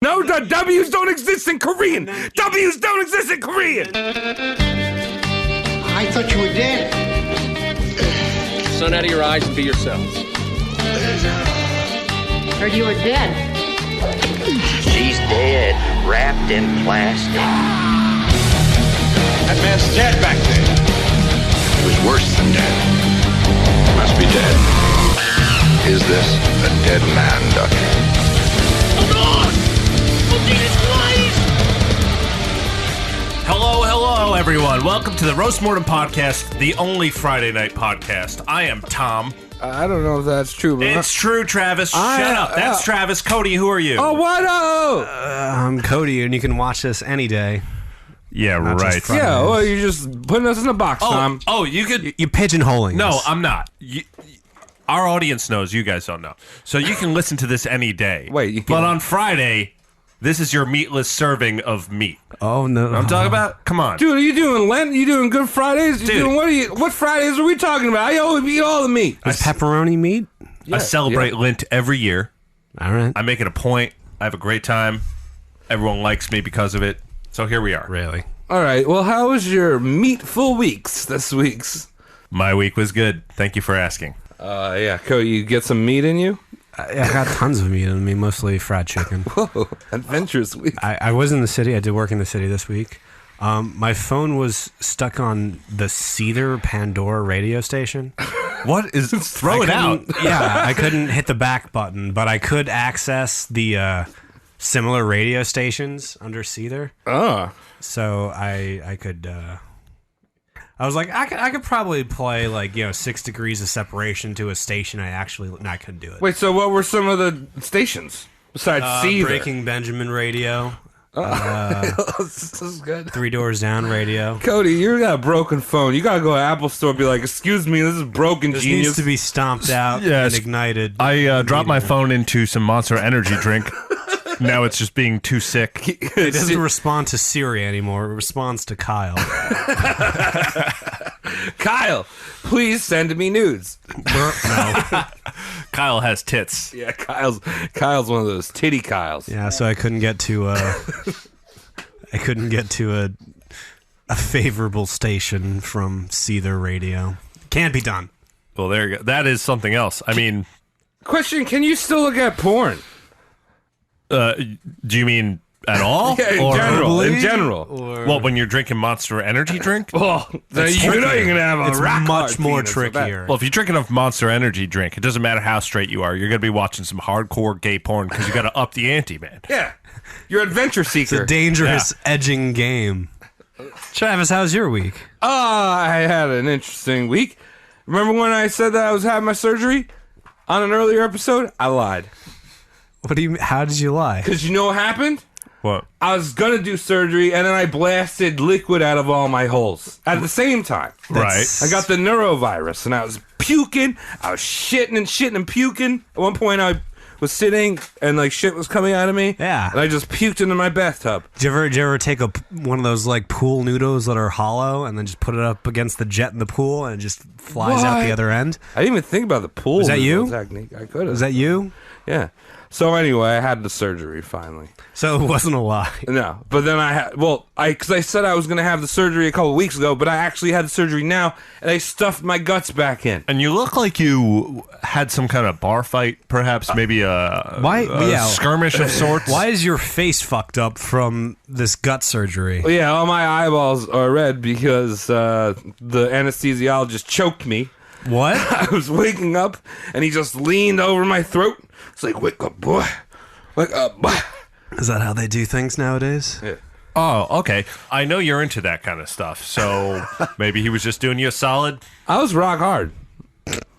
No, the W's don't exist in Korean. W's don't exist in Korean. I thought you were dead. Sun out of your eyes and be yourselves. Heard you were dead. She's dead, wrapped in plastic. That man's dead back there. It was worse than dead. Must be dead. Is this a dead man, Doctor? Hello, everyone. Welcome to the Roast Mortem Podcast, the only Friday night podcast. I am Tom. I don't know if that's true, but It's true, Travis. Shut up. That's Travis. Cody, who are you? oh, what? Oh, I'm Cody, and you can watch this any day. yeah, Not right. just Friday. yeah. Well, you're just putting us in a box, Tom. Oh, you could. You're pigeonholing No, us. I'm not. Our audience knows. You guys don't know. So you can listen to this any day. Wait, you but can- on Friday, this is your meatless serving of meat. Oh, no. I'm talking about. Come on, Dude, are you doing Lent? You doing Good Fridays? You Dude. doing what Fridays are we talking about? I always eat all the meat. Is pepperoni meat? I celebrate Lent every year. All right. I make it a point. I have a great time. Everyone likes me because of it. So here we are. Really? All right. Well, how was your meatful weeks this week's? My week was good. Thank you for asking. Yeah, Cody, you get some meat in you? I got tons of meat in me, mostly fried chicken. Whoa, adventurous week. I was in the city. I did work in the city this week. My phone was stuck on the Cedar Pandora radio station. What is? Throw it out. Yeah, I couldn't hit the back button, but I could access the similar radio stations under Cedar. Oh. So I could. I was like, I could probably play 6 degrees of separation to a station. I couldn't do it. Wait, so what were some of the stations besides Cedar? Breaking Benjamin radio. This is good. Three Doors Down radio. Cody, you got a broken phone. You gotta go to Apple Store and be like, excuse me, this is broken, This genius. needs to be stomped out Yes. and ignited. I dropped my phone into some Monster Energy drink. Now it's just being too sick. It doesn't respond to Siri anymore. It responds to Kyle. Kyle, please send me nudes. No. Kyle has tits. Yeah, Kyle's one of those titty Kyles. Yeah, so I couldn't get to a favorable station from Cedar Radio. Can't be done. Well, there you go. That is something else. I mean, Question, can you still look at porn? do you mean at all? Yeah, in Or- general. In general. Well, when you're drinking Monster Energy drink? Well, then you know you're going to have a It's rock much hard more penis, I bet. trickier. Well, if you drink enough Monster Energy drink, it doesn't matter how straight you are. You're going to be watching some hardcore gay porn because you got to up the ante, man. Yeah. You're an adventure It's seeker. a dangerous edging game. Travis, how's your week? I had an interesting week. Remember when I said that I was having my surgery on an earlier episode? I lied. What do you? How did you lie? Because you know what happened? What? I was going to do surgery, and then I blasted liquid out of all my holes at the same time. Right. I got the neurovirus, and I was puking. I was shitting and puking. At one point, I was sitting, and shit was coming out of me. Yeah. And I just puked into my bathtub. Did you ever take one of those pool noodles that are hollow and then just put it up against the jet in the pool and it just flies out the What? other end? I didn't even think about the pool. Was that you? Technique. I could have. Was that you? Yeah. So anyway, I had the surgery finally. So it wasn't a lie. No, but then because I said I was going to have the surgery a couple of weeks ago, but I actually had the surgery now, and I stuffed my guts back in. And you look like you had some kind of bar fight, perhaps, maybe a skirmish of sorts. Why is your face fucked up from this gut surgery? Well, yeah, all my eyeballs are red because the anesthesiologist choked me. What? I was waking up, and he just leaned over my throat. It's like, wake up, boy. Wake up, boy. Is that how they do things nowadays? Yeah. Oh, okay. I know you're into that kind of stuff, so maybe he was just doing you a solid. I was rock hard.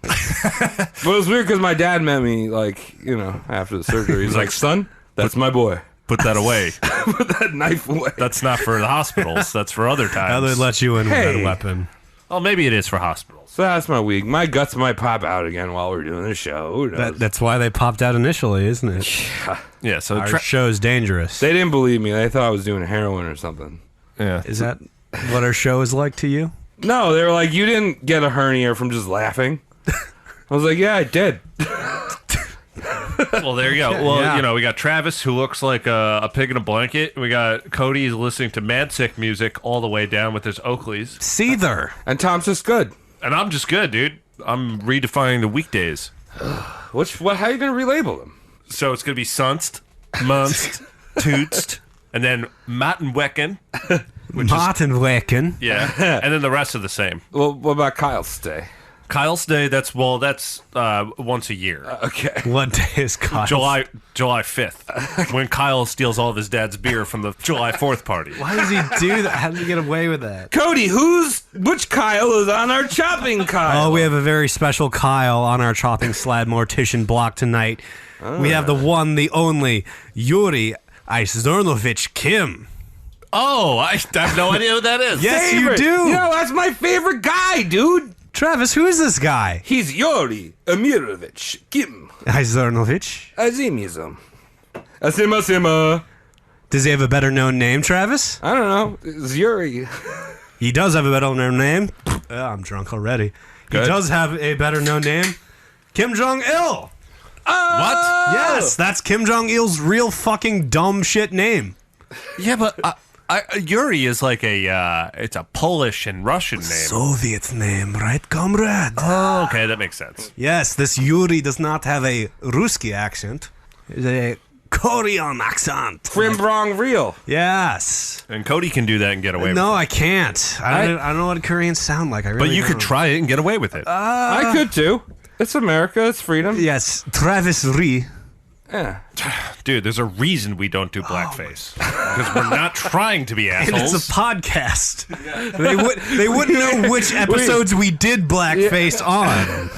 But it was weird because my dad met me, after the surgery. He's like, son, that's my boy. Put that away. Put that knife away. That's not for the hospitals. That's for other times. How they let you in with Hey. that weapon? Well, maybe it is for hospitals. So that's my week. My guts might pop out again while we're doing this show. Who knows? That's why they popped out initially, isn't it? Yeah, so Our show's dangerous. They didn't believe me. They thought I was doing heroin or something. yeah. Is that what our show is like to you? No, they were like, you didn't get a hernia from just laughing. I was like, yeah, I did. Well, there you go. Well, Yeah. we got Travis, who looks like a pig in a blanket. We got Cody, who's listening to Mad Sick music all the way down with his Oakleys. Seether. And Tom's just good. And I'm just good, dude. I'm redefining the weekdays. How are you going to relabel them? So it's going to be Sunst, Munst, Tootst, and then Martin Wecken. Martin Wecken. Yeah. And then the rest are the same. Well, what about Kyle's Day? Kyle's Day, that's once a year. Okay. What day is Kyle? July 5th, when Kyle steals all of his dad's beer from the July 4th party. Why does he do that? How does he get away with that? Cody, which Kyle is on our chopping Kyle? Oh, we have a very special Kyle on our chopping slab mortician block tonight. We have the one, the only, Yuri Isnernovich Kim. Oh, I have no idea who that is. Yes, Favorite. you do. That's my favorite guy, dude. Travis, who is this guy? He's Yuri Amirovich Kim Isnernovich. Azimizm. Asima. Does he have a better known name, Travis? I don't know. It's Yuri. He does have a better known name. I'm drunk already. Good. He does have a better known name. Kim Jong-il. What? Yes, that's Kim Jong-il's real fucking dumb shit name. Yeah, but Yuri is like it's a Polish and Russian name. Soviet name, right, comrade? Oh, okay, that makes sense. Yes, this Yuri does not have a Ruski accent. It's a Korean accent. Frimbrong real. Yes. And Cody can do that and get away with No, it. I can't. I don't know what Koreans sound like. I really But you could don't. try it and get away with it. I could too. It's America. It's freedom. Yes, Travis Ree. Yeah. Dude, there's a reason we don't do blackface. Because we're not trying to be And assholes. it's a podcast. They wouldn't know which episodes we did blackface on.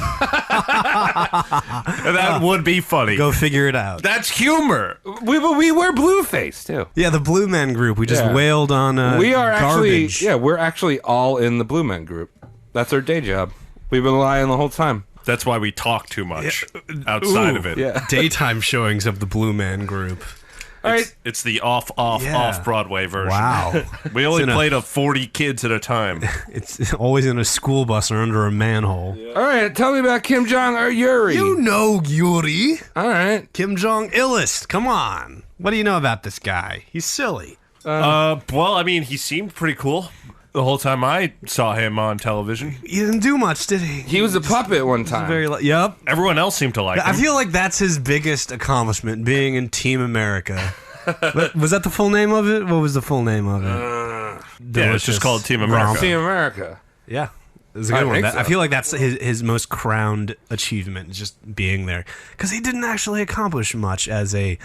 That would be funny. Go figure it out. That's humor. We wear blueface too. Yeah, the Blue Men group. We just Yeah. wailed on We are garbage. actually we're actually all in the Blue Men group. That's our day job. We've been lying the whole time. That's why we talk too much outside of it. Yeah. Daytime showings of the Blue Man group. All right. It's the Yeah. off Broadway version. Wow. We only in a- played 40 kids at a time. It's always in a school bus or under a manhole. All right. Tell me about Kim Jong or Yuri. You know Yuri. All right. Kim Jong-ilist. Come on. What do you know about this guy? He's silly. Well, I mean, he seemed pretty cool the whole time I saw him on television. He didn't do much, did he? He was a puppet one time. Yep. Everyone else seemed to like I him. feel like that's his biggest accomplishment, being in Team America. Was that the full name of it? What was the full name of it? Yeah, it's just called Team America. Team America. Yeah. It's a good I one. think so. I feel like that's his most crowned achievement, is just being there. Because he didn't actually accomplish much as a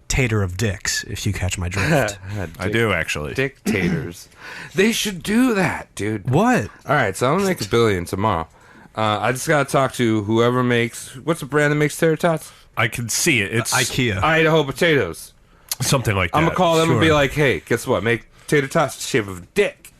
tater of dicks, if you catch my drift. I do, actually. Dictators. They should do that, dude. What? All right, so I'm gonna make $1 billion tomorrow. I just gotta talk to whoever makes. What's the brand that makes tater tots? I can see it. It's IKEA. Idaho potatoes. something like that. I'm gonna call them and be sure. like, "Hey, guess what? Make tater tots the shape of a dick."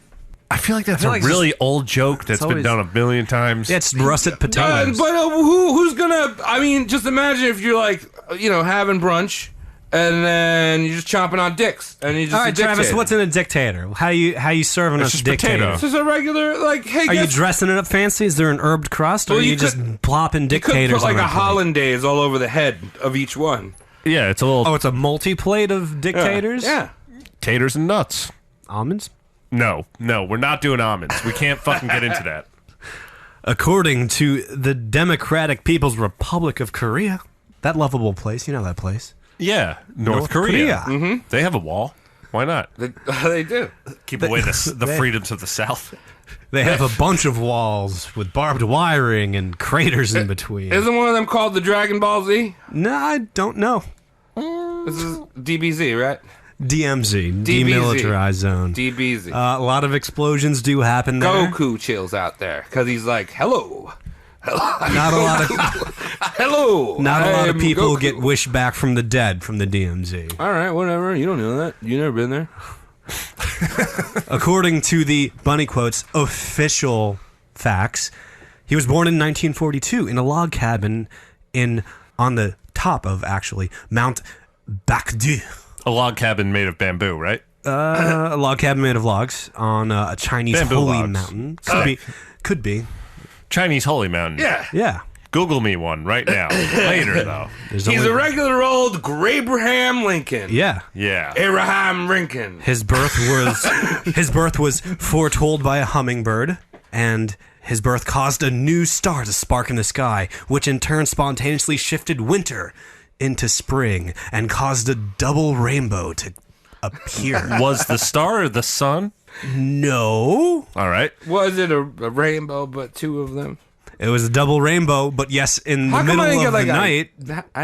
I feel like that's feel a like it's really old joke that's been always- done a million times. Yeah, it's russet potatoes. But who's gonna? I mean, just imagine if you're like, having brunch, and then you're just chomping on dicks, and you just All right, a dictator. Travis, what's in a dictator? How you serving It's us just dictator? potato. It's just a regular hey. Are you guess- dressing it up fancy? Is there an herbed crust, or Well, are you you just could- plopping You could dictators put like on a our plate? hollandaise all over the head of each one. Yeah, it's a little Oh, it's a multi-plate of dictators? Yeah. taters and nuts. Almonds? No, we're not doing almonds. We can't fucking get into that. According to the Democratic People's Republic of Korea, that lovable place, you know that place. Yeah, North Korea. Korea. They have a wall. Why not? They do. Keep away the freedoms of the South. They have a bunch of walls with barbed wiring and craters in between. Isn't one of them called the Dragon Ball Z? No, I don't know. This is DBZ, right? DMZ, DBZ. Demilitarized Zone. DBZ. A lot of explosions do happen there. Goku chills out there because he's like, "Hello, Not a lot of hello." not a lot of I'm people Goku." get wished back from the dead from the DMZ. All right, whatever. You don't know that. You never been there. According to the Bunny Quotes official facts, he was born in 1942 in a log cabin on the top of actually Mount Bakdu. A log cabin made of bamboo, right? A log cabin made of logs on a Chinese Bamboo holy logs. mountain. Could be. Chinese holy mountain. Yeah. Yeah. Google me one right now. Later, though. He's a regular old Grabraham Lincoln. Yeah. Yeah. Abraham Lincoln. His birth was foretold by a hummingbird, and his birth caused a new star to spark in the sky, which in turn spontaneously shifted winter into spring and caused a double rainbow to appear. Was the star the sun? No. All right. Was it a rainbow, but two of them? It was a double rainbow, but yes, in the middle of the night,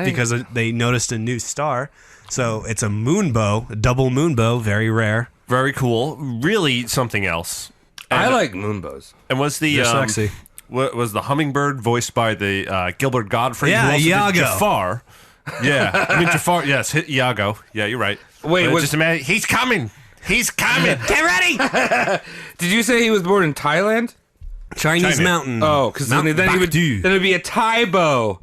because they noticed a new star. So it's a moonbow, a double moonbow, very rare. Very cool. Really something else. I like moonbows. And was the They're sexy. Was the hummingbird voiced by the Gilbert Godfrey? Yeah, who also did Iago. Jafar. Yeah, I mean Jafar. Yes, hit Iago. Yeah, you're right. Wait, But was- just imagine he's coming. He's coming. Get ready. Did you say he was born in Thailand? Chinese China. mountain. Oh, because then it'd be a Thai bow.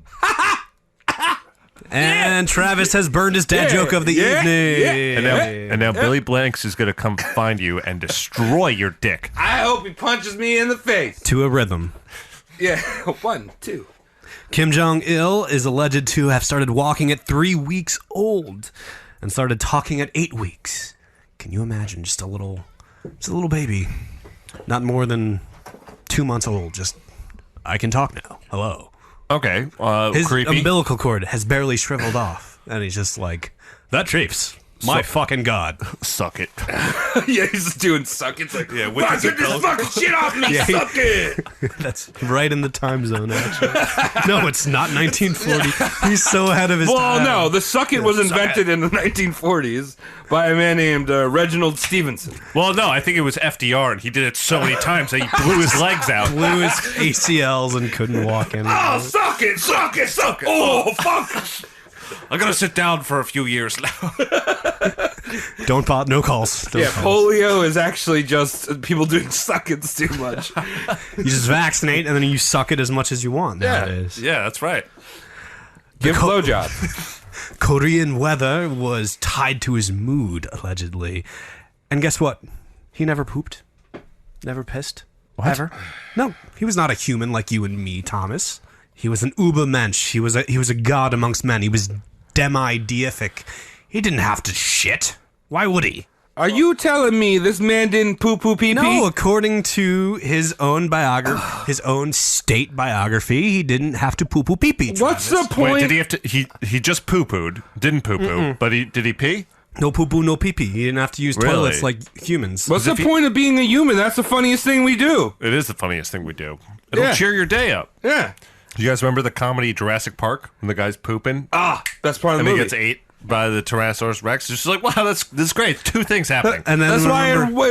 And Travis has burned his dad joke of the evening. And now Billy Blanks is going to come find you and destroy your dick. I hope he punches me in the face. To a rhythm. Yeah, 1, 2. Kim Jong-il is alleged to have started walking at 3 weeks old and started talking at 8 weeks. Can you imagine just a little baby, not more than 2 months old, just, I can talk now. Hello. Okay, His creepy. umbilical cord has barely shriveled off, and he's just like, that shapes. My fucking God. Suck it. Yeah, he's just doing suck. It's like, with fuck, the get this goat. fucking shit off me, suck it. That's right in the time zone, actually. No, it's not 1940. He's so ahead of his Well, time. no, the suck it was invented in the 1940s by a man named Reginald Stevenson. Well, no, I think it was FDR, and he did it so many times that he blew his legs out. Blew his ACLs and couldn't walk anymore. Oh, suck it, suck it, suck it. Oh, fuck. I'm going to sit down for a few years now. Don't pop, no calls. Don't Yeah, calls. polio is actually just people doing suck it's too much. You just vaccinate and then you suck it as much as you want nowadays. Yeah, that's right. Give blowjob. Korean weather was tied to his mood, allegedly. And guess what? He never pooped. Never pissed. Ever. No, he was not a human like you and me, Thomas. He was an Ubermensch. He was a god amongst men. He was demi-deific. He didn't have to shit. Why would he? Are you telling me this man didn't poo-poo pee-pee? No, according to his own his own state biography, he didn't have to poo-poo pee-pee. What's the Wait, point? did he have to? He just poo-pooed. Didn't poo-poo. But did he pee? No poo-poo, no pee-pee. He didn't have to use Really? toilets like humans. What's the point of being a human? That's the funniest thing we do. It is the funniest thing we do. It'll Yeah. cheer your day up. Yeah. Do you guys remember the comedy Jurassic Park when the guy's pooping That's part of and the he movie. gets ate by the Tyrannosaurus Rex? It's just like, wow, this is great. Two things happening. And then That's why remember-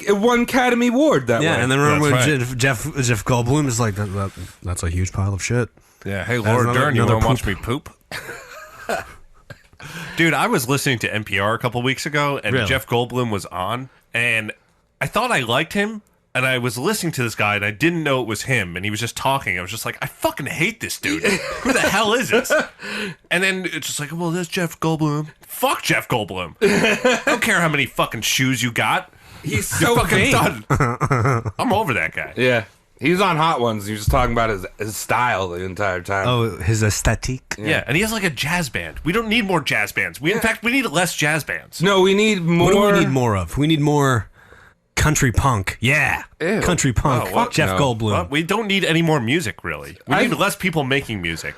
it won Academy Award that way. Yeah, and then remember when That's Jeff Goldblum is like, that's a huge pile of shit. Yeah, hey, Laura Dern, you another want to watch me poop? Dude, I was listening to NPR a couple weeks ago, and Really? Jeff Goldblum was on, and I thought I liked him, and I was listening to this guy, and I didn't know it was him, and he was just talking. I was just like, I fucking hate this dude. Who the hell is this? And then it's just like, well, that's Jeff Goldblum. Fuck Jeff Goldblum. I don't care how many fucking shoes you got. He's You're so fucking vain. done. I'm over that guy. Yeah. He was on Hot Ones. He was talking about his style the entire time. Oh, his aesthetic. Yeah, and he has like a jazz band. We don't need more jazz bands. In fact, we need less jazz bands. No, we need more. What do we need more of? We need more country punk. Yeah. Ew. Country punk. Oh, what? Jeff No. Goldblum. Well, we don't need any more music, really. We need less people making music.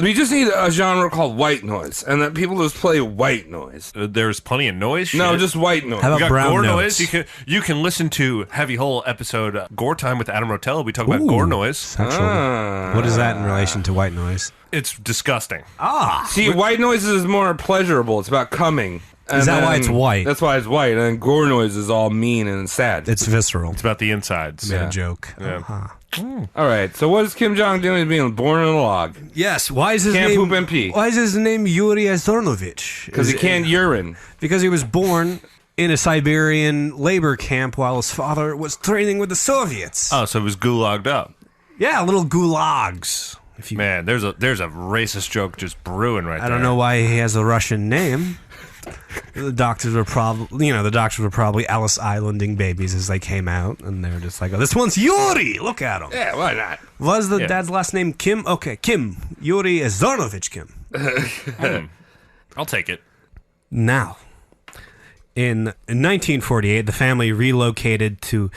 We just need a genre called white noise, and that people just play white noise. There's plenty of noise. No, shit. just white noise. How We about got brown gore notes? noise. You can listen to Heavy Hole episode Gore Time with Adam Rotella. We talk about Ooh, gore noise. Sexual. What is that in relation to white noise? It's disgusting. See, white noise is more pleasurable. It's about coming. And Is that why then- it's white? That's why it's white. And gore noise is all mean and sad. It's visceral. It's about the insides. Made a joke. Yeah. All right. So what is Kim Jong doing? He's being born in a log Yes. Why is his Can't name? poop and pee. Why is his name Yuri Azornovich? because he can't urine. Because he was born in a Siberian labor camp while his father was training with the Soviets. Oh, so it was gulagged up. Yeah, little gulags. If you, Man, there's a racist joke just brewing right there. I don't know why he has a Russian name. the doctors were probably Ellis Islanding babies as they came out, and they're just like, oh, this one's Yuri. Look at him. Yeah, why not? Was the dad's last name Kim? Okay, Kim. Yuri Zarnovich Kim. I'll take it. Now, in 1948, the family relocated to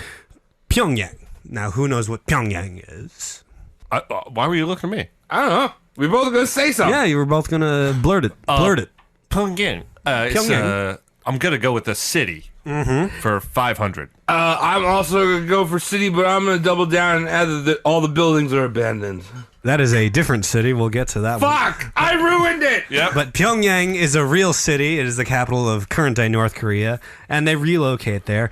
Pyongyang. Now, who knows what Pyongyang is? Why were you looking at me? I don't know. We're both going to say something. Yeah, you were both going to blurt it. Pyongyang. I'm going to go with the city for 500. I'm also going to go for city, but I'm going to double down and add that all the buildings are abandoned. That is a different city. We'll get to that one. Fuck! I ruined it! Yep. But Pyongyang is a real city. It is the capital of current-day North Korea, and they relocate there.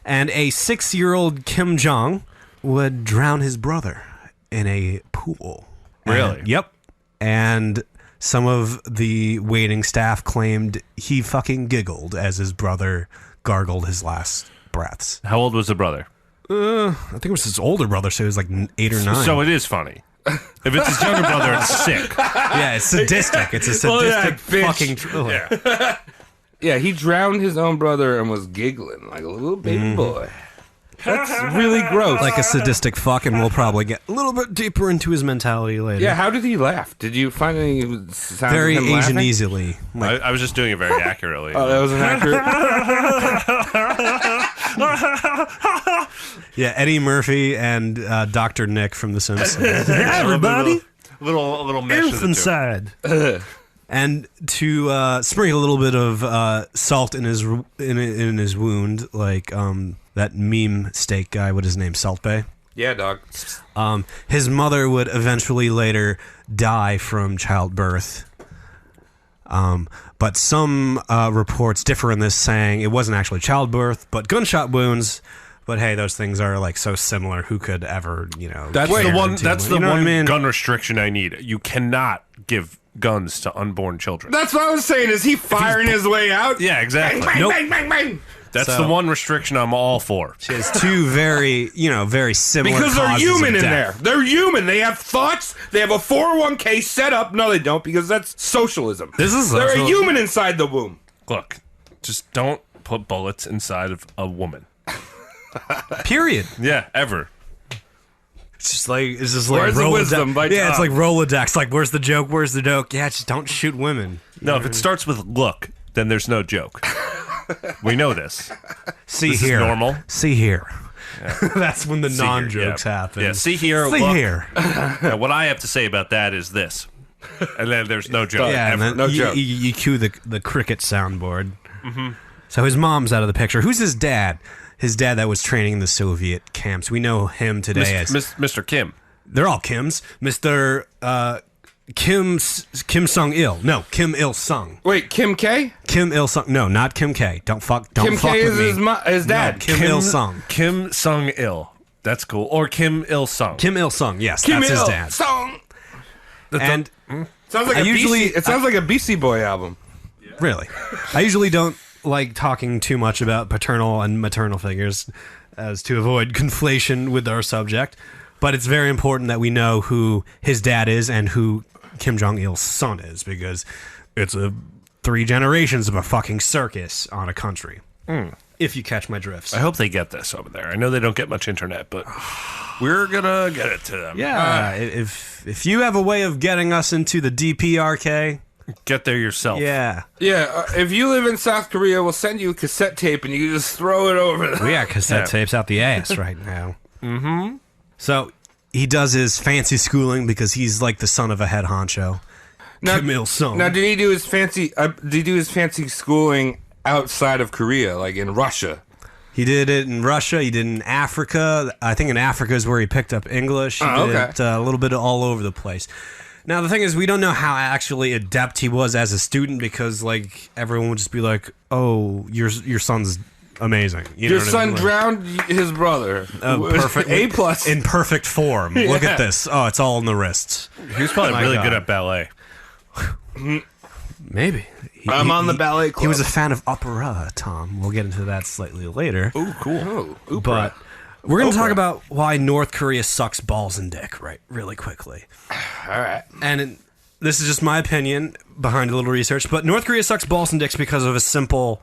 And a 6-year-old Kim Jong would drown his brother in a pool. Really? Yep. And some of the waiting staff claimed he fucking giggled as his brother gargled his last breaths. How old was the brother? I think it was his older brother, so he was like 8 or 9. So it is funny. If it's his younger brother, it's sick. Yeah, it's sadistic. It's a sadistic fucking thriller. Yeah. Yeah, he drowned his own brother and was giggling like a little baby boy. That's really gross. Like a sadistic fuck, and we'll probably get a little bit deeper into his mentality later. Yeah, how did he laugh? Did you find any sounds very of him Asian laughing? easily. Like, I was just doing it very accurately. Oh, that was inaccurate? yeah, Eddie Murphy and Dr. Nick from The Simpsons. Everybody, A little mesh of the two. side. And to sprinkle a little bit of salt in his wound, like that meme steak guy, what his name, Salt Bae. Yeah, dog. His mother would eventually later die from childbirth. But some reports differ in this, saying it wasn't actually childbirth, but gunshot wounds. But hey, those things are like so similar. Who could ever, That's the one. That's the you know one what I mean? gun restriction I need. You cannot give guns to unborn children. That's what I was saying. Is he firing his way out? Yeah, exactly. Bang, Nope. bang, bang, bang. That's So- the one restriction I'm all for. It's two very, very similar. Because they're causes human of in death. there. They're human. They have thoughts. They have a 401k set up. No, they don't, because that's socialism. This is They're a social- human inside the womb. Look, just don't put bullets inside of a woman. Period. Yeah, ever. It's just like Where's the Rolodex. wisdom by Yeah, it's Tom? like Rolodex. Like, where's the joke? Where's the joke? Yeah, just don't shoot women. No, if it starts with look, then there's no joke. We know this. See This is here, normal. See here. That's when the See here, non-jokes yeah. happen. Yeah, see here, See look. here. Now, what I have to say about that is this. And then there's no joke. Yeah, and ever. then No you, joke. you cue the cricket soundboard. Mm-hmm. So his mom's out of the picture. Who's his dad? His dad that was training in the Soviet camps. We know him today as Mr. Kim. they're all Kims. Mr. Kim Sung-il. No, Kim Il-sung. Wait, Kim K? Kim Il-sung. No, not Kim K. Don't fuck Kim fuck K with is me. his dad. No, Kim Il-sung. Kim Sung-il. That's cool. Or Kim Il-sung. Kim Il-sung. Yes, Kim that's his Il dad. Sung. And Sounds like I a usually- BC. It sounds like a BC Boy album. really, I usually don't like talking too much about paternal and maternal figures as to avoid conflation with our subject. But it's very important that we know who his dad is and who Kim Jong-il's son is, because it's 3 generations of a fucking circus on a country. If you catch my drifts. I hope they get this over there. I know they don't get much internet, but we're gonna get it to them. Yeah, if you have a way of getting us into the DPRK, Get there yourself. yeah. Yeah, if you live in South Korea, we'll send you a cassette tape and you can just throw it over there. We got cassette tapes out the ass right now. Mm-hmm. So he does his fancy schooling because he's like the son of a head honcho. Kim Il-sung. Now, did he do his fancy schooling outside of Korea, like in Russia? He did it in Russia. He did it in Africa. I think in Africa is where he picked up English. He did it a little bit all over the place. Now, the thing is, we don't know how actually adept he was as a student, because like everyone would just be like, "Oh, your son's amazing." You know Your what I son mean? Like, drowned his brother. perfect A+ in perfect form. Look at this. Oh, it's all in the wrists. He was probably My really God. good at ballet. Maybe. I'm on the ballet club. He was a fan of opera, Tom. We'll get into that slightly later. Ooh, cool. But we're going to talk about why North Korea sucks balls and dick, right? Really quickly. All right. And this is just my opinion behind a little research, but North Korea sucks balls and dicks because of a simple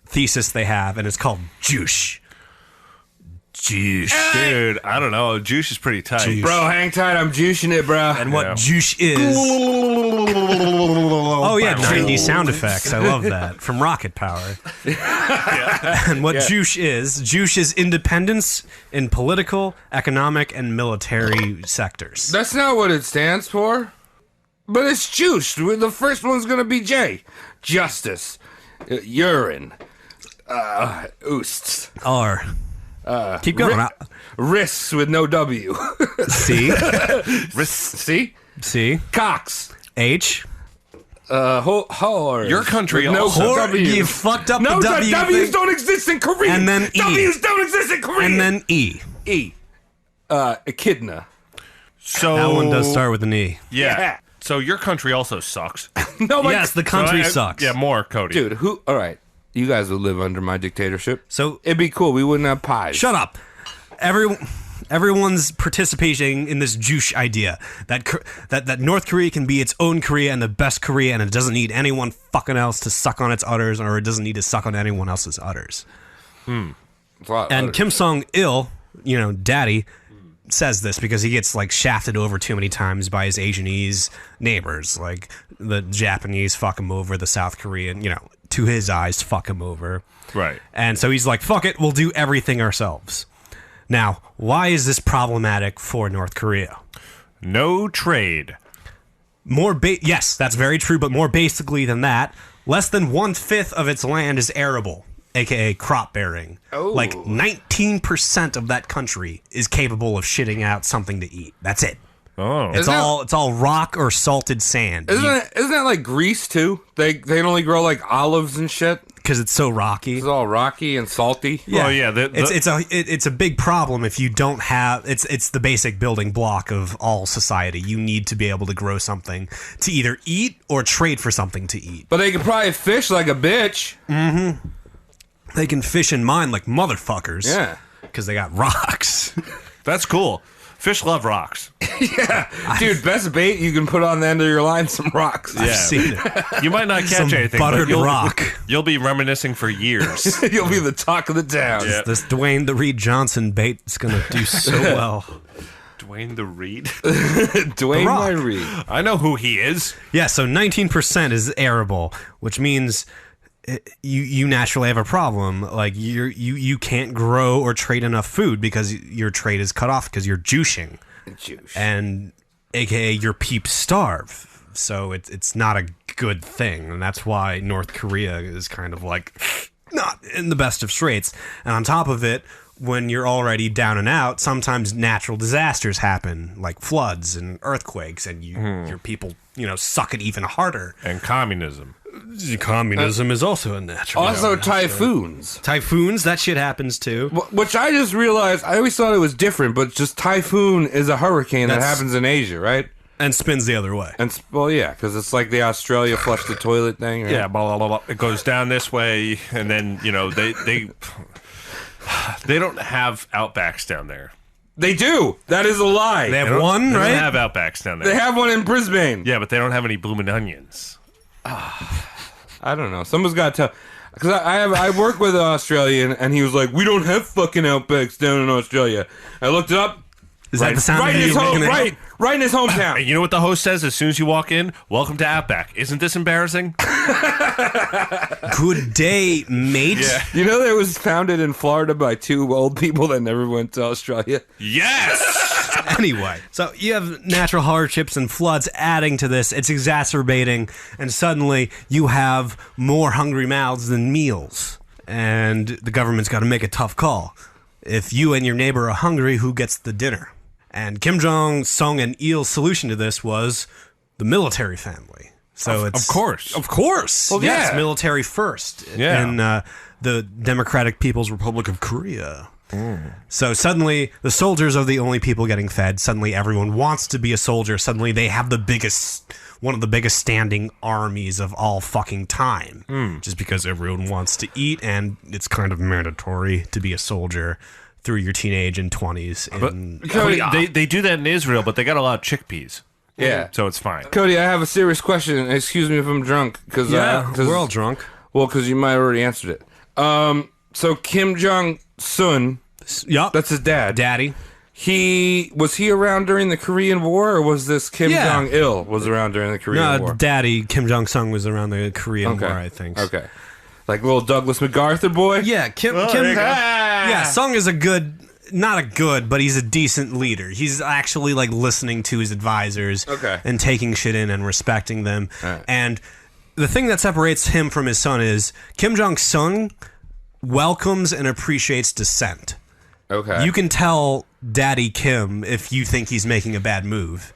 thesis they have, and it's called juice. Juice. Dude, I don't know. Juice is pretty tight. Juice. Bro, hang tight. I'm juicing it, bro. And what juice is... Oh, yeah, 90s sound effects. I love that. From Rocket Power. And what juice is independence in political, economic, and military sectors. That's not what it stands for. But it's juice. The first one's going to be J. Justice. Urine. Oosts. R. Keep going. Risks with no W. C. C? C. Cox. H. Whore. Your country With no also. W. You fucked up No, the W. W's thing. don't exist in Korean. And then E. W's don't exist in Korean. And then E. E. Echidna. So That one does start with an E. Yeah. So your country also sucks. No, my Yes, the country sucks. Yeah, more, Cody. dude. Who? All right, you guys would live under my dictatorship. So It'd be cool. We wouldn't have pies. shut up. Everyone's participating in this juice idea that North Korea can be its own Korea and the best Korea, and it doesn't need anyone fucking else to suck on its udders, or it doesn't need to suck on anyone else's udders. And Kim Song-il, daddy, says this because he gets like shafted over too many times by his Asianese neighbors. Like the Japanese fuck him over, the South Korean, to his eyes, fuck him over. Right. And so he's like, fuck it, we'll do everything ourselves. Now, why is this problematic for North Korea? No trade. Yes, that's very true, but more basically than that, less than 1/5 of its land is arable, aka crop bearing. Oh. Like 19% of that country is capable of shitting out something to eat. That's it. Oh. It's all rock or salted sand. Isn't that like Greece too? They only grow like olives and shit. Because it's so rocky. It's all rocky and salty. Yeah, Well, yeah, it's a big problem if you don't have it's the basic building block of all society. You need to be able to grow something to either eat or trade for something to eat. But they could probably fish like a bitch. They can fish and mine like motherfuckers. Yeah. Because they got rocks. That's cool. Fish love rocks. Dude, best bait you can put on the end of your line, some rocks. I've seen it. You might not catch Some anything, buttered but rock. You'll be reminiscing for years. You'll be the talk of the town. Yeah. This Dwayne the Reed Johnson bait is going to do so well. Dwayne the Reed. Dwayne Rock. my Reed. I know who he is. Yeah, so 19% is arable, which means you naturally have a problem. Like you can't grow or trade enough food because your trade is cut off because you're juicing. Juice. And aka your peeps starve. So it's not a good thing, and that's why North Korea is kind of like not in the best of straits. And on top of it, when you're already down and out, sometimes natural disasters happen, like floods and earthquakes, and your people, suck it even harder. And communism. Communism is also a natural. Also typhoons. Typhoons, that shit happens too. Which I just realized, I always thought it was different, but just typhoon is a hurricane that That's- happens in Asia, right? And spins the other way. And well, yeah, because it's like the Australia flush the toilet thing. Right? Yeah, blah, blah, blah, blah. It goes down this way, and then, they don't have outbacks down there. They do. That is a lie. They have They one, don't right? have outbacks down there. They have one in Brisbane. Yeah, but they don't have any blooming onions. I don't know. Someone's got to tell. Because I work with an Australian, and he was like, "We don't have fucking outbacks down in Australia." I looked it up. Is that the sound Right of in his you home, making it? right in his hometown. And you know what the host says as soon as you walk in? Welcome to Outback. Isn't this embarrassing? Good day, mate. Yeah. You know, it was founded in Florida by two old people that never went to Australia. Yes! Anyway, so you have natural hardships and floods adding to this. It's exacerbating, and suddenly you have more hungry mouths than meals. And the government's got to make a tough call. If you and your neighbor are hungry, who gets the dinner? And Kim Jong, Song, and Il's solution to this was the military family. So it's Of course. Of course. Well, yes, yeah. military first. Yeah. In the Democratic People's Republic of Korea. So suddenly, the soldiers are the only people getting fed. Suddenly, everyone wants to be a soldier. Suddenly, they have one of the biggest standing armies of all fucking time. Just because everyone wants to eat, and it's kind of mandatory to be a soldier through your teenage and 20s. But they do that in Israel, but they got a lot of chickpeas. Yeah. So it's fine. Cody, I have a serious question. Excuse me if I'm drunk. Cause, we're all drunk. Well, because you might have already answered it. So Kim Jong-sun, Yup. that's his dad. Daddy. Was he around during the Korean War, or was this Kim Yeah. Jong-il was around during the Korean War? Daddy Kim Jong-sung was around the Korean Okay. War, I think. Okay. Like little Douglas MacArthur boy? Yeah, Kim. Yeah, Sung is not a good, but he's a decent leader. He's actually like listening to his advisors, Okay. and taking shit in and respecting them. Right. And the thing that separates him from his son is Kim Jong-sung welcomes and appreciates dissent. Okay. You can tell Daddy Kim if you think he's making a bad move,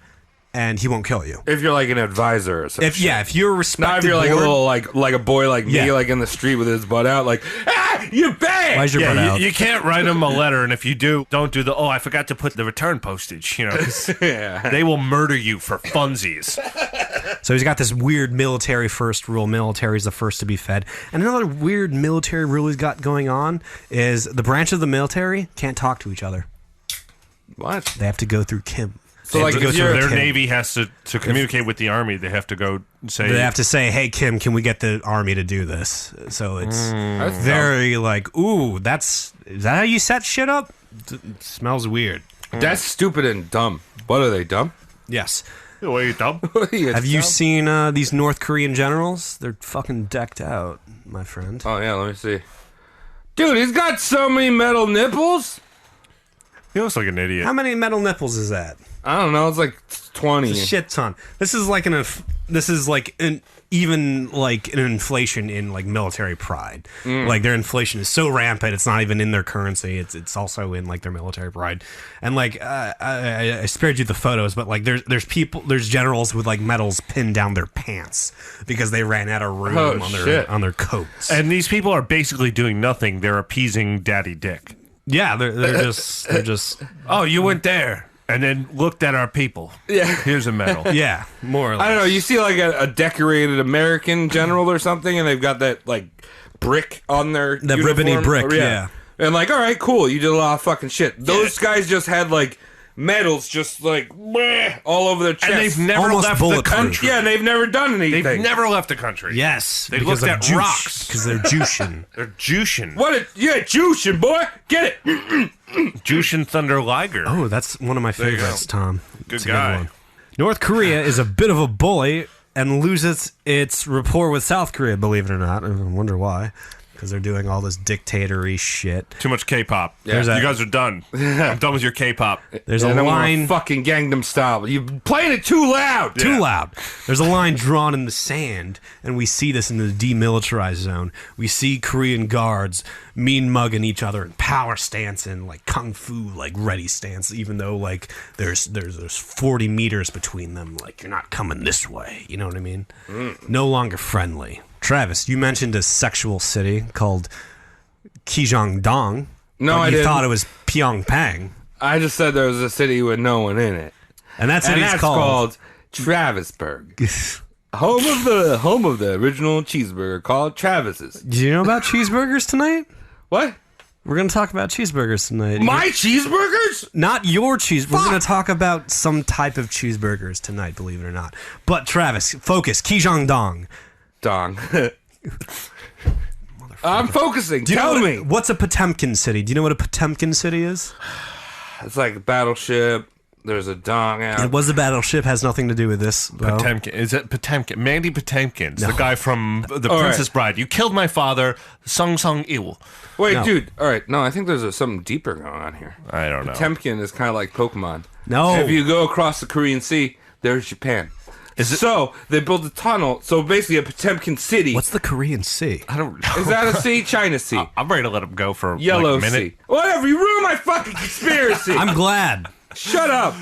and he won't kill you. If you're like an advisor or something. If you're a respected Not if you're like a board- little like a boy like me, Yeah. like in the street with his butt out, like, you bad. Why's your butt Yeah, out? you can't write them a letter, and if you do, don't do the, I forgot to put the return postage, 'cause Yeah. they will murder you for funsies. So he's got this weird military first rule. Military is the first to be fed. And another weird military rule he's got going on is the branch of the military can't talk to each other. What? They have to go through Kim. So They like have to go if through you're Their Kim. navy has to communicate with the army. They have to go say, They have to say, "Hey Kim, can we get the army to do this?" So it's That's very like, "Ooh, is that how you set shit up?" It smells weird. dumb. That's stupid and dumb. What are they, dumb? Yes. wait, dumb. Have you seen these North Korean generals? They're fucking decked out, my friend. Oh yeah, let me see. Dude, he's got so many metal nipples. He looks like an idiot. How many metal nipples is that? I don't know. It's like 20. It's a shit ton. This is like an inflation in like military pride. Like their inflation is so rampant, it's not even in their currency. It's also in like their military pride. And like I spared you the photos, but like there's generals with like medals pinned down their pants because they ran out of room Oh, shit. on their coats. And these people are basically doing nothing. They're appeasing Daddy Dick. yeah, they're just Oh, you went there and then looked at our people. Yeah. Here's a medal. yeah, more or less. I don't know. You see like a decorated American general or something, and they've got that like brick on their The uniform. ribbony brick, Or, yeah. And like, all right, cool. You did a lot of fucking shit. Those guys just had like medals, just like bleh, all over their chest. And they've never Almost left the bulletproof. country. yeah, and they've never done anything. They've never left the country. Yes, They because looked of at juice, rocks. because they're Jushin. They're Jushin. Yeah, juicing, boy. Get it. Jushin Thunder Liger. Oh, that's one of my you favorites, go. Tom. Good It's a guy. one. North Korea is a bit of a bully and loses its rapport with South Korea, believe it or not. I wonder why. Because they're doing all this dictatory shit. Too much K-pop. There's You that- guys are done. I'm done with your K-pop. There's I a don't want line fucking Gangnam Style. You're playing it too loud. too loud. There's a line drawn in the sand, and we see this in the demilitarized zone. We see Korean guards mean mugging each other in power stance and like kung fu like ready stance, even though like there's 40 meters between them. Like you're not coming this way. You know what I mean? No longer friendly. Travis, you mentioned a sexual city called Kijangdong. No, but I you didn't. thought it was Pyeongpang, I just said there was a city with no one in it. and that's And city's that's called. called Travisburg. home of the original cheeseburger called Travis's. Do you know about cheeseburgers tonight? What? We're going to talk about cheeseburgers tonight. My cheeseburgers? Not your cheese. We're going to talk about some type of cheeseburgers tonight, believe it or not. But Travis, focus. Kijangdong. Dong. I'm focusing. Do you Tell know me. what's a Potemkin city? Do you know what a Potemkin city is? It's like a battleship. There's a dong out. It was a battleship. Has nothing to do with this. Though. Potemkin. Is it Potemkin? Mandy Potemkin's No. the guy from The All Princess right. Bride. You killed my father, Sung Sung Il. Wait, No. dude. All right. No, I think there's something deeper going on here. I don't know. Potemkin is kind of like Pokemon. No. If you go across the Korean Sea, there's Japan. So they built a tunnel. So basically, a Potemkin city. What's the Korean Sea? I don't know. Is that a sea? China Sea. I'm ready to let him go for Yellow like a minute. Sea. Whatever. You ruined my fucking conspiracy. I'm glad. Shut up.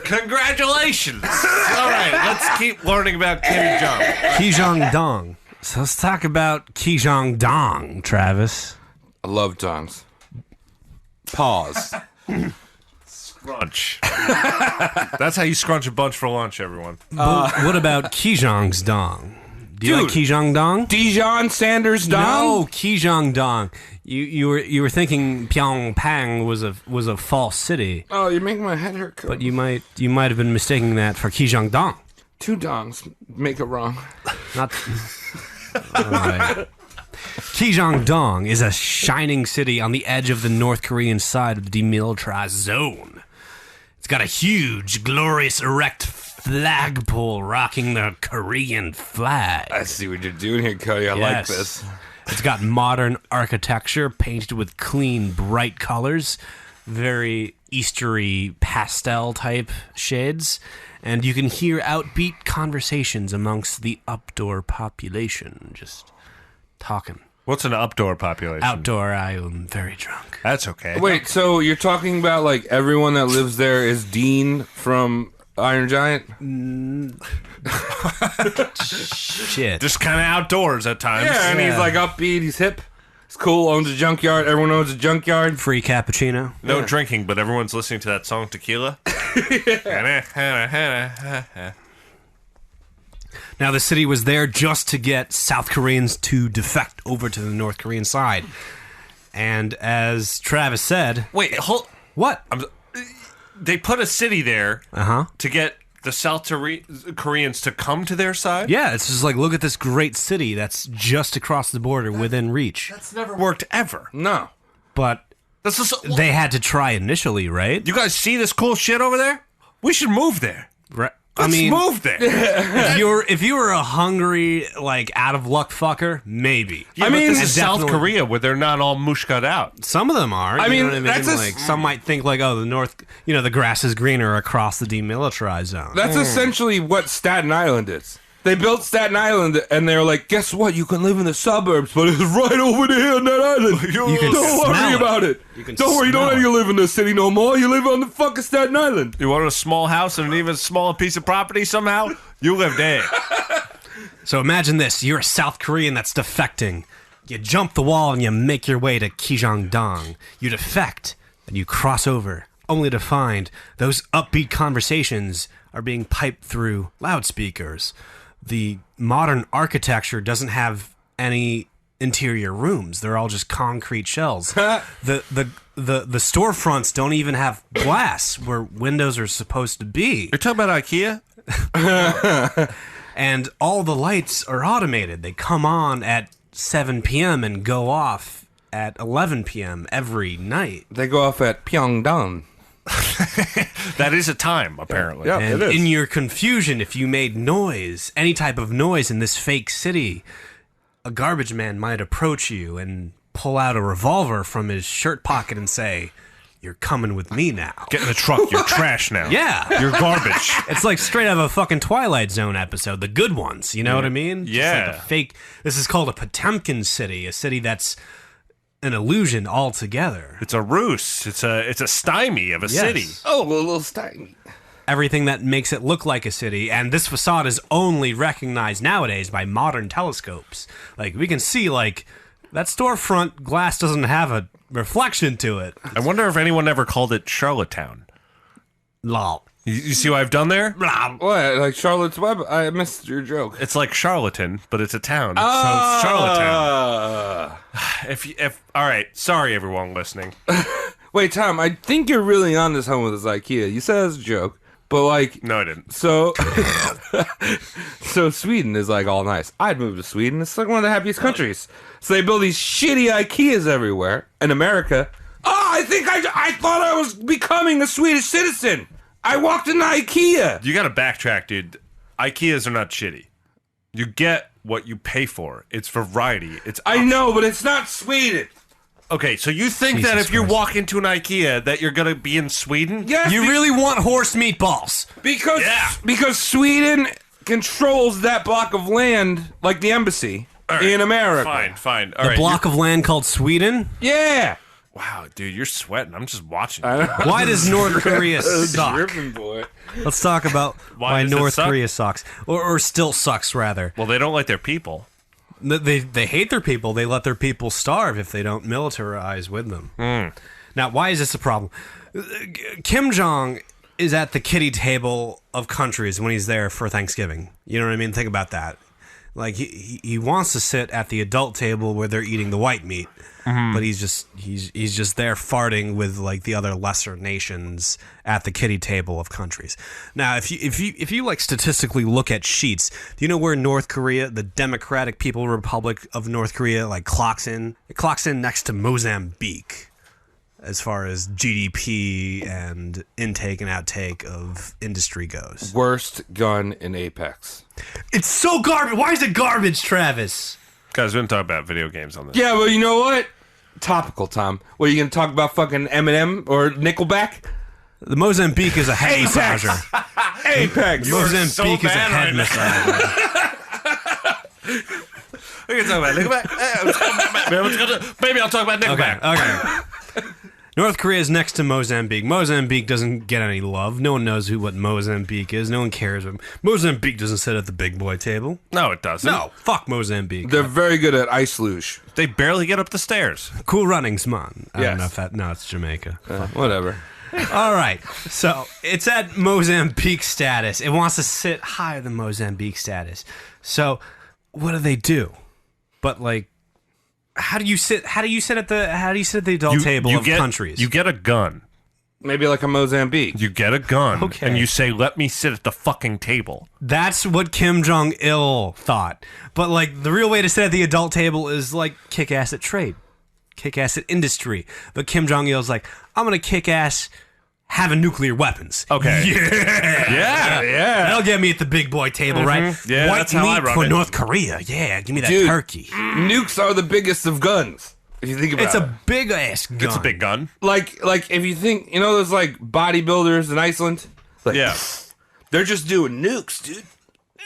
Congratulations. All right, let's keep learning about Kim Jong. Kijangdong. So let's talk about Kijangdong, Travis. I love dongs. Pause. Scrunch. That's how you scrunch a bunch for lunch, everyone. But what about Kijangdong? Do you like Kijang-dong? Dijon Sanders Dong? No, Kijang-dong. You were thinking Pyongyang was a false city, Oh, you're making my head hurt. but you might have been mistaking that for Kijang-dong. 2 dongs make it wrong. Not. All right. Kijang-dong is a shining city on the edge of the North Korean side of the demilitarized zone. It's got a huge, glorious, erect flagpole rocking the Korean flag. I see what you're doing here, Cody. I like Yes. this. It's got modern architecture painted with clean, bright colors, very Eastery pastel type shades, and you can hear outbeat conversations amongst the outdoor population, just talking. What's an outdoor population? Outdoor, I am very drunk. That's okay. Wait, so you're talking about like everyone that lives there is Dean from Iron Giant? Shit. Just kind of outdoors at times. Yeah, and he's like upbeat, he's hip, he's cool, owns a junkyard. Everyone owns a junkyard. Free cappuccino. No drinking, but everyone's listening to that song Tequila. Now, the city was there just to get South Koreans to defect over to the North Korean side. And as Travis said... Wait, hold. What? They put a city there Uh-huh. to get the South Koreans to come to their side? Yeah, it's just like, look at this great city that's just across the border within reach. That's never worked ever. No. But That's just, they had to try initially, right? You guys see this cool shit over there? We should move there. Right. Let's move there. if you were a hungry, like, out of luck fucker, maybe. Yeah, I but mean, this is South definitely- Korea where they're not all mushkat out. Some of them are. I you mean, know what that's a- like some might think like, oh, the North, the grass is greener across the demilitarized zone. That's essentially what Staten Island is. They built Staten Island, and they were like, guess what? You can live in the suburbs, but it's right over there on that island. You can Don't smell worry it. about it. You can Don't worry, you don't smell have it. to live in the city no more. You live on the fucking Staten Island. You want a small house and an even smaller piece of property somehow? You live there. So imagine this: you're a South Korean that's defecting. You jump the wall and you make your way to Kijang-dong. You defect and you cross over, only to find those upbeat conversations are being piped through loudspeakers. The modern architecture doesn't have any interior rooms; they're all just concrete shells. the storefronts don't even have glass where windows are supposed to be. You're talking about IKEA? And all the lights are automated. They come on at 7 p.m. and go off at 11 p.m. every night. They go off at Pyongyang. That is a time, apparently. Yeah, And it is. in your confusion, if you made noise, any type of noise in this fake city, a garbage man might approach you and pull out a revolver from his shirt pocket and say, "You're coming with me now." Get in the truck. You're trash now. Yeah. You're garbage. It's like straight out of a fucking Twilight Zone episode, the good ones, you know what I mean? Just Yeah. like a fake. This is called a Potemkin city, a city that's an illusion altogether. It's a ruse. It's a stymie of a Yes. city. Oh, a little stymie. Everything that makes it look like a city, and this facade is only recognized nowadays by modern telescopes. Like, we can see, like, that storefront glass doesn't have a reflection to it. I wonder if anyone ever called it Charlottetown. Lol. You see what I've done there? What? Like Charlotte's Web? I missed your joke. It's like Charlatan, but it's a town. So it's Charlottetown. If all right, sorry everyone listening. Wait, Tom, I think you're really on this home with this IKEA. You said it's a joke, but like, No, I didn't. so, so Sweden is like all nice. I'd move to Sweden. It's like one of the happiest countries. So they build these shitty IKEAs everywhere. In America, I thought I was becoming a Swedish citizen. I walked into IKEA. You got to backtrack, dude. IKEAs are not shitty. You get what you pay for. It's variety. It's I know, but it's not Sweden. Okay, so you think that Jesus if you Christ. walk into an IKEA that you're gonna be in Sweden? Yes, You really want horse meatballs? because Sweden controls that block of land like the embassy in America. Fine. All The right. block of land called Sweden? Yeah. Wow, dude, you're sweating. I'm just watching. Why does North Korea suck? Dripping boy. Let's talk about why does it North suck? Korea sucks. Or still sucks, rather. Well, they don't like their people. They hate their people. They let their people starve if they don't militarize with them. Now, why is this a problem? Kim Jong is at the kiddie table of countries when he's there for Thanksgiving. You know what I mean? Think about that. Like he wants to sit at the adult table where they're eating the white meat, but he's just there farting with like the other lesser nations at the kiddie table of countries. Now, if you like statistically look at sheets, do you know where North Korea, the Democratic People's Republic of North Korea, like clocks in? It clocks in next to Mozambique as far as GDP and intake and outtake of industry goes. Worst gun in Apex. It's so garbage. Why is it garbage, Travis? Guys, we're going to talk about video games on this. Yeah, well, you know what? Topical, Tom. What, are you going to talk about fucking Eminem or Nickelback? The Mozambique is a head massager. Apex! Mozambique is a head massager. We can talk about Nickelback. Maybe I'll talk about Nickelback. Okay. North Korea is next to Mozambique. Mozambique doesn't get any love. No one knows what Mozambique is. No one cares. Mozambique doesn't sit at the big boy table. No, it doesn't. No, fuck Mozambique. They're very good at ice luge. They barely get up the stairs. Cool runnings, man. I don't Yes. know if that. No, it's Jamaica. Whatever. All right. So it's at Mozambique status. It wants to sit higher than Mozambique status. So what do? But like, how do you sit at the adult table of countries? You get a gun. Maybe like a Mozambique. You get a gun. Okay. And you say, let me sit at the fucking table. That's what Kim Jong-il thought. But like the real way to sit at the adult table is like kick ass at trade. Kick ass at industry. But Kim Jong-il's like, I'm gonna kick ass having nuclear weapons. Okay. Yeah. That'll get me at the big boy table, right? Yeah, White that's how I meat run for it. North Korea. Yeah, give me that Dude. turkey. Nukes are the biggest of guns. If you think about It's it. a big ass gun. It's a big gun. Like if you think, you know those like bodybuilders in Iceland? Like, Yeah. They're just doing nukes, dude.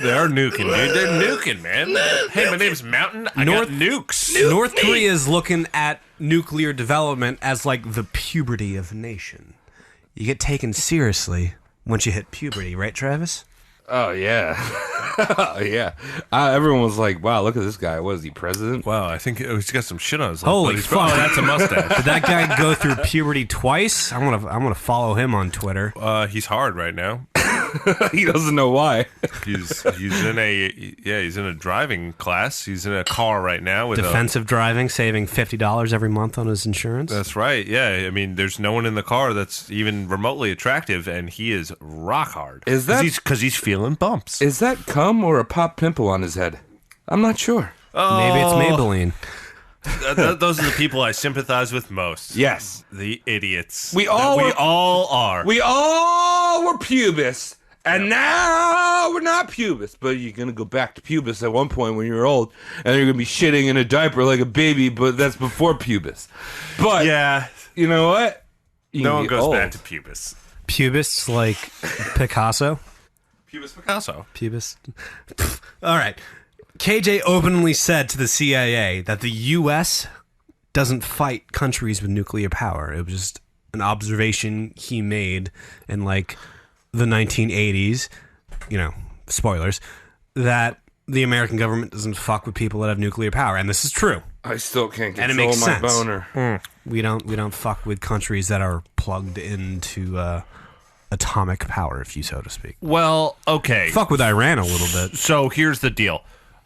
They're nuking, dude. They're nuking, man. Hey, my name's Mountain. I got nukes. North Korea is looking at nuclear development as like the puberty of a nation. You get taken seriously once you hit puberty, right, Travis? Oh, yeah. Oh, yeah. Everyone was like, wow, look at this guy. What is he, president? Wow, I think he's got some shit on his lip. Holy But he's- fuck. Oh, that's a mustache. Did that guy go through puberty twice? I'm gonna follow him on Twitter. He's hard right now. He doesn't know why. He's in a driving class. He's in a car right now with Defensive driving, saving $50 every month on his insurance. That's right. Yeah, I mean, there's no one in the car that's even remotely attractive, and he is rock hard. Is that- because he's feeling bumps? Is that cum or a pop pimple on his head? I'm not sure. Maybe it's Maybelline. Those are the people I sympathize with most. Yes. The idiots. We all we were- all are. We all were pubis, and now we're not pubis. But you're going to go back to pubis at one point when you're old, and you're going to be shitting in a diaper like a baby, but that's before pubis. But, yeah, you know what? You no can one get goes old. back to pubis. Pubis like Picasso. Pubis Picasso. Pubis. All right. KJ openly said to the CIA that the U.S. doesn't fight countries with nuclear power. It was just an observation he made in like the 1980s, you know, spoilers, that the American government doesn't fuck with people that have nuclear power. And this is true. I still can't And it control makes my sense. boner. We don't fuck with countries that are plugged into atomic power, if you so to speak. Well, okay. Fuck with Iran a little bit. So here's the deal.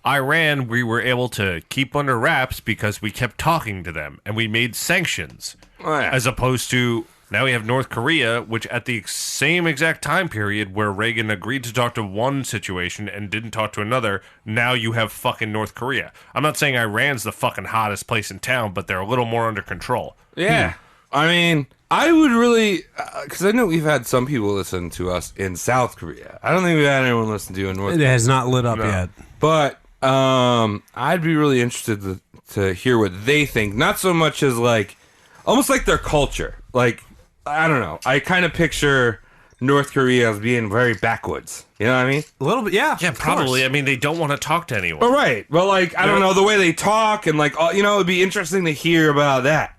Iran, we were able to keep under wraps because we kept talking to them and we made sanctions. Oh, yeah. As opposed to now we have North Korea, which at the same exact time period where Reagan agreed to talk to one situation and didn't talk to another, now you have fucking North Korea. I'm not saying Iran's the fucking hottest place in town, but they're a little more under control. Yeah. I mean, I would really, because I know we've had some people listen to us in South Korea. I don't think we've had anyone listen to you in North It Korea. has not lit up yet. But I'd be really interested to hear what they think. Not so much as like, almost like their culture. Like, I don't know. I kind of picture North Korea as being very backwoods. You know what I mean? A little bit, yeah. Yeah, of probably. course. I mean, they don't want to talk to anyone. But right. But like, I don't know, the way they talk and like, you know, it'd be interesting to hear about that.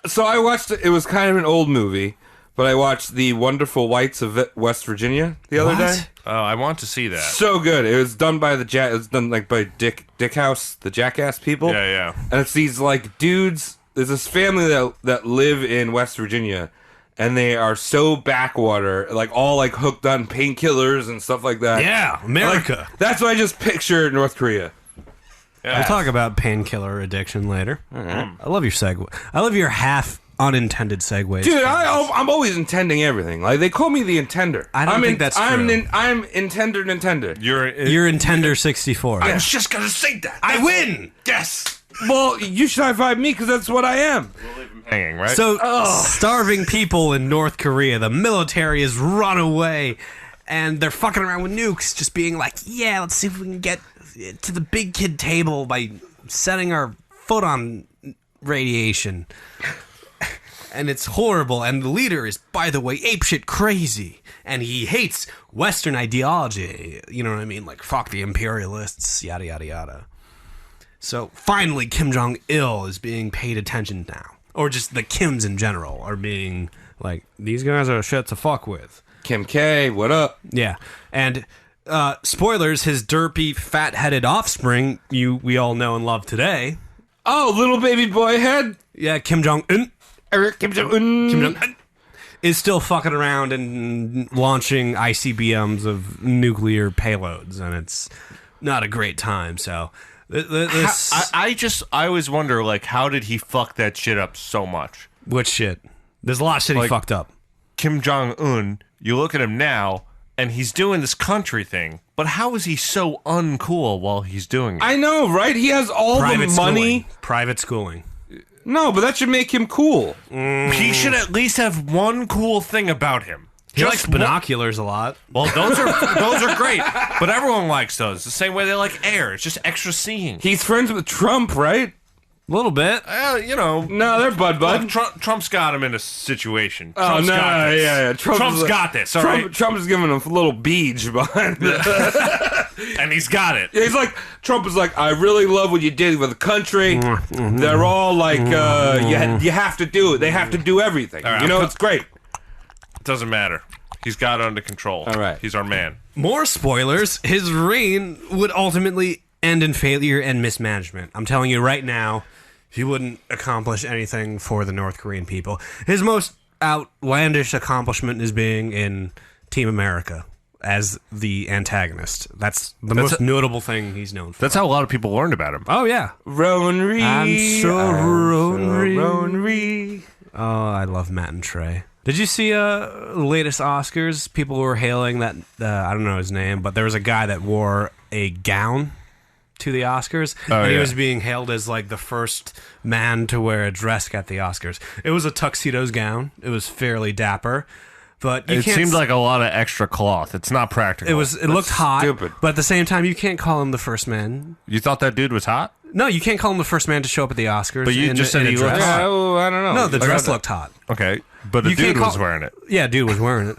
So I watched, it was kind of an old movie, but I watched The Wonderful Whites of West Virginia the other day. Oh, I want to see that. So good. It was done by it was done like by Dick House, the Jackass people. Yeah, yeah. And it's these like dudes. There's this family that live in West Virginia, and they are so backwater, like all like hooked on painkillers and stuff like that. Yeah, America. Like, that's what I just picture North Korea. We'll talk about painkiller addiction later. I love your segue. I love your half unintended segues. Dude, I'm always intending everything. Like, they call me the intender. I don't think that's true. I'm intender. You're Intender 64. I was just gonna say that. I win. Yes. Well, you should high-five me because that's what I am. Hanging, right? So, starving people in North Korea, the military has run away, and they're fucking around with nukes, just being like, yeah, let's see if we can get to the big kid table by setting our foot on radiation. And it's horrible, and the leader is, by the way, apeshit crazy, and he hates Western ideology, you know what I mean? Like, fuck the imperialists, yada, yada, yada. So, finally, Kim Jong-il is being paid attention now. Or just the Kims in general are being, like, these guys are shit to fuck with. Kim K, what up? Yeah, and, spoilers, his derpy, fat-headed offspring, we all know and love today. Oh, little baby boy head. Yeah, Kim Jong-un. Kim Jong-un. Kim Jong-un is still fucking around and launching ICBMs of nuclear payloads, and it's not a great time. So, I always wonder, like, how did he fuck that shit up so much? What shit? There's a lot of shit he fucked up. Kim Jong-un, you look at him now, and he's doing this country thing, but how is he so uncool while he's doing it? I know, right? He has all the money. Private schooling. No, but that should make him cool. He should at least have one cool thing about him. He likes binoculars a lot. Well, those are great, but everyone likes those. The same way they like air. It's just extra seeing. He's friends with Trump, right? A little bit. You know. No, they're bud. Look, Trump's got him in a situation. Trump's got this. Yeah. Trump's got this, all right? Trump's giving him a little beach behind it. And he's got it. Yeah, he's like, Trump is like, I really love what you did with the country. They're all like, you have to do it. They have to do everything. Right, it's great. It doesn't matter. He's got it under control. All right. He's our man. More spoilers. His reign would ultimately end in failure and mismanagement. I'm telling you right now, he wouldn't accomplish anything for the North Korean people. His most outlandish accomplishment is being in Team America as the antagonist. That's the most notable thing he's known for. That's how a lot of people learned about him. Oh, yeah. Rowan Reed. I'm so Rowan Rowan Reed. Oh, I love Matt and Trey. Did you see the latest Oscars? People were hailing that, I don't know his name, but there was a guy that wore a gown to the Oscars, and he was being hailed as like the first man to wear a dress at the Oscars. It was a tuxedo's gown. It was fairly dapper, but it seemed like a lot of extra cloth. It's not practical. It looked hot, stupid. But at the same time, you can't call him the first man. You thought that dude was hot? No, you can't call him the first man to show up at the Oscars. But you just said he looked hot. Oh, I don't know. No, the dress looked hot. Okay, but the dude was wearing it. Yeah, dude was wearing it.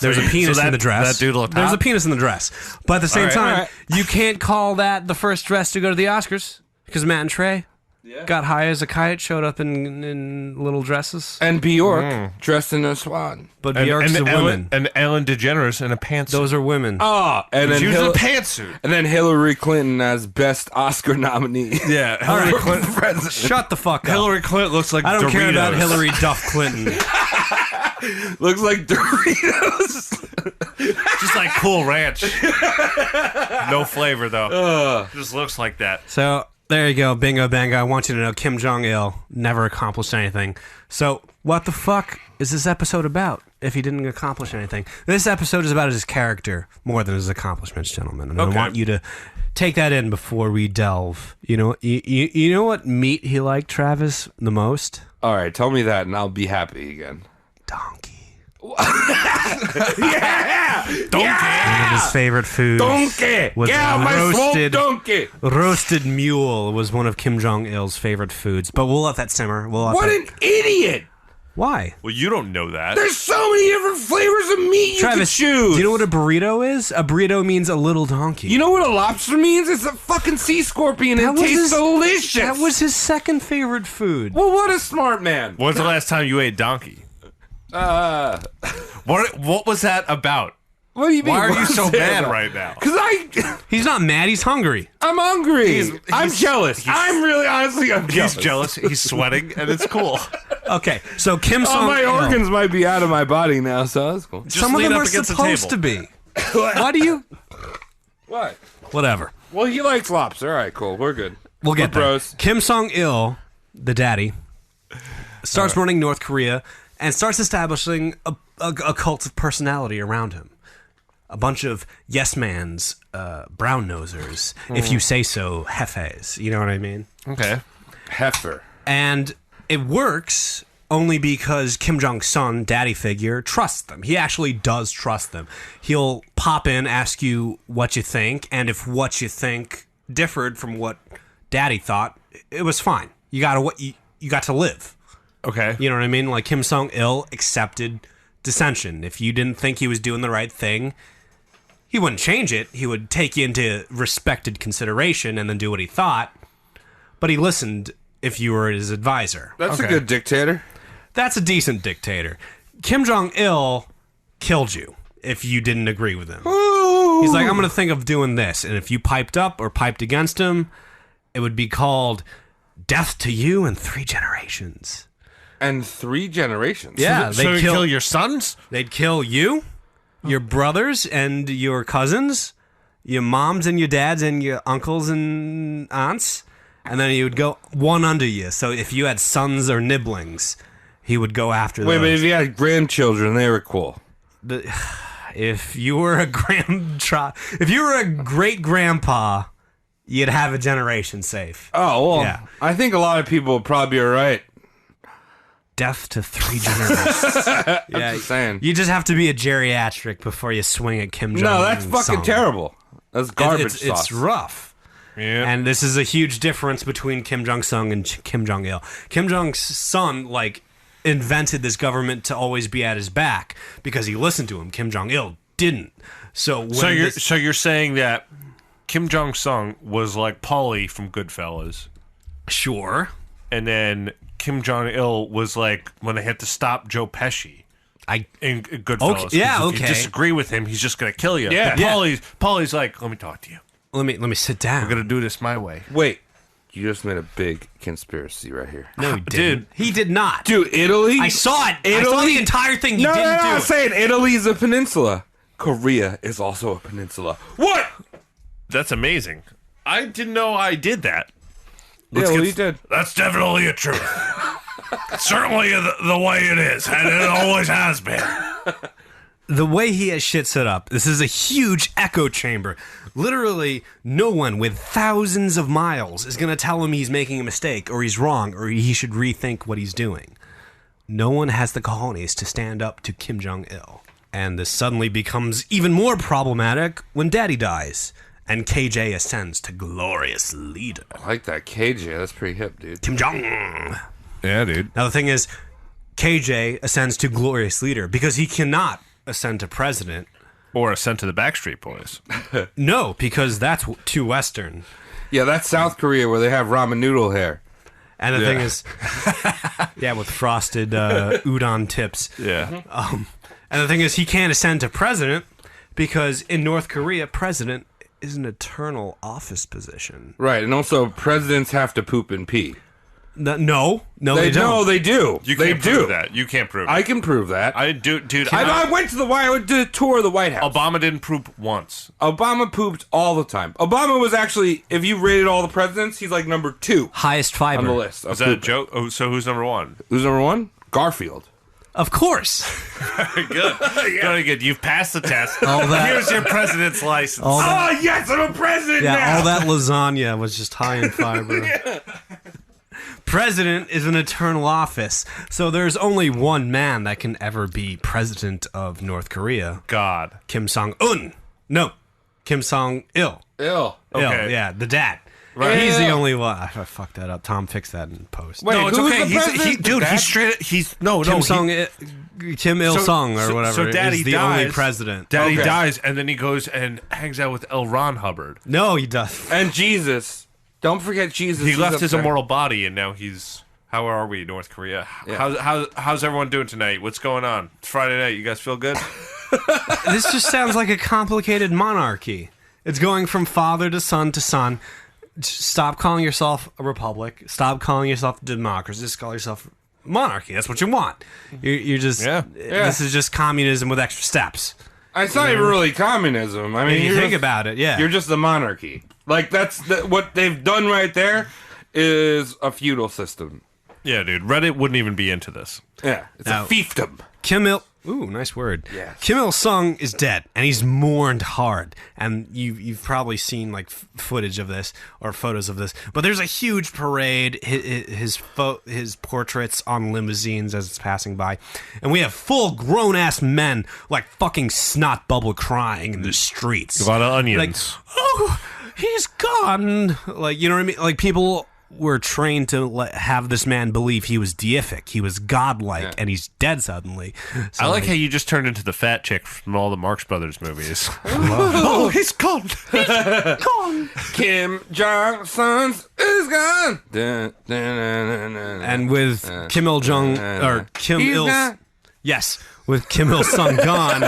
There's a penis in the dress. That dude looked There's hot? a penis in the dress. But at the same time, you can't call that the first dress to go to the Oscars because Matt and Trey got high as a kite, showed up in little dresses. And Bjork dressed in a swan. But Bjork's a woman. And Ellen DeGeneres in a pantsuit. Those are women. Oh, and then she was in a pantsuit. And then Hillary Clinton as best Oscar nominee. Yeah, Hillary Clinton. President. Shut the fuck up. Hillary Clinton looks like I don't care about Doritos. Hillary Duff Clinton. Looks like Doritos. Just like Cool Ranch. No flavor though. Just looks like that. So there you go, bingo bango. I want you to know Kim Jong-il never accomplished anything. So what the fuck is this episode about if he didn't accomplish anything? This episode is about his character more than his accomplishments, gentlemen. And I want you to take that in before we delve. You know what meat he liked, Travis, the most? All right, tell me that and I'll be happy again. Donkey. Yeah! Donkey! One of his favorite foods. Donkey! Was My smoked donkey! Roasted mule was one of Kim Jong-il's favorite foods. But we'll let that simmer. What an idiot! Why? Well, you don't know that. There's so many different flavors of meat you Travis, can choose. do you know what a burrito is? A burrito means a little donkey. You know what a lobster means? It's a fucking sea scorpion. It tastes delicious. That was his second favorite food. Well, what a smart man. When's the last time you ate donkey? What was that about? What do you mean? Why are you What's so it mad about? right now? Because He's not mad. He's hungry. I'm hungry. I'm jealous. I'm really, honestly, I'm jealous. He's jealous. He's sweating, and it's cool. Okay, so Kim Oh, my Jong-il. organs might be out of my body now, so that's cool. Just Some of lean them up are against the supposed to table. be. Why do you? What? Whatever. Well, he likes lobster. All right, cool. We're good. We'll get We're there. bros. Kim Jong-il, the daddy, starts running North Korea and starts establishing a cult of personality around him. A bunch of yes-mans, brown-nosers, if you say so, hefes. You know what I mean? Okay. Heifer. And it works only because Kim Jong-sun, daddy figure, trusts them. He actually does trust them. He'll pop in, ask you what you think, and if what you think differed from what daddy thought, it was fine. You got to live. Okay. You know what I mean? Like Kim Jong-il accepted dissension. If you didn't think he was doing the right thing, he wouldn't change it. He would take you into respected consideration and then do what he thought. But he listened if you were his advisor. That's a good dictator. That's a decent dictator. Kim Jong-il killed you if you didn't agree with him. Ooh. He's like, I'm going to think of doing this. And if you piped up or piped against him, it would be called death to you in 3 generations. And 3 generations. Yeah, So you kill your sons? They'd kill you, your brothers, and your cousins, your moms and your dads, and your uncles and aunts. And then he would go one under you. So if you had sons or nibblings, he would go after Wait, those. but if you had grandchildren, they were cool. If you were a if you were a great grandpa, you'd have a generation safe. Oh, well, Yeah. I think a lot of people would probably be all right. Death to 3 generations. Yeah, Just saying. you just have to be a geriatric before you swing at Kim Jong. No, that's fucking terrible. That's garbage sauce. It's rough. Yeah. And this is a huge difference between Kim Jong-un and Kim Jong-il. Kim Jong-un, invented this government to always be at his back because he listened to him. Kim Jong-il didn't. So you're saying that Kim Jong-sung was like Paulie from Goodfellas, Sure. and then Kim Jong-il was like when they had to stop Joe Pesci in Goodfellas. Okay, yeah, 'Cause if okay. you disagree with him, he's just gonna kill you. Yeah. But Paulie's like, let me talk to you. Let me sit down. We're gonna do this my way. Wait, you just made a big conspiracy right here. No, he didn't. Dude. He did not. Dude, Italy? I saw it. I saw the entire thing. He No, didn't do I'm it. saying Italy's a peninsula. Korea is also a peninsula. What? That's amazing. I didn't know I did that. Yeah, well, you did. That's definitely a truth. Certainly the way it is, and it always has been. The way he has shit set up, this is a huge echo chamber. Literally, no one with thousands of miles is going to tell him he's making a mistake or he's wrong or he should rethink what he's doing. No one has the cojones to stand up to Kim Jong-il. And this suddenly becomes even more problematic when Daddy dies and KJ ascends to glorious leader. I like that KJ. That's pretty hip, dude. Kim Jong. Yeah, dude. Now the thing is, KJ ascends to glorious leader because he cannot ascend to president. Or sent to the Backstreet Boys. No, because that's too Western. Yeah, that's South Korea where they have ramen noodle hair. And the thing is, yeah, with frosted udon tips. Yeah. And the thing is, he can't ascend to president because in North Korea, president is an eternal office position. Right, and also presidents have to poop and pee. No, they No, don't. they do. You they can't do. prove that. You can't prove it. I can prove that. I do, dude. I went to I did a tour of the White House. Obama didn't poop once. Obama pooped all the time. Obama was actually, if you rated all the presidents, he's like number 2 Highest fiber. on the list. of Is that a pooping. joke? Oh, so who's number 1? Who's number 1? Garfield. Of course. Good. Very good. You've passed the test. All that- Here's your president's license. All that, Oh, yes, I'm a president yeah, now. all that lasagna was just high in fiber. President is an eternal office, so there's only one man that can ever be president of North Korea. God. Kim Jong-un. No, Kim Jong-il. Ill. Okay. Il, yeah, the dad. Right. He's the Yeah. only one. I fucked that up. Tom, fix that in post. Wait, No, it's who's okay. the president? Dude, Dad? he's straight. He's no, Kim no. Kim Il So- Sung or so- whatever so Daddy is the dies. only president. Daddy Okay. dies, and then he goes and hangs out with L. Ron Hubbard. No, he does. And Jesus. Don't forget Jesus. He He's left up his there. immortal body, and now he's. How are we, North Korea? Yeah. How's everyone doing tonight? What's going on? It's Friday night. You guys feel good? This just sounds like a complicated monarchy. It's going from father to son to son. Stop calling yourself a republic. Stop calling yourself a democracy. Just call yourself monarchy. That's what you want. You're just. Yeah. This is just communism with extra steps. It's not even really communism. I mean, If you you're think just- about it, yeah. You're just a monarchy. Like, what they've done right there is a feudal system. Yeah, dude. Reddit wouldn't even be into this. Yeah, it's Now- a fiefdom. Kim Il... Ooh, nice word. Yes. Kim Il-sung is dead, and he's mourned hard. And you've probably seen, like, footage of this, or photos of this. But there's a huge parade, his portraits on limousines as it's passing by. And we have full grown-ass men, like, fucking snot bubble crying in the streets. A lot of onions. Like, oh, he's gone. Like, you know what I mean? Like, people were trained to have this man believe he was deific, he was godlike, and he's dead suddenly. So, I like how you just turned into the fat chick from all the Marx Brothers movies. Oh, he's gone. Kim Jong Sun's is gone. Dun, dun, dun, dun, dun, and with Kim Il Jong or Kim He's Il, gone. yes, with Kim Il Sung gone,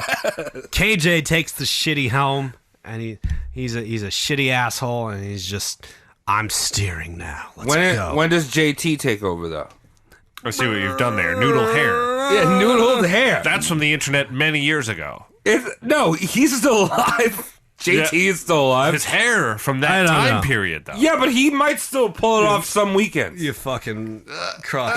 KJ takes the shitty helm, and he's a shitty asshole, and he's just, I'm steering now. Let's go. When does JT take over, though? I see what you've done there. Noodle hair. Yeah, noodled hair. That's from the internet many years ago. No, he's still alive. JT is still alive. His hair from I that don't time know. period, though. Yeah, but he might still pull it off some weekends. You fucking cross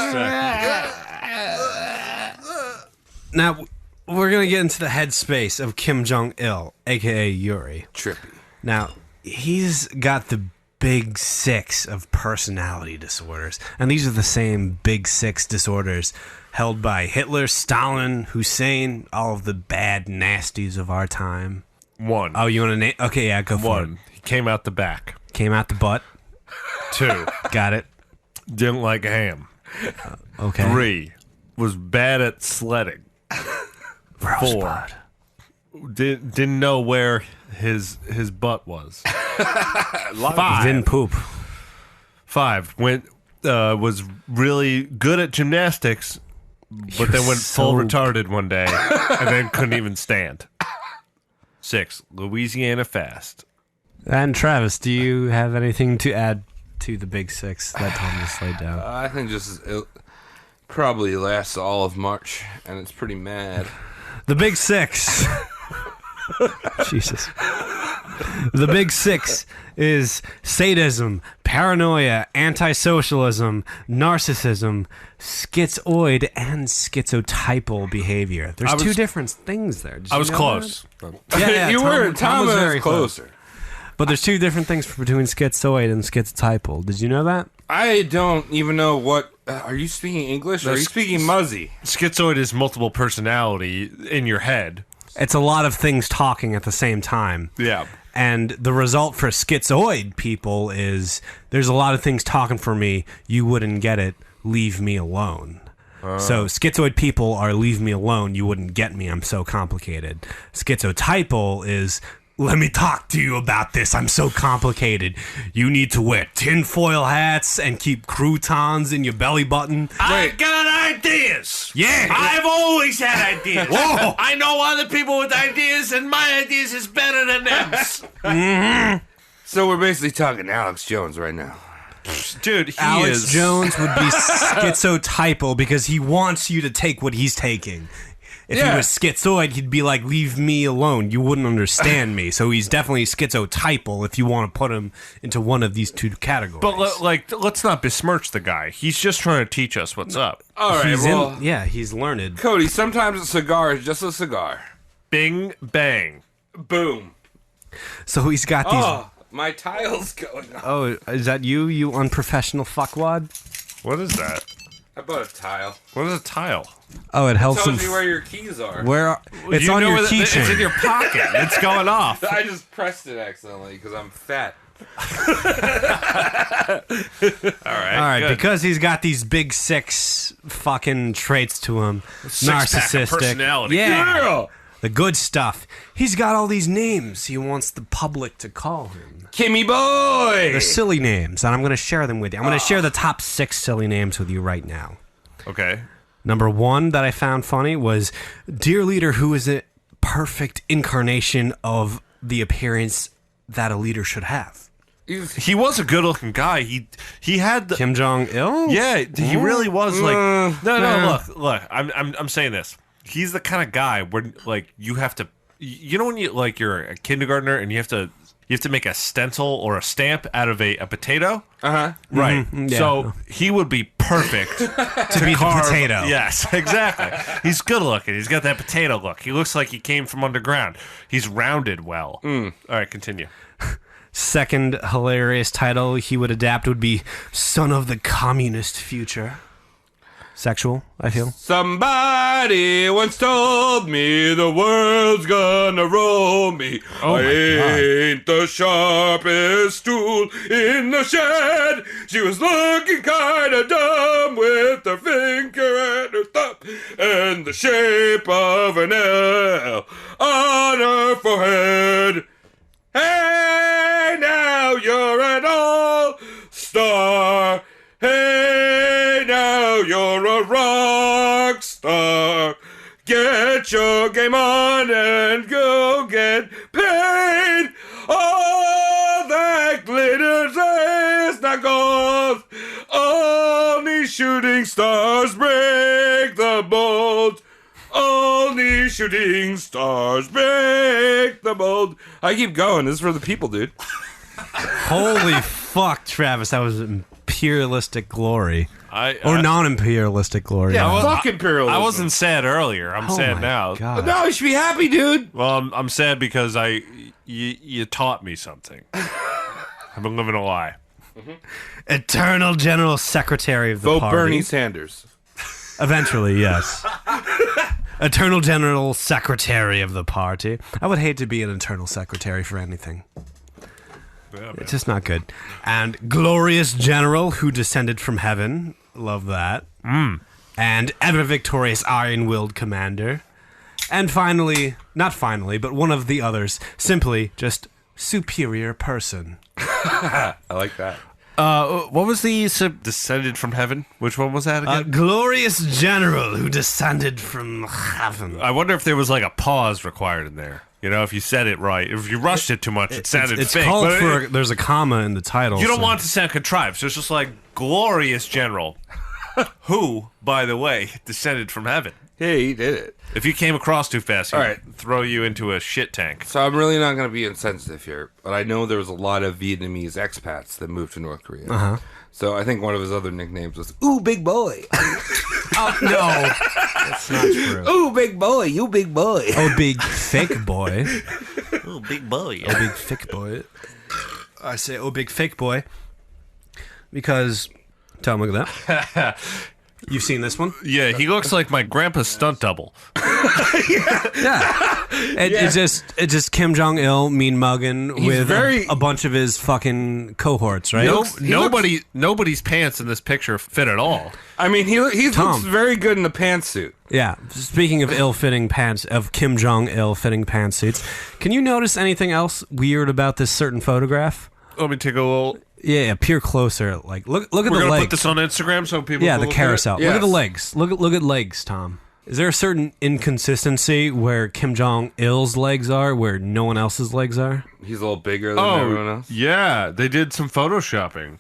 Now, we're going to get into the headspace of Kim Jong-il, a.k.a. Yuri. Trippy. Now, he's got the big six of personality disorders. And these are the same big six disorders held by Hitler, Stalin, Hussein, all of the bad nasties of our time. One. Oh, you want to name? Okay, yeah, go for One. it. He came out the back. Came out the butt. 2. Got it. Didn't like ham. Okay. 3. Was bad at sledding. 4. Rosebud. Didn't know where his butt was. 5. Didn't poop. 5. Was really good at gymnastics, but then went full so- retarded one day and then couldn't even stand. 6. Louisiana fast. And Travis, do you have anything to add to the big six that Tom just laid down? I think it probably lasts all of March, and it's pretty mad. The big six. Jesus. The big six is sadism, paranoia, antisocialism, narcissism, schizoid, and schizotypal behavior. There's two different things there. Did I you was know close. that? Yeah, you were. Tom was very closer. But there's two different things between schizoid and schizotypal. Did you know that? I don't even know what. Are you speaking English or are you speaking Muzzy? Schizoid is multiple personality in your head. It's a lot of things talking at the same time. Yeah. And the result for schizoid people is there's a lot of things talking for me. You wouldn't get it. Leave me alone. So schizoid people are leave me alone. You wouldn't get me. I'm so complicated. Schizotypal is let me talk to you about this. I'm so complicated. You need to wear tinfoil hats and keep croutons in your belly button. I got ideas. Yeah. I've always had ideas. Whoa. I know other people with ideas, and my ideas is better than them's. So we're basically talking Alex Jones right now. Dude, he Alex is. Jones would be schizotypal because he wants you to take what he's taking. If Yeah. he was schizoid, he'd be like, leave me alone. You wouldn't understand me. So he's definitely schizotypal if you want to put him into one of these two categories. But let's not besmirch the guy. He's just trying to teach us what's up. All right, he's well, he's learned. Cody, sometimes a cigar is just a cigar. Bing bang. Boom. So he's got these... Oh, my tile's going on. Oh, is that you, you unprofessional fuckwad? What is that? I bought a tile. What is a tile? Oh, it helps him... Tells you where your keys are. It's You on know your where the- keychain. It's in your pocket. It's going off. I just pressed it accidentally because I'm fat. All right, good. because he's got these big six fucking traits to him. Six-pack of Narcissistic. personality. Yeah. The good stuff. He's got all these names he wants the public to call him. Kimmy boy. They're silly names, and I'm going to share them with you. I'm going to share the top 6 silly names with you right now. Okay. Number 1 that I found funny was Dear Leader, who is a perfect incarnation of the appearance that a leader should have. He was a good-looking guy. He had the Kim Jong-il? yeah. He really was like no. Look. I'm saying this. He's the kind of guy where like you have to You know when you're a kindergartner and you have to make a stencil or a stamp out of a potato? Uh-huh. Right. Yeah. So he would be perfect to be the carve. potato. Yes, exactly. He's good looking. He's got that potato look. He looks like he came from underground. He's rounded well. All right, continue. Second hilarious title he would adapt would be Son of the Communist Future. Sexual, I feel. Somebody once told me the world's gonna roll me. Oh I my God. ain't the sharpest tool in the shed. She was looking kinda dumb with her finger and her thumb and the shape of an L on her forehead. Hey, now you're an all-star. Hey, now you're a rock star. Get your game on and go get paid. All that glitters is not gold. Only shooting stars break the mold. Only shooting stars break the mold. I keep going. This is for the people, dude. Holy fuck, Travis, that was imperialistic glory. Or non-imperialistic glory. Yeah, fuck imperialism. I wasn't sad earlier. I'm sad my now. God. No, you should be happy, dude. Well, I'm sad because you taught me something. I've been living a lie. Eternal General Secretary of the Vote party. Bernie Sanders. Eventually, yes. Eternal General Secretary of the party. I would hate to be an eternal secretary for anything. It's just not good. And Glorious General who descended from heaven. Love that. And ever victorious Iron-Willed Commander. And finally, not finally, but one of the others, simply just superior person. I like that. What was the descended from heaven? Which one was that again? Glorious General who descended from heaven. I wonder if there was like a pause required in there. You know, if you said it right. If you rushed it too much, it sounded It's fake. called But for. There's a comma in the title. you don't so- want it to sound contrived. So it's just like Glorious General, who, by the way, descended from heaven. Yeah, he did it. If you came across too fast, he'd All right. throw you into a shit tank. So I'm really not going to be insensitive here, but I know there was a lot of Vietnamese expats that moved to North Korea. Uh-huh. So I think one of his other nicknames was "Ooh, big boy." Oh, no. That's not true. Ooh, big boy, you big boy. Oh, big fake boy. Oh, big boy. Oh, big fake boy. I say, oh, big fake boy. Because, Tom, look at that. You've seen this one? Yeah, he looks like my grandpa's stunt double. Yeah. It's just Kim Jong Il mean mugging with very- a bunch of his fucking cohorts, right? Nobody's pants in this picture fit at all. I mean, he looks Tom. very good in the pantsuit. Yeah. Speaking of ill-fitting pants, of Kim Jong ill-fitting pantsuits, can you notice anything else weird about this certain photograph? Let me take a little. Yeah, peer closer. Like, look at We're the gonna legs. put this on Instagram so people. Yeah, can the look at it? carousel. Yes. Look at the legs. Look at legs, Tom. Is there a certain inconsistency where Kim Jong Il's legs are, where no one else's legs are? He's a little bigger than everyone else. yeah, they did some photoshopping.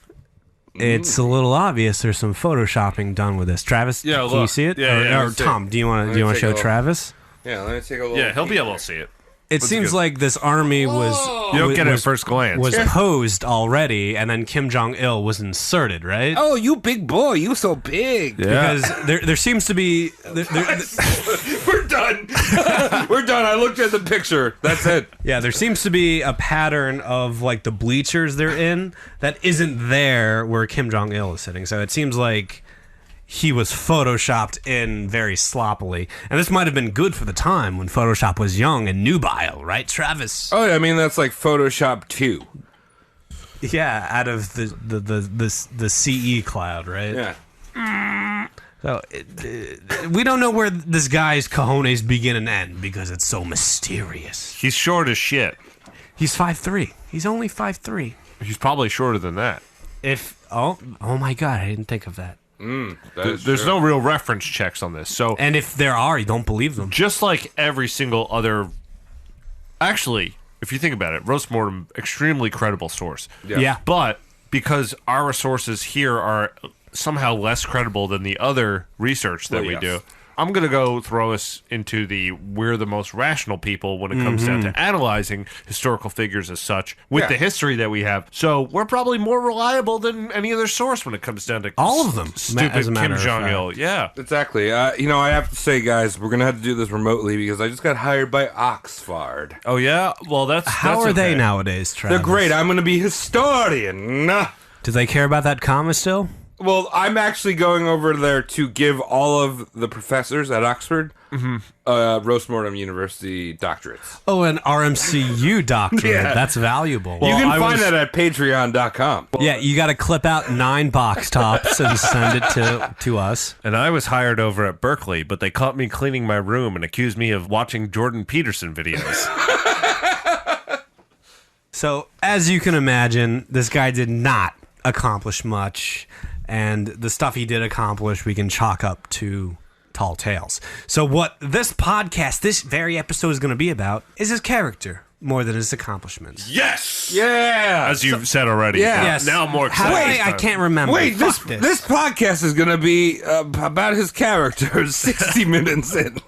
It's a little obvious. There's some photoshopping done with this. Travis, Yeah, can you look. see it? Yeah, yeah, or let's see Tom, do you want Let to me take show a look. Travis? Yeah, let me take a little. Yeah, he'll be able to see it. It seems like this army was You don't get it at was- first glance. was posed already, and then Kim Jong Il was inserted, right? Oh, you big boy, you so big. Because there seems to be We're done. We're done. I looked at the picture. That's it. there seems to be a pattern of like the bleachers they're in that isn't there where Kim Jong Il is sitting. So it seems like he was photoshopped in very sloppily, and this might have been good for the time when Photoshop was young and nubile, right, Travis? Oh, yeah, I mean that's like Photoshop 2. Yeah, out of the CE cloud, right? Yeah. So we don't know where this guy's cojones begin and end because it's so mysterious. He's short as shit. He's 5'3". He's only 5'3". He's probably shorter than that. Oh my God, I didn't think of that. There's no real reference checks on this. So, And if there are, you don't believe them. just like every single other. Actually, if you think about it, Roast Mortem, extremely credible source. Yeah. But because our sources here are somehow less credible than the other research that Well, we yes. do, I'm going to go throw us into we're the most rational people when it comes down to analyzing historical figures as such with the history that we have. So we're probably more reliable than any other source when it comes down to all of them. Stupid As a matter Kim of Jong-il. fact. Yeah. Exactly. I have to say, guys, we're going to have to do this remotely because I just got hired by Oxford. Oh, yeah? Well, How are they nowadays, Travis? They're great. I'm going to be historian. Do they care about that comma still? Well, I'm actually going over there to give all of the professors at Oxford Roast Mortem University doctorates. Oh, an RMCU doctorate. Yeah. That's valuable. You can find that at patreon.com. Yeah, you got to clip out 9 box tops and send it to us. And I was hired over at Berkeley, but they caught me cleaning my room and accused me of watching Jordan Peterson videos. So, as you can imagine, this guy did not accomplish much, and the stuff he did accomplish we can chalk up to tall tales. So what this podcast, this very episode is going to be about is his character more than his accomplishments. Yes! Yeah. As you've said already. Yeah. Yes. Now I'm more How excited. I can't remember. Wait, this Fuck podcast is going to be about his character 60 minutes in.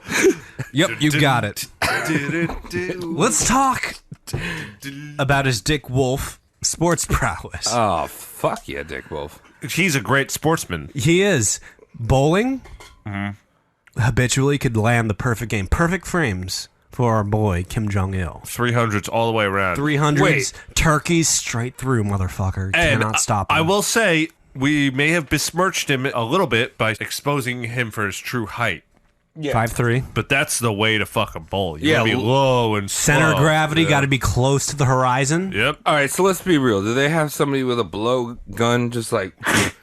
Yep, you got it. Let's talk about his Dick Wolf sports prowess. Oh, fuck yeah, Dick Wolf. He's a great sportsman. He is bowling. Habitually could land the perfect game, perfect frames for our boy Kim Jong-il. 300s all the way around. 300s, Wait. turkeys straight through, motherfucker. And Cannot stop him. I will say, we may have besmirched him a little bit by exposing him for his true height. 5'3". But that's the way to fucking bowl. You Yeah, gotta be low and Center slow. of gravity Yeah. got to be close to the horizon. Yep. All right, so let's be real. Do they have somebody with a blow gun just like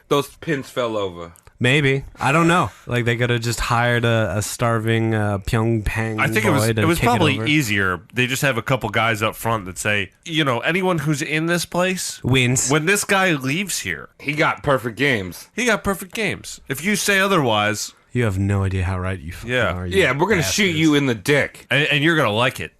those pins fell over? Maybe. I don't know. Like, they could have just hired a starving Pyongyang I think boy to it was kick probably over. easier. They just have a couple guys up front that say, anyone who's in this place, Wins. when this guy leaves here, He got perfect games. he got perfect games. If you say otherwise, You have no idea how right you fucking Yeah. are. you Yeah, we're going to shoot bastards. you in the dick. and you're gonna like it.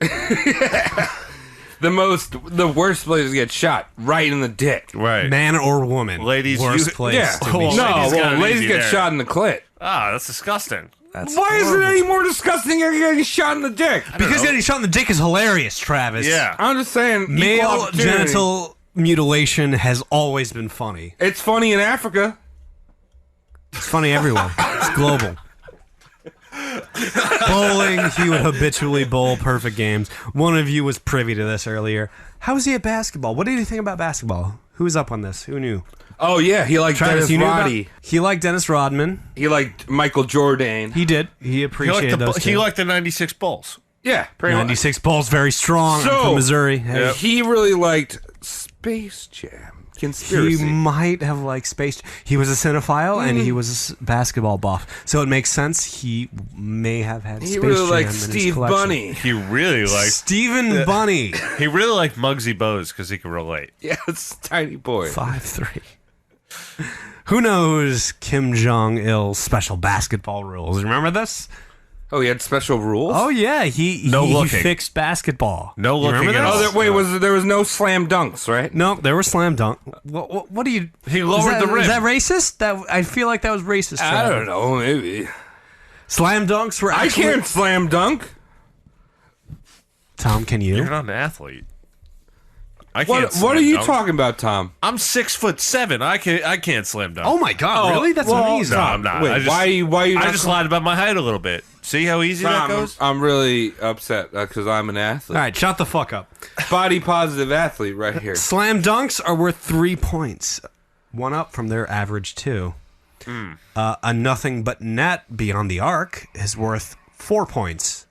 The worst place to get shot, right in the dick. Right. Man or woman. Ladies, Worst you- place Yeah. to be Well, shot. ladies got it ladies easy get there. shot in the clit. Ah, that's disgusting. That's Why is it horrible. any more disgusting than getting shot in the dick? Because getting shot in the dick is hilarious, Travis. Yeah. I'm just saying. equal Male opportunity. genital mutilation has always been funny. It's funny in Africa. It's funny everywhere. It's global. Bowling, he would habitually bowl perfect games. One of you was privy to this earlier. How was he at basketball? What did you think about basketball? Who was up on this? Who knew? Oh yeah, he liked Travis, Dennis you knew about- Roddy. He liked Dennis Rodman. He liked Michael Jordan. He did. He He appreciated those two. liked the 96 Bulls. Yeah, pretty much. 96 Bulls, very strong. I'm So, from Missouri. Hey, He really liked Space Jam. He Conspiracy. might have liked Space. He was a cinephile and he was a basketball buff, so it makes sense. He may have had. He Space really Jam liked in his Steve collection. Bunny. He really liked Stephen Bunny, he really liked Muggsy Bogues because he could relate. Yes, tiny boy. 5'3". Who knows Kim Jong-il's special basketball rules? Remember this? Oh, he had special rules. Oh yeah, he No he looking. fixed basketball. No You looking remember at this? all. There was no slam dunks, right? No, there were slam dunk. What do you? He lowered the rim. Is that racist? That I feel like that was racist. I Travis. don't know, maybe. Slam dunks were. I Actually, can't slam dunk. Tom, can you? You're not an athlete. I can't. What slam are you dunk. talking about, Tom? I'm 6'7". I can't slam dunk. Oh my God! really? That's well, amazing. No, I'm not. Wait, I just, why are you I not just lied about my height a little bit. See how easy that Tom, goes? I'm really upset because I'm an athlete. All right, shut the fuck up. Body positive athlete right here. Slam dunks are worth 3 points, one up from their average 2. A nothing but net beyond the arc is worth 4 points,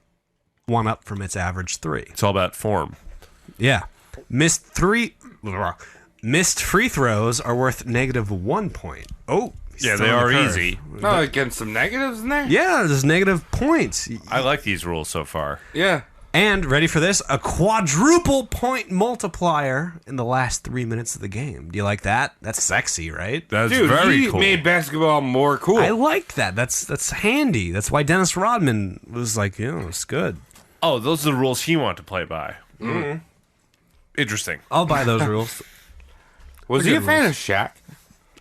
one up from its average 3. It's all about form. Yeah, missed free throws are worth -1 point. Oh, Yeah, still they on the are curve. easy. Oh, getting some negatives in there? Yeah, there's negative points. I like these rules so far. Yeah. And, ready for this, a quadruple point multiplier in the last 3 minutes of the game. Do you like that? That's sexy, right? That's Dude, very he cool. made basketball more cool. I like that. That's handy. That's why Dennis Rodman was like, it's good. Oh, those are the rules he wanted to play by. Interesting. I'll buy those rules. Was he a fan of Shaq?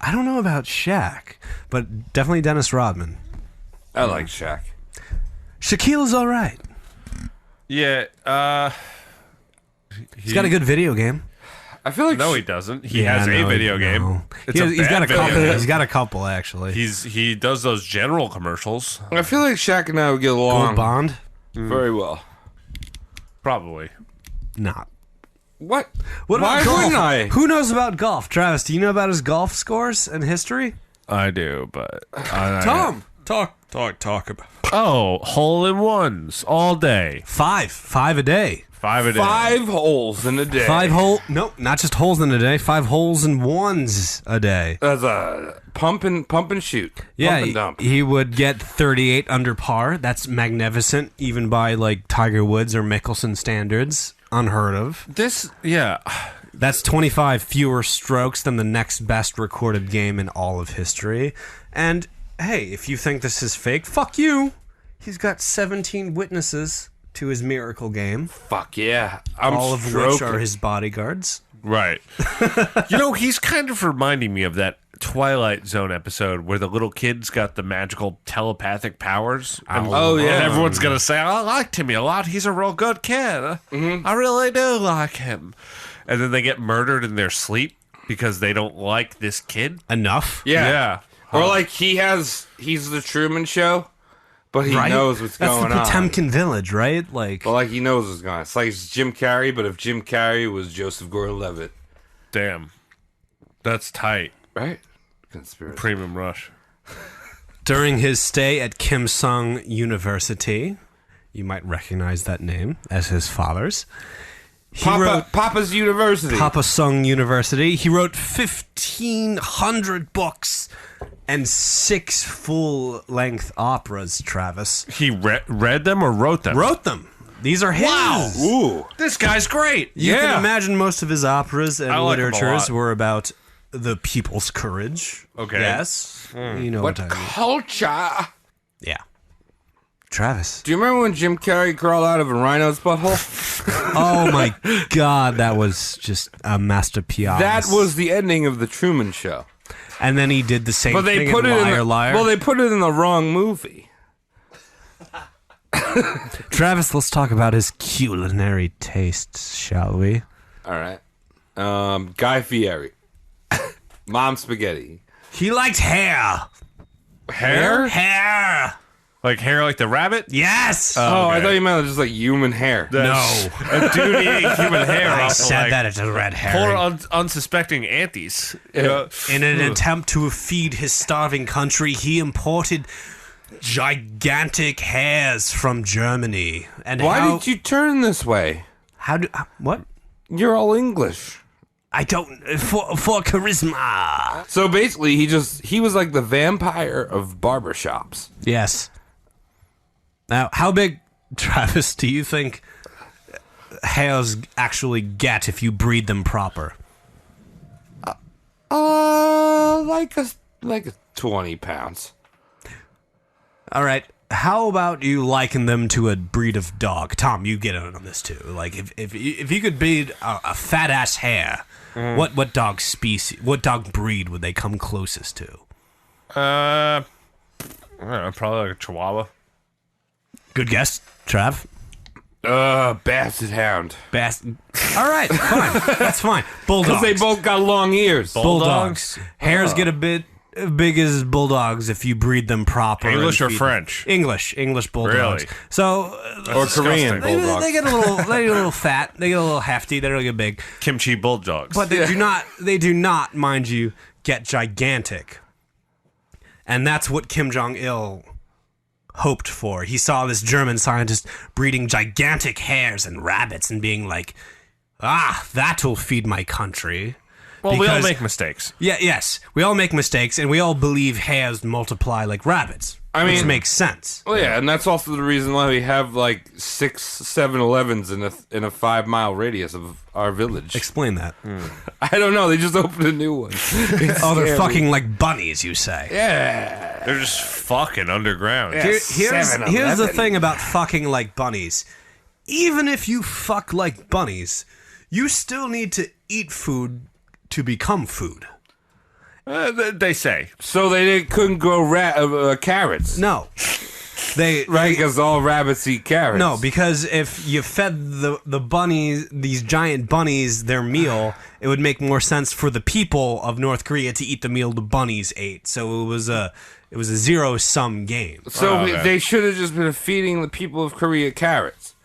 I don't know about Shaq, but definitely Dennis Rodman. I like Shaq. Shaquille's all right. Yeah. He's got a good video game. I feel like No, he doesn't. He has a video game. It's He's got a video couple. game. He's got a couple actually. He does those general commercials. I feel like Shaq and I would get along Gold Bond. very well. Probably. Not. What? What Why about golf? wouldn't I? Who knows about golf? Travis, do you know about his golf scores and history? I do, but Tom, talk about Oh, hole in ones all day. five a day. 5 a day. 5 holes in a day. Nope, not just holes in a day. 5 holes in ones a day. That's a pump and shoot. Yeah, Pump and dump. he would get 38 under par. That's magnificent, even by like Tiger Woods or Mickelson standards. Unheard of. That's 25 fewer strokes than the next best recorded game in all of history. And hey, if you think this is fake, fuck you. He's got 17 witnesses to his miracle game, Fuck yeah. I'm all of stroking. which are his bodyguards. Right. He's kind of reminding me of that Twilight Zone episode where the little kid's got the magical telepathic powers. And, Oh, yeah. And everyone's going to say, I like Timmy a lot. He's a real good kid. I really do like him. And then they get murdered in their sleep because they don't like this kid. Enough. Yeah. Or like he's the Truman Show, but he Right? knows what's That's going the on. Potemkin Village, right? Like, But like he knows what's going on. It's like it's Jim Carrey, but if Jim Carrey was Joseph Gordon-Levitt, Damn. That's tight. right? Conspiracy. Premium Rush. during his stay at Kim Sung University, you might recognize that name as his father's. He wrote Papa's University. Papa Sung University. He wrote 1,500 books and 6 full-length operas, Travis. He read them or wrote them? Wrote them. These are his. Wow. Ooh. This guy's great. You Yeah. can imagine most of his operas and I like 'em a literatures lot. were about the people's courage. Okay. Yes. You know What what I mean. culture? Yeah. Travis. Do you remember when Jim Carrey crawled out of a rhino's butthole? Oh my God, that was just a masterpiece. That was the ending of the Truman Show. and then he did the same But they thing put in it Liar in the, Liar. Well, they put it in the wrong movie. Travis, let's talk about his culinary tastes, shall we? All right. Guy Fieri. Mom spaghetti. He likes hair. Hair? Hair. Like hair like the rabbit? Yes. Oh, I okay. thought you meant just like human hair. no. A dude eating human hair. I off of, said like, that it's a red Poor herring. unsuspecting aunties. In an attempt to feed his starving country, he imported gigantic hares from Germany. And Why how, did you turn this way? what? You're all English. I don't for charisma. So basically, he was like the vampire of barbershops. Yes. Now, how big, Travis, do you think hares actually get if you breed them proper? Like a 20 pounds. All right. How about you liken them to a breed of dog? Tom, you get in on this too. Like, if you could breed a fat ass hare, what dog species, what dog breed would they come closest to? I don't know, probably like a Chihuahua. Good guess, Trav. Basset Hound. All right, fine. That's fine. Bulldogs. Because they both got long ears. Bulldogs. Hares get a bit big as bulldogs if you breed them proper. English and or feed French? them. English bulldogs. Really? So Or Korean they, bulldogs. they get a little fat. They get a little hefty. They don't get big. Kimchi bulldogs. But they do not, mind you, get gigantic. And that's what Kim Jong-il hoped for. He saw this German scientist breeding gigantic hares and rabbits and being like, that'll feed my country. well, we all because- make mistakes. Yeah, yes. We all make mistakes, and we all believe hares multiply like rabbits. Which mean- makes sense. Well, yeah, and that's also the reason why we have like 6 7-Elevens in a 5-mile radius of our village. Explain that. I don't know. They just opened a new one. It's Oh, they're scary. fucking like bunnies, you say. Yeah. They're just fucking underground. Yeah. Here's the 7-Eleven. thing about fucking like bunnies. Even if you fuck like bunnies, you still need to eat food to become food. They say. So couldn't grow carrots. No. They Right, because all rabbits eat carrots. No, because if you fed the bunnies, these giant bunnies, their meal, it would make more sense for the people of North Korea to eat the meal the bunnies ate. So it was a zero-sum game. So they should have just been feeding the people of Korea carrots.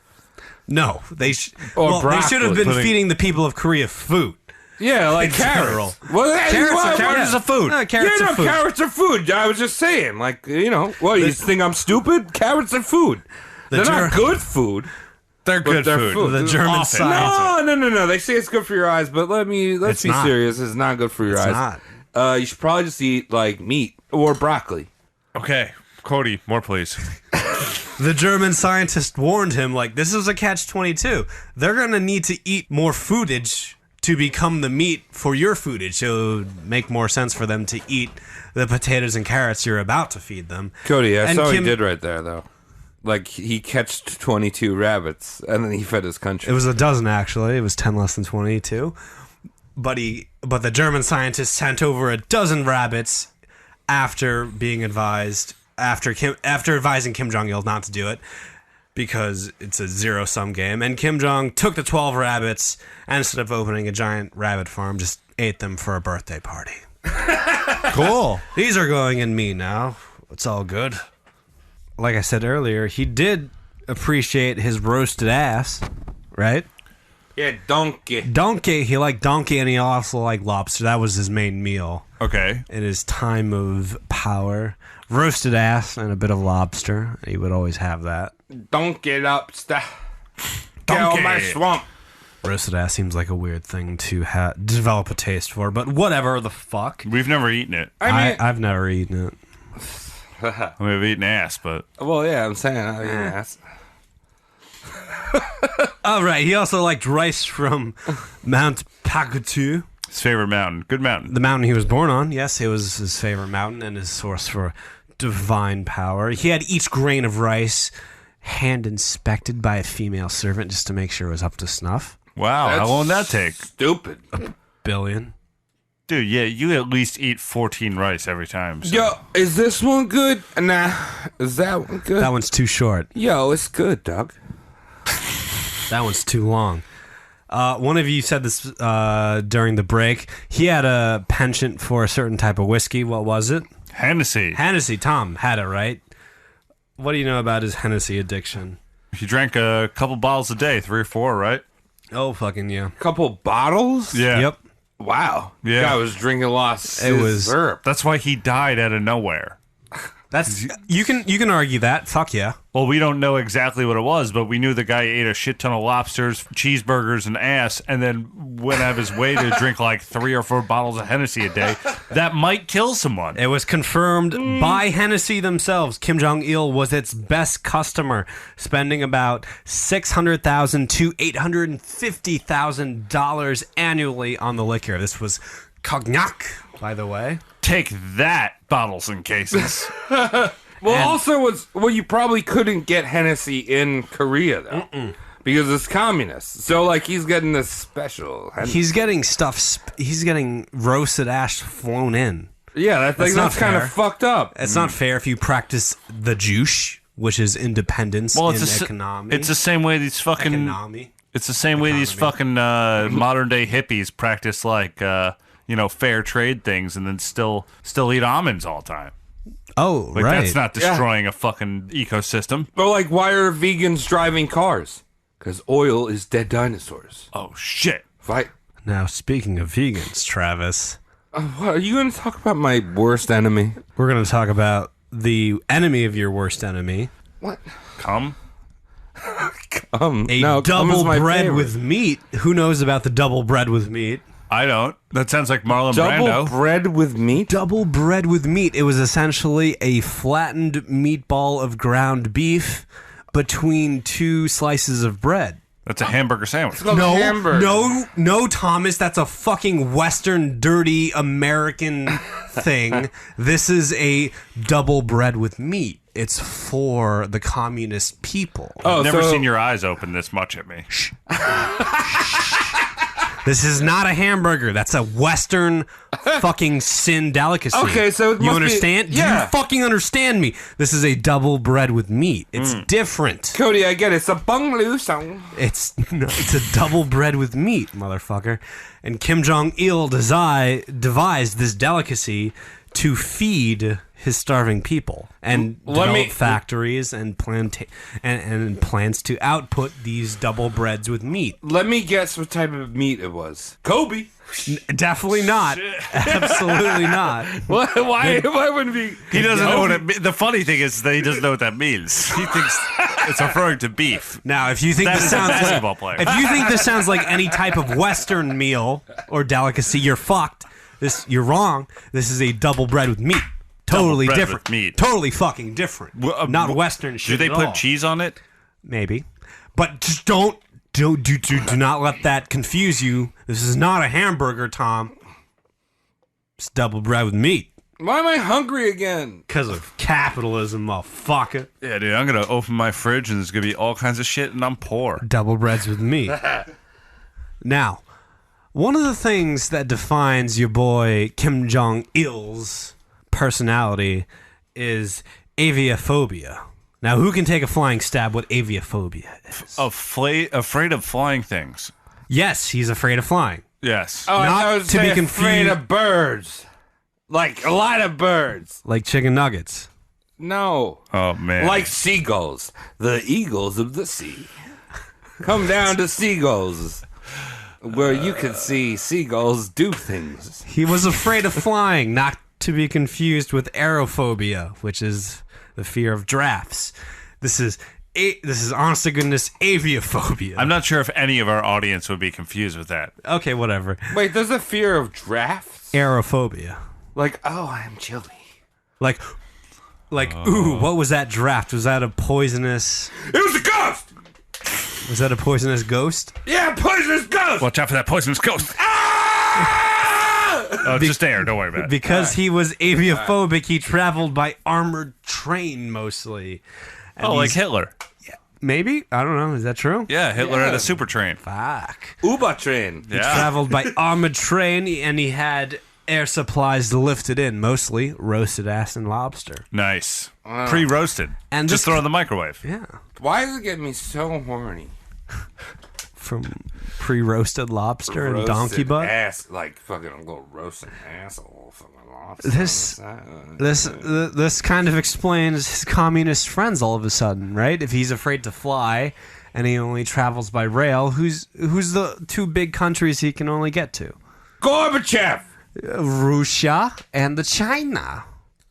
No, they should broccoli. have been feeding the people of Korea food. Yeah, like general. carrots. Well, Carrots are food. Carrots are food. Carrots are food. I was just saying, like, what, you think I'm stupid? Carrots are food. They're not good food. They're good food. The German science. No. They say it's good for your eyes, but let's be serious. It's not good for your eyes. Not. You should probably just eat like meat or broccoli. Okay, Cody, more please. The German scientist warned him, like, this is a catch-22. They're going to need to eat more foodage to become the meat for your foodage. So it would make more sense for them to eat the potatoes and carrots you're about to feed them. Cody, I saw what he did right there, though. Like, he catched 22 rabbits, and then he fed his country. It was a dozen, actually. It was 10 less than 22. But the German scientist sent over a dozen rabbits after being advised, after advising Kim Jong-il not to do it, because it's a zero-sum game. And Kim Jong took the 12 rabbits, and instead of opening a giant rabbit farm, just ate them for a birthday party. Cool. These are going in me now. It's all good. Like I said earlier, he did appreciate his roasted ass, right? Yeah, donkey. Donkey. He liked donkey, and he also liked lobster. That was his main meal. Okay. In his time of power. Roasted ass and a bit of lobster. He would always have that. Donkey lobster. Get out my swamp. Roasted ass seems like a weird thing to develop a taste for, but whatever the fuck. We've never eaten it. I've never eaten it. We've eaten ass, but... Well, yeah, I'm saying I've eaten ass. All right. He also liked rice from Mount Pakutu. His favorite mountain. Good mountain. The mountain he was born on. Yes, it was his favorite mountain and his source for divine power. He had each grain of rice hand inspected by a female servant just to make sure it was up to snuff. Wow, how long did that take? Stupid. $1 billion. Dude, yeah, you at least eat 14 rice every time. So. Yo, is this one good? Nah. Is that one good? That one's too short. Yo, it's good, dog. That one's too long. One of you said this during the break. He had a penchant for a certain type of whiskey. What was it? Hennessy. Hennessy. Tom had it, right? What do you know about his Hennessy addiction? He drank a couple bottles a day, 3 or 4, right? Oh, fucking yeah. Couple bottles? Yeah. Yep. Wow. Yeah. Guy was drinking a lot of syrup. That's why he died out of nowhere. That's you can argue that. Fuck yeah. Well, we don't know exactly what it was, but we knew the guy ate a shit ton of lobsters, cheeseburgers, and ass, and then went out of his way to drink like 3 or 4 bottles of Hennessy a day. That might kill someone. It was confirmed by Hennessy themselves. Kim Jong-il was its best customer, spending about $600,000 to $850,000 annually on the liquor. This was cognac, by the way. Take that, bottles and cases. You probably couldn't get Hennessy in Korea, though. Because it's communist. So, like, he's getting this special Hennessy. He's getting he's getting roasted ash flown in. Yeah, that's kind of fucked up. It's not fair if you practice the juice, which is independence in economy. It's the same way these fucking... Economy. It's the same way these fucking modern-day hippies practice, like... fair trade things and then still eat almonds all the time. Oh, like, right. That's not destroying a fucking ecosystem. But, like, why are vegans driving cars? Because oil is dead dinosaurs. Oh, shit. Right. Now, speaking of vegans, Travis. What, are you going to talk about my worst enemy? We're going to talk about the enemy of your worst enemy. What? Cum? Cum. Double bread favorite. with meat. Who knows about the double bread with meat? I don't. That sounds like Marlon Double Brando. bread with meat? Double bread with meat. It was essentially a flattened meatball of ground beef between 2 slices of bread. That's a hamburger sandwich. No, Thomas, that's a fucking Western, dirty American thing. This is a double bread with meat. It's for the communist people. I've never seen your eyes open this much at me. This is not a hamburger. That's a Western fucking sin delicacy. Okay, so it you must be- understand? Do yeah. you fucking understand me? This is a double bread with meat. It's different. Cody, I get it. It's a bungalow song. It's a double bread with meat, motherfucker. And Kim Jong-il devised this delicacy to feed his starving people and develop factories and and plans to output these double breads with meat. Let me guess what type of meat it was. Kobe. Definitely not. Absolutely not. Why wouldn't be? He doesn't know what it means. The funny thing is that he doesn't know what that means. He thinks it's referring to beef. Now, if you think That this is a sounds basketball like, player. if you think this sounds like any type of Western meal or delicacy, you're fucked. You're wrong. This is a double bread with meat. Totally bread different. with meat. Totally fucking different. Not Western shit. Do they at put all. cheese on it? Maybe, but just do not let that confuse you. This is not a hamburger, Tom. It's double bread with meat. Why am I hungry again? Because of capitalism, motherfucker. Yeah, dude, I'm going to open my fridge and there's going to be all kinds of shit and I'm poor. Double breads with meat. Now, one of the things that defines your boy Kim Jong-il's personality is aviophobia. Now, who can take a flying stab what aviophobia is? Afraid of flying things. Yes, he's afraid of flying. Yes. Oh, I Not thought it was to be afraid confused- of birds. Like a lot of birds. Like chicken nuggets. No. Oh, man. Like seagulls. The eagles of the sea. Come down to seagulls. Where you can see seagulls do things. He was afraid of flying, not to be confused with aerophobia, which is the fear of drafts. This is honest to goodness aviophobia. I'm not sure if any of our audience would be confused with that. Okay, whatever. Wait, there's a fear of drafts? Aerophobia. Like, oh, I'm chilly. Like, ooh, what was that draft? Was that a poisonous? It was a ghost! Was that a poisonous ghost? Yeah, poisonous ghost! Watch out for that poisonous ghost. Ah! Oh, just air. Don't worry about it. Because he was aviophobic, he traveled by armored train mostly. And Like these- Hitler. maybe? I don't know. Is that true? Yeah, Hitler had a super train. Fuck. Uber train. Yeah. Traveled by armored train, and he had air supplies lifted in, mostly roasted ass and lobster. Nice. Pre-roasted. And just this- throw it in the microwave. Yeah. Why does it get me so horny? From pre-roasted lobster and donkey Roasted butt. Ass, like fucking, I'm going roasting asshole fucking lobster. This kind of explains his communist friends all of a sudden, right? If he's afraid to fly and he only travels by rail, who's the two big countries he can only get to? Gorbachev! Russia and the China,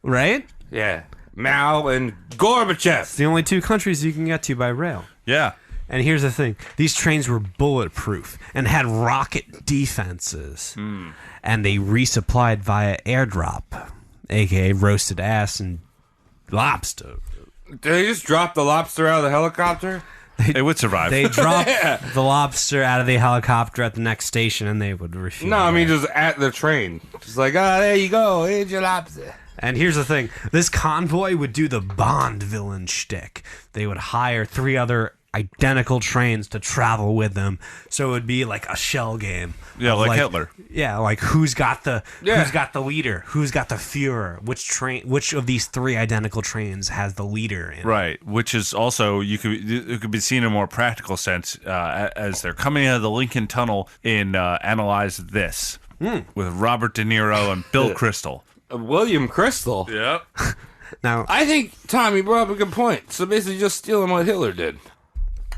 right? Yeah. Mao and Gorbachev. The only two countries you can get to by rail. Yeah. And here's the thing. These trains were bulletproof and had rocket defenses. And they resupplied via airdrop, a.k.a. roasted ass and lobster. Did they just drop the lobster out of the helicopter? They would survive. They dropped the lobster out of the helicopter at the next station and they would refuel. No, I mean it. just at the train. Just like, oh, there you go. Here's your lobster. And here's the thing. This convoy would do the Bond villain shtick. They would hire 3 other identical trains to travel with them, so it would be like a shell game. Yeah, of like Hitler. Yeah, like who's got the leader, who's got the Führer, which of these 3 identical trains has the leader in it. Right, which is also it could be seen in a more practical sense as they're coming out of the Lincoln Tunnel in Analyze This with Robert De Niro and Bill Crystal. William Crystal. Yep. Now, I think Tommy brought up a good point. So basically, just stealing what Hitler did.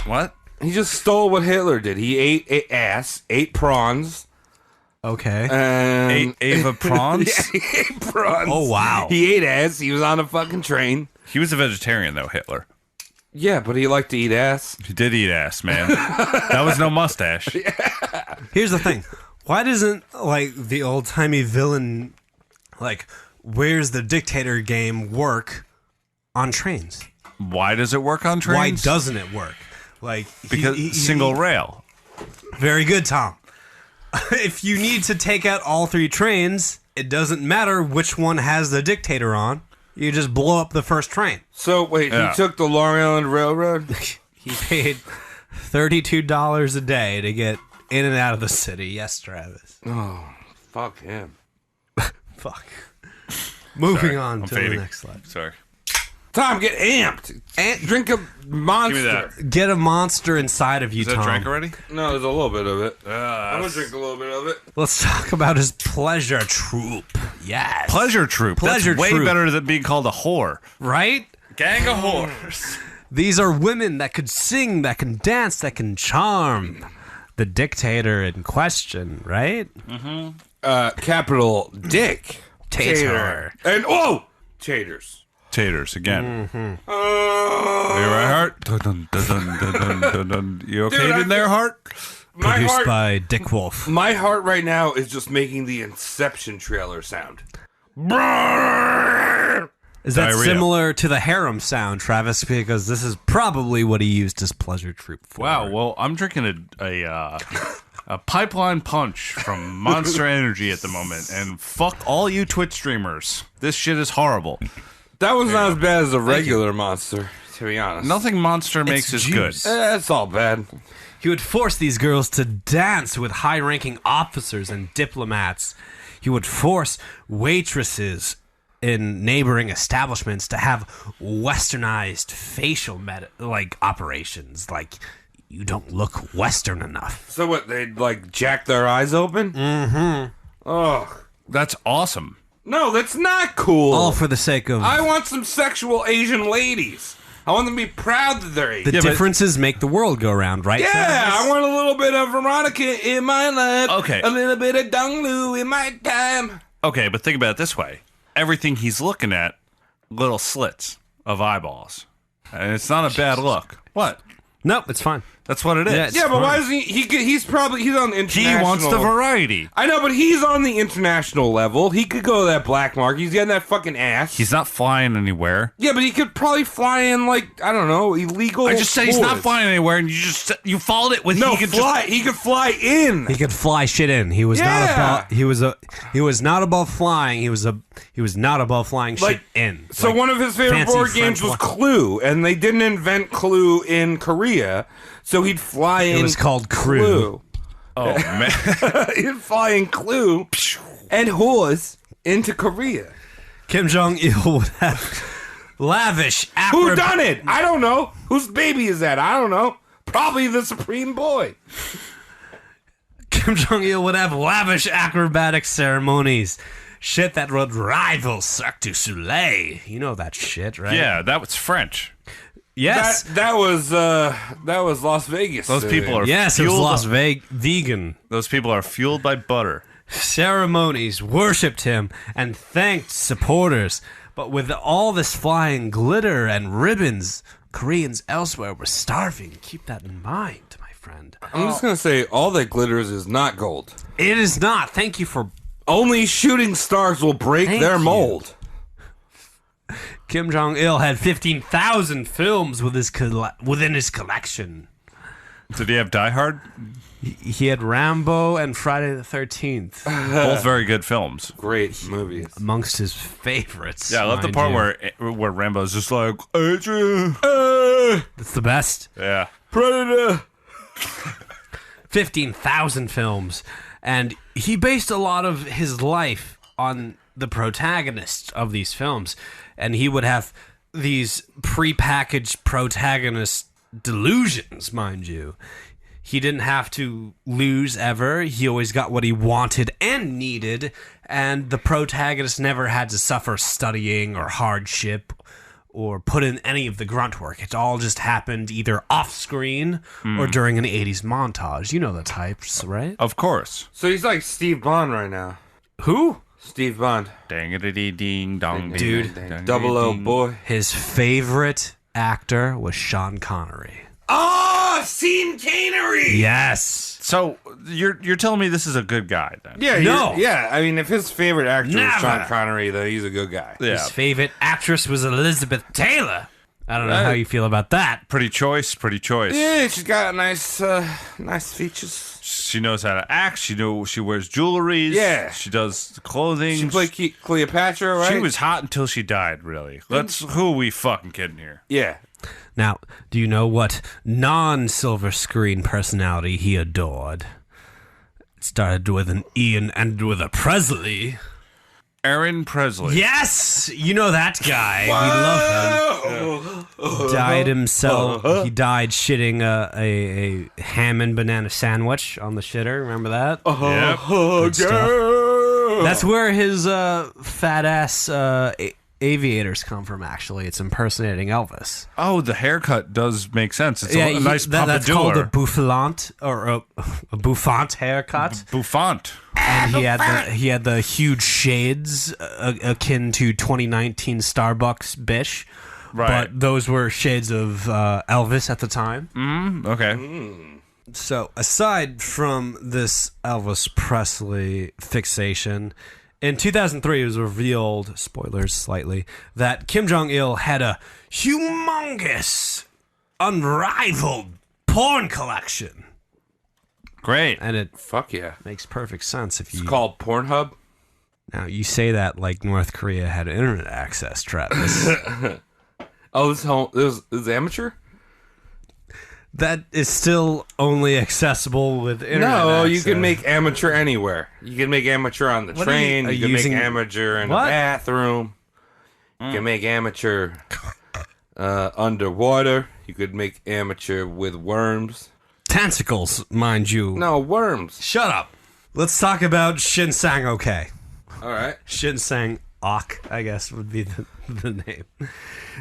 What? He just stole what Hitler did. He ate ass, ate prawns, okay. and Ava prawns? Yeah, he ate prawns. Oh, wow. He ate ass. He was on a fucking train. He was a vegetarian, though, Hitler. Yeah, but he liked to eat ass. He did eat ass, man. That was no mustache. Here's the thing. Why doesn't, like, the old-timey villain, like, Where's the Dictator game work on trains? Why does it work on trains? Why doesn't it work? Like, Because single rail. Very good, Tom. If you need to take out all 3 trains, it doesn't matter which one has the Dictator on. You just blow up the first train. So, wait, Yeah. he took the Long Island Railroad? He paid $32 a day to get in and out of the city. Yes, Travis. Oh, fuck him. Fuck. Moving on I'm to fading. the next slide. Sorry. Tom, get amped. Drink a monster. that. Get a monster inside of you, Is that Tom. drank already? No, there's a little bit of it. I'm gonna drink a little bit of it. Let's talk about his pleasure troop. Yes. Pleasure Troop. Pleasure That's way Troop. better than being called a whore. Right? Gang of whores. These are women that could sing, that can dance, that can charm. The dictator in question, right? Capital Dick. Tater. And taters. Taters again. Are you all right, Hart? Dun, dun, dun, dun, dun, dun, dun. You okay Dude, in there, Hart? My Produced heart, by Dick Wolf. my heart right now is just making the Inception trailer sound. Is that Diarrhea. similar to the harem sound, Travis? Because this is probably what he used his pleasure troop for. Wow. Well, I'm drinking a pipeline punch from Monster Energy at the moment, and fuck all you Twitch streamers. This shit is horrible. That was not as bad as a regular monster, to be honest. Nothing Monster makes is good. juice. It's all bad. He would force these girls to dance with high-ranking officers and diplomats. He would force waitresses in neighboring establishments to have westernized facial operations. Like, you don't look Western enough. So what, they'd like jack their eyes open? Mm-hmm. Oh. That's awesome. No, that's not cool. All for the sake of I want some sexual Asian ladies. I want them to be proud that they're the Asian. differences make the world go round, right? Yeah, Travis? I want a little bit of Veronica in my life. Okay. A little bit of Donglu in my time. Okay, but think about it this way. Everything he's looking at, little slits of eyeballs. And it's not a bad look. What? Nope, it's fine. That's what it is. Yeah, it's Yeah, but fine. why doesn't he's on the He international... wants the variety. I know, but he's on the international level. He could go to that black market. He's getting that fucking ass. He's not flying anywhere. Yeah, but he could probably fly in, like, I don't know, illegal I just said he's not tours. flying anywhere, and you followed it with No, he could fly. He could fly in. He could fly shit in. He was not Yeah. above. He was not above flying. He was not above flying shit Like, in. So Like, one of his favorite fancy board French games was fly- Clue, and they didn't invent Clue in Korea, so he'd fly in. It was called Crew. Oh man. He'd fly in Clue and horse into Korea. Kim Jong Il would have lavish Who done it? I don't know. Whose baby is that? I don't know. Probably the Supreme Boy. Kim Jong Il would have lavish acrobatic ceremonies. Shit that would rival Cirque du Soleil. You know that shit, right? Yeah, that was French. Yes. That was Las Vegas. Those people are Yes, it was fueled. Las Vegas. Those people are fueled by butter. Ceremonies worshipped him and thanked supporters. But with all this flying glitter and ribbons, Koreans elsewhere were starving. Keep that in mind, my friend. I'm just gonna say all that glitters is not gold. It is not. Thank you for Only shooting stars will break Thank their you. mold. Kim Jong Il had 15,000 films within his collection. Did he have Die Hard? He had Rambo and Friday the 13th Both very good films. Great movies. amongst his favorites. Yeah, I love the mind part you. where Rambo's just like, Adrian. It's the best. Yeah. Predator. 15,000 films. And he based a lot of his life on the protagonists of these films. And he would have these prepackaged protagonist delusions, mind you. He didn't have to lose ever. He always got what he wanted and needed. And the protagonist never had to suffer studying or hardship or put in any of the grunt work. It all just happened either off screen or during an 80s montage. You know the types, right? Of course. So he's like Steve Bond right now. Who? Steve Bond. Dang-a-dee-ding dong. Dude. Double O boy. His favorite actor was Sean Connery. Oh, Sean Connery. Yes. So you're telling me this is a good guy then? Yeah, No. yeah. I mean, if his favorite actor Never. is Sean Connery, then he's a good guy. Yeah. His favorite actress was Elizabeth Taylor. I don't know how you feel about that. Pretty choice. Yeah, she's got nice features. She knows how to act. She wears jewelry. Yeah. She does clothing. She played Cleopatra, right? She was hot until she died, really. Who are we fucking kidding here? Yeah. Now, do you know what non-silver screen personality he adored? Started with an E and ended with a Presley. Aaron Presley. Yes! You know that guy. We love him. Died himself. He died shitting a ham and banana sandwich on the shitter. Remember that? Yep. Good stuff. That's where his fat ass aviators come from, actually. It's impersonating Elvis. Oh, the haircut does make sense. It's a nice that's called a pompadour. bouffant, or a bouffant haircut. Bouffant. And he had the huge shades akin to 2019 Starbucks Bish. Right. But those were shades of Elvis at the time. Okay. So, aside from this Elvis Presley fixation, in 2003 it was revealed, spoilers slightly, that Kim Jong-il had a humongous, unrivaled porn collection. Great. And it Fuck yeah. makes perfect sense if you... It's called Pornhub. Now, you say that like North Korea had internet access, Travis. Oh, this is amateur? That is still only accessible with internet No, access. you can make amateur anywhere. You can make amateur on the What train. are You you can make using- amateur in What? the bathroom. You can make amateur underwater. You could make amateur with worms. Tentacles, mind you. No, worms. Shut up. Let's talk about Shin Sang-ok. All right. Shin Sang-ok, I guess, would be the name.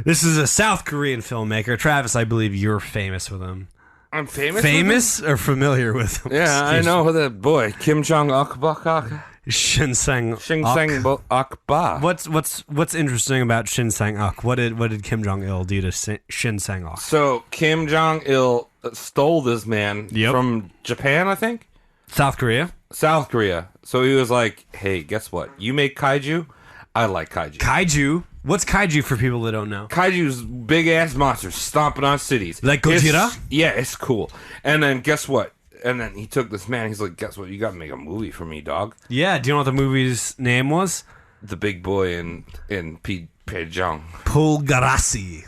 This is a South Korean filmmaker. Travis, I believe you're famous with him. I'm famous. Famous or familiar with him? Yeah, I Excuse know that boy, Kim Jong Akbak. me. Shin Sang-ok. Shing Sang Akba. What's interesting about Shin Sang-ok? What did Kim Jong-il do to Shin Sang-ok? So Kim Jong Il stole this man Yep. from Japan, I think. South Korea. South Korea. So he was like, "Hey, guess what? You make kaiju. I like kaiju. Kaiju. What's kaiju for people that don't know? Kaiju's big ass monsters stomping on cities. Like Gojira? It's cool. And then guess what? And then he took this man. He's like, "Guess what? You got to make a movie for me, dog." Yeah, do you know what the movie's name was? The big boy in Pejong. Pulgarasi.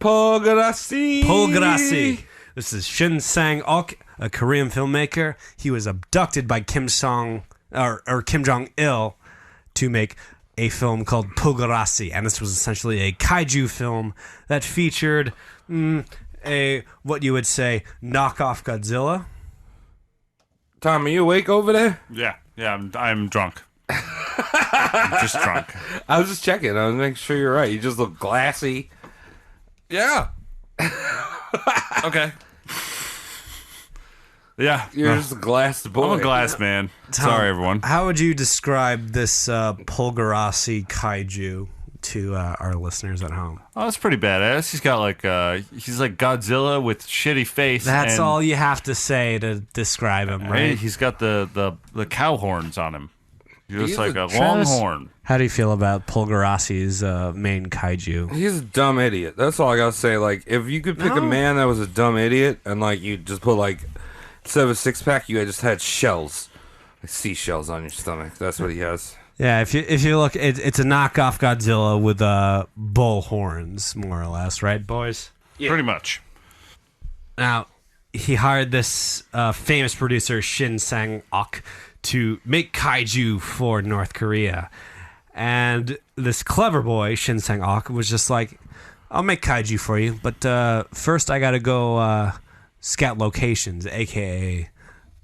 Pograsi. This is Shin Sang-ok, a Korean filmmaker. He was abducted by Kim Jong-il to make a film called Pulgarasi, and this was essentially a kaiju film that featured a what you would say knockoff Godzilla. Tom, are you awake over there? Yeah. I'm drunk. I'm just drunk. I was just checking. I was making sure you're right. You just look glassy. Yeah. Okay. Yeah. You're just a glassed boy. I'm a glass man. Sorry, everyone. How would you describe this Pulgarasi kaiju to our listeners at home? Oh, that's pretty badass. He's got he's like Godzilla with shitty face. That's and, all you have to say to describe him, Right? right? He's got the cow horns on him. He's He's just like a a Travis- longhorn. How do you feel about Pulgarasi's main kaiju? He's a dumb idiot. That's all I gotta say. Like, if you could pick a No. man that was a dumb idiot, and like you just put like instead of a 6-pack, you just had shells, like seashells on your stomach. That's what he has. Yeah, if you look, it's a knockoff Godzilla with bull horns, more or less, right, boys? Pretty much. Now, he hired this famous producer Shin Sang-ok to make kaiju for North Korea, and this clever boy Shin Sang-ok was just like, "I'll make kaiju for you, but first I gotta go scout locations, aka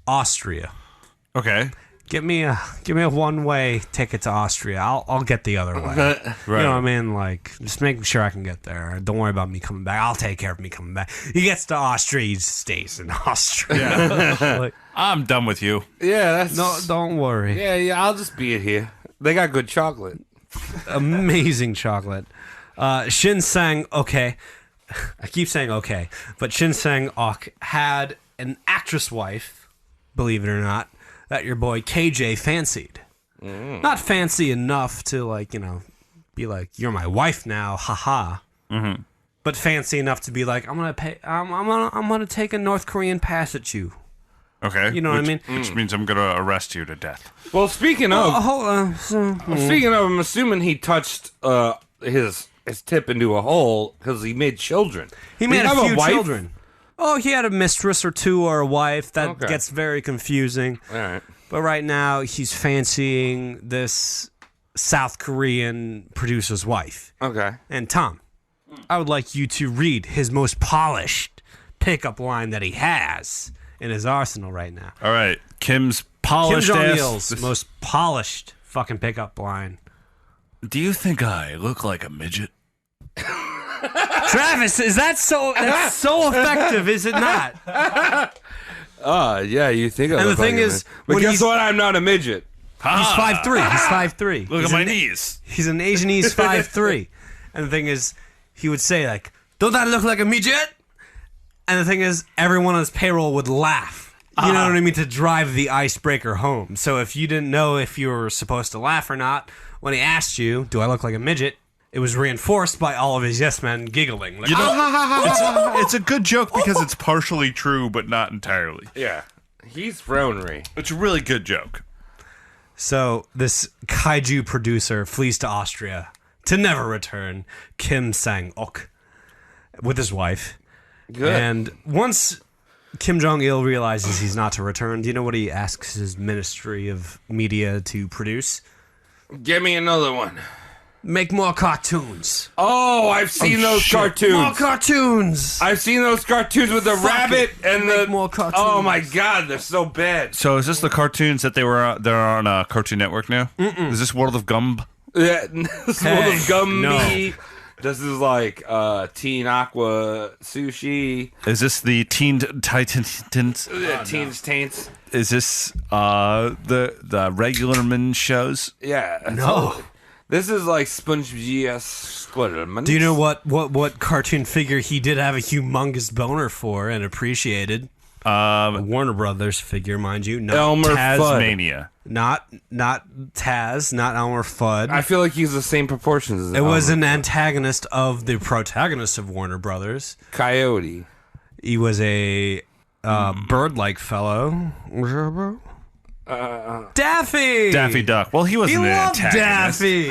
Austria. Okay. Give me a one-way ticket to Austria. I'll get the other way. Right. You know what I mean? Like, just making sure I can get there. Don't worry about me coming back. I'll take care of me coming back." He gets to Austria, he stays in Austria. Like, I'm done with you. Yeah, that's no, don't worry. Yeah, I'll just be here. They got good chocolate. Amazing chocolate. Shin Sang-ok. I keep saying okay, but Shin Sang-ok had an actress wife, believe it or not, that your boy KJ fancied. Not fancy enough to be like, "You're my wife now, haha." But fancy enough to be like, "I'm gonna pay. I'm gonna take a North Korean pass at you." Okay. You know what I mean? Which means I'm gonna arrest you to death. Well, speaking of, Hold on. I'm assuming he touched his tip into a hole because he made children. He made Did a have few wife? children. Oh, he had a mistress or two or a wife. That Okay. gets very confusing. All right. But right now, he's fancying this South Korean producer's wife. Okay. And Tom, I would like you to read his most polished pickup line that he has in his arsenal right now. All right. Kim's polished Kim ass. Jong-il's most polished fucking pickup line. Do you think I look like a midget? Travis, that's so effective, is it not? Yeah, you think. And the thing is, but when guess he's- what? I'm not a midget. He's 5'3". He's 5'3". Look He's at my an- knees. He's an Asianese 5'3". And the thing is, he would say, like, don't I look like a midget? And the thing is, everyone on his payroll would laugh. You know what I mean? To drive the icebreaker home. So if you didn't know if you were supposed to laugh or not, when he asked you, do I look like a midget? It was reinforced by all of his yes men giggling. Like, You know, it's a good joke because it's partially true, but not entirely. Yeah, he's fronery. It's a really good joke. So this kaiju producer flees to Austria to never return. Kim Sang-ok with his wife. Good. And once Kim Jong-il realizes he's not to return, do you know what he asks his Ministry of Media to produce? Give me another one. Make more cartoons. Oh, I've seen those cartoons. More cartoons. I've seen those cartoons with the rabbit and Make the. more cartoons. Oh my god, they're so bad. So is this the cartoons that they're on Cartoon Network now? Is this World of Gumb? Yeah, this is one Hey, of Gummy. no. This is like Teen Aqua Sushi. Is this the Teen Titans? Teen's Taints. Is this the Regularman shows? Yeah. No. This is like SpongeBob Squidman. Do you know what cartoon figure he did have a humongous boner for and appreciated? A Warner Brothers figure, mind you. Not Elmer Taz, Fudd. Mania. Not Taz, not Elmer Fudd. I feel like he's the same proportions as It was Elmer. an antagonist of the protagonist of Warner Brothers. Coyote. He was a bird-like fellow. Daffy! Daffy Duck. Well, he He wasn't an loved antagonist. Daffy!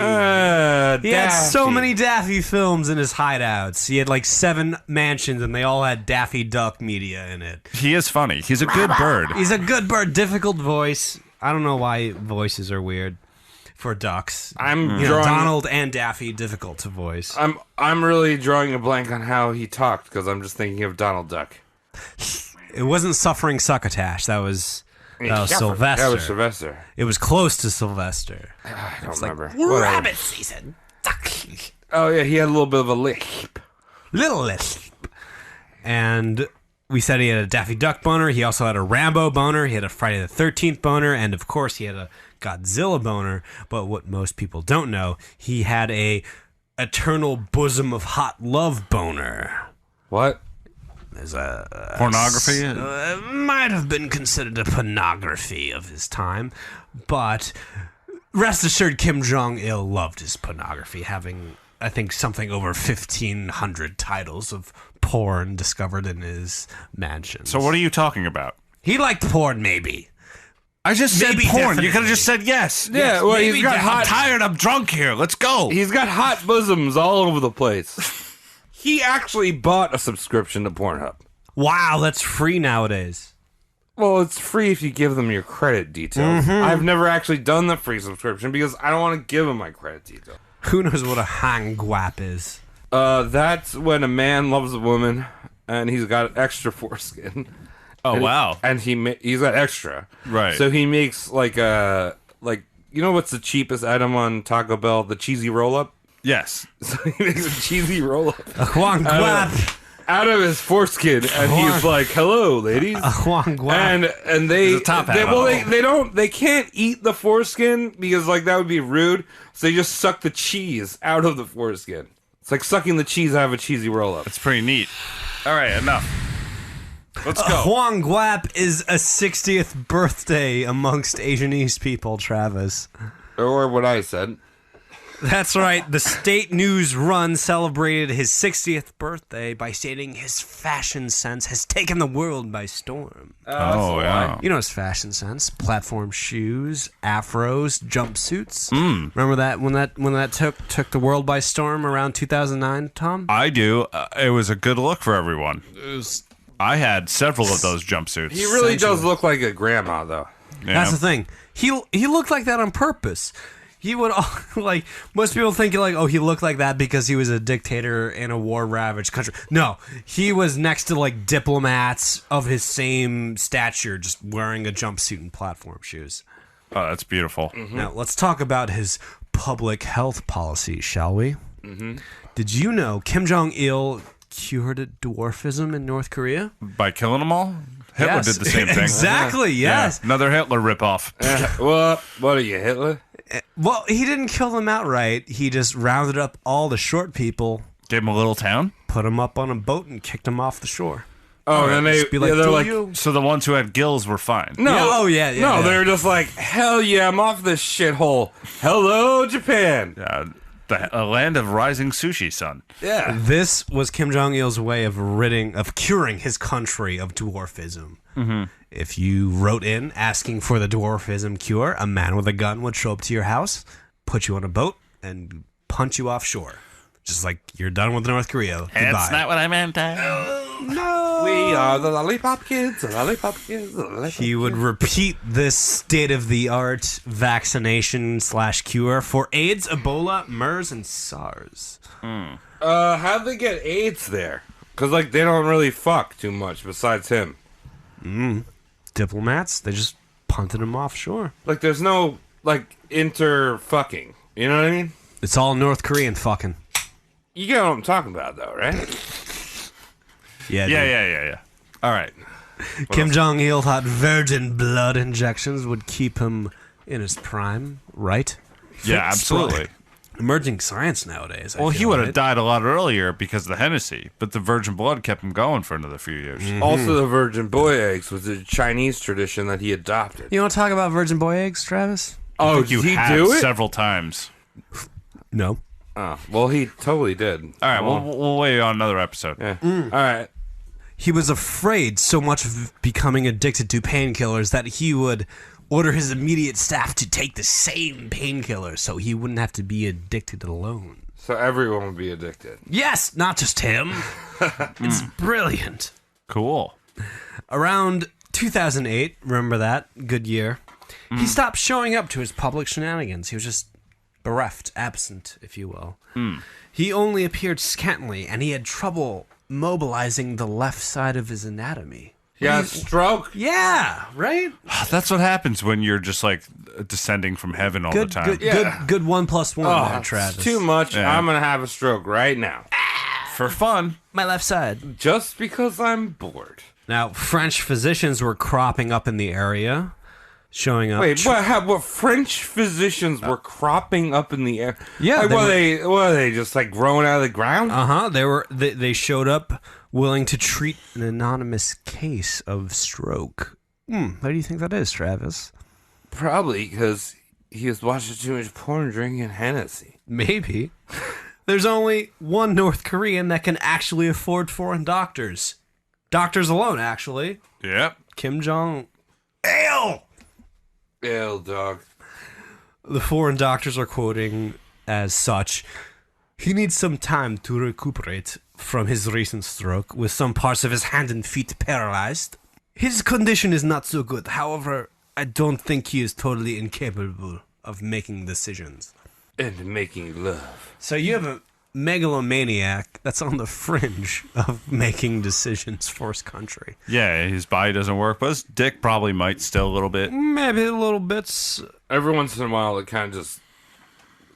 He had so Daffy. many Daffy films in his hideouts. He had like 7 mansions, and they all had Daffy Duck media in it. He is funny. He's a good bird. He's a good bird, difficult voice. I don't know why voices are weird for ducks. I'm You know, drawing. Donald and Daffy, difficult to voice. I'm really drawing a blank on how he talked because I'm just thinking of Donald Duck. It wasn't Suffering Succotash. That was Sylvester. That was Sylvester. It was close to Sylvester. I don't remember. Rabbit season. Oh yeah, he had a little bit of a lisp. Little lisp. And we said he had a Daffy Duck boner. He also had a Rambo boner. He had a Friday the 13th boner. And of course, he had a Godzilla boner. But what most people don't know, he had a eternal bosom of hot love boner. What? There's a Pornography? might have been considered a pornography of his time, but rest assured, Kim Jong-il loved his pornography, having, I think, something over 1,500 titles of porn discovered in his mansion. So what are you talking about? He liked porn, maybe. I just said Maybe, porn. You definitely. could have just said yes. Yeah, well, maybe he's got definitely. I'm hot. tired. I'm drunk here. Let's go. He's got hot bosoms all over the place. He actually bought a subscription to Pornhub. Wow, that's free nowadays. Well, it's free if you give them your credit details. I've never actually done the free subscription because I don't want to give them my credit details. Who knows what a hang guap is? That's when a man loves a woman and he's got extra foreskin. Oh, And- wow. And he's got extra. Right. So he makes like you know what's the cheapest item on Taco Bell? The cheesy roll up. Yes. So he makes a cheesy roll up A huang guap. out of his foreskin, and he's like, "Hello, ladies." A huang guap. And they There's a top hat on. they can't eat the foreskin because like that would be rude. So they just suck the cheese out of the foreskin. It's like sucking the cheese out of a cheesy roll up. It's pretty neat. All right, enough. Let's go. Huang Guap is a 60th birthday amongst Asianese people, Travis. Or what I said. That's right. The State News Run celebrated his 60th birthday by stating his fashion sense has taken the world by storm. Oh, yeah. You know his fashion sense: platform shoes, afros, jumpsuits. Remember that when that took the world by storm around 2009, Tom? I do. It was a good look for everyone. I had several of those jumpsuits. He really does look like a grandma, though. Yeah. That's the thing. He looked like that on purpose. He would like most people think like, oh, he looked like that because he was a dictator in a war-ravaged country. No, he was next to like diplomats of his same stature, just wearing a jumpsuit and platform shoes. Oh, that's beautiful. Now let's talk about his public health policy, shall we? Did you know Kim Jong-il cured dwarfism in North Korea? By killing them all? Hitler Yes. did the same thing. Exactly, yes. Yeah, another Hitler ripoff. What are you, Hitler? Well, he didn't kill them outright. He just rounded up all the short people, Gave him a little town. put them up on a boat, and kicked them off the shore. Oh, and Just be like, they're "Do like, you?" So the ones who had gills were fine. no, Yeah, oh, yeah, no, yeah. they're just like, hell yeah, I'm off this shithole. Hello, Japan. A land of rising sushi, son. Yeah. This was Kim Jong Il's way of curing his country of dwarfism. If you wrote in asking for the dwarfism cure, a man with a gun would show up to your house, put you on a boat, and punch you offshore. Just like you're done with North Korea. Goodbye. That's not what I meant. We are the lollipop kids, the lollipop kids, the lollipop He would repeat this state-of-the-art vaccination/cure for AIDS, Ebola, MERS, and SARS. How'd they get AIDS there? Because, like, they don't really fuck too much besides him. Diplomats, they just punted him offshore. Like, there's no, like, inter-fucking. You know what I mean? It's all North Korean fucking. You get what I'm talking about, though, right? Yeah, Yeah. All right. Kim Jong-il thought virgin blood injections would keep him in his prime, right? Yeah, absolutely. Emerging science nowadays. Well, he would have died a lot earlier because of the Hennessy, but the virgin blood kept him going for another few years. Also, the virgin boy eggs was a Chinese tradition that he adopted. You want to talk about virgin boy eggs, Travis? Oh, You did he have do it? several times. No. Oh, well, he totally did. All right, we'll wait on another episode. Yeah. All right. He was afraid so much of becoming addicted to painkillers that he would order his immediate staff to take the same painkiller so he wouldn't have to be addicted alone. So everyone would be addicted. Yes, not just him. It's brilliant. Cool. Around 2008, remember that? Good year. He stopped showing up to his public shenanigans. He was just bereft, absent, if you will. He only appeared scantily, and he had trouble mobilizing the left side of his anatomy. Yeah, stroke. Yeah, right? That's what happens when you're just like descending from heaven all Good, the time. good, Yeah. good 1 + 1 Oh, there, it's Travis. too much. Yeah. I'm going to have a stroke right now. For fun. My left side. Just because I'm bored. Now, French physicians were cropping up in the area, showing up. Wait, what French physicians were cropping up in the air? Yeah, Like, they what are they just like growing out of the ground? They showed up willing to treat an anonymous case of stroke. Why do you think that is, Travis? Probably because he was watching too much porn, drinking Hennessy. Maybe. There's only one North Korean that can actually afford foreign doctors. Doctors alone, actually. Yep. Kim Jong-il. Ew, dog. The foreign doctors are quoting as such. He needs some time to recuperate from his recent stroke, with some parts of his hand and feet paralyzed. His condition is not so good. However, I don't think he is totally incapable of making decisions. And making love. So you have a megalomaniac that's on the fringe of making decisions for his country. Yeah, his body doesn't work, but his dick probably might still a little bit. Maybe a little bits. Every once in a while, it kind of just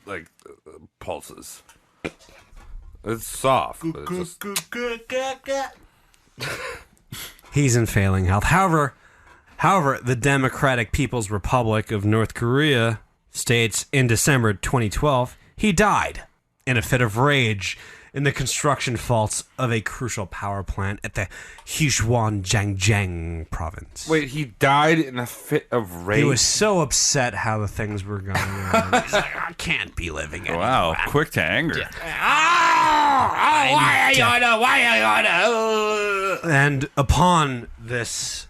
like pulses. It's soft, but it's just... He's in failing health. However, the Democratic People's Republic of North Korea states in December 2012, he died in a fit of rage in the construction faults of a crucial power plant at the Jiangjiang province. Wait, he died in a fit of rage? He was so upset how the things were going on. He's like, I can't be living anymore. Wow, quick to anger. And upon this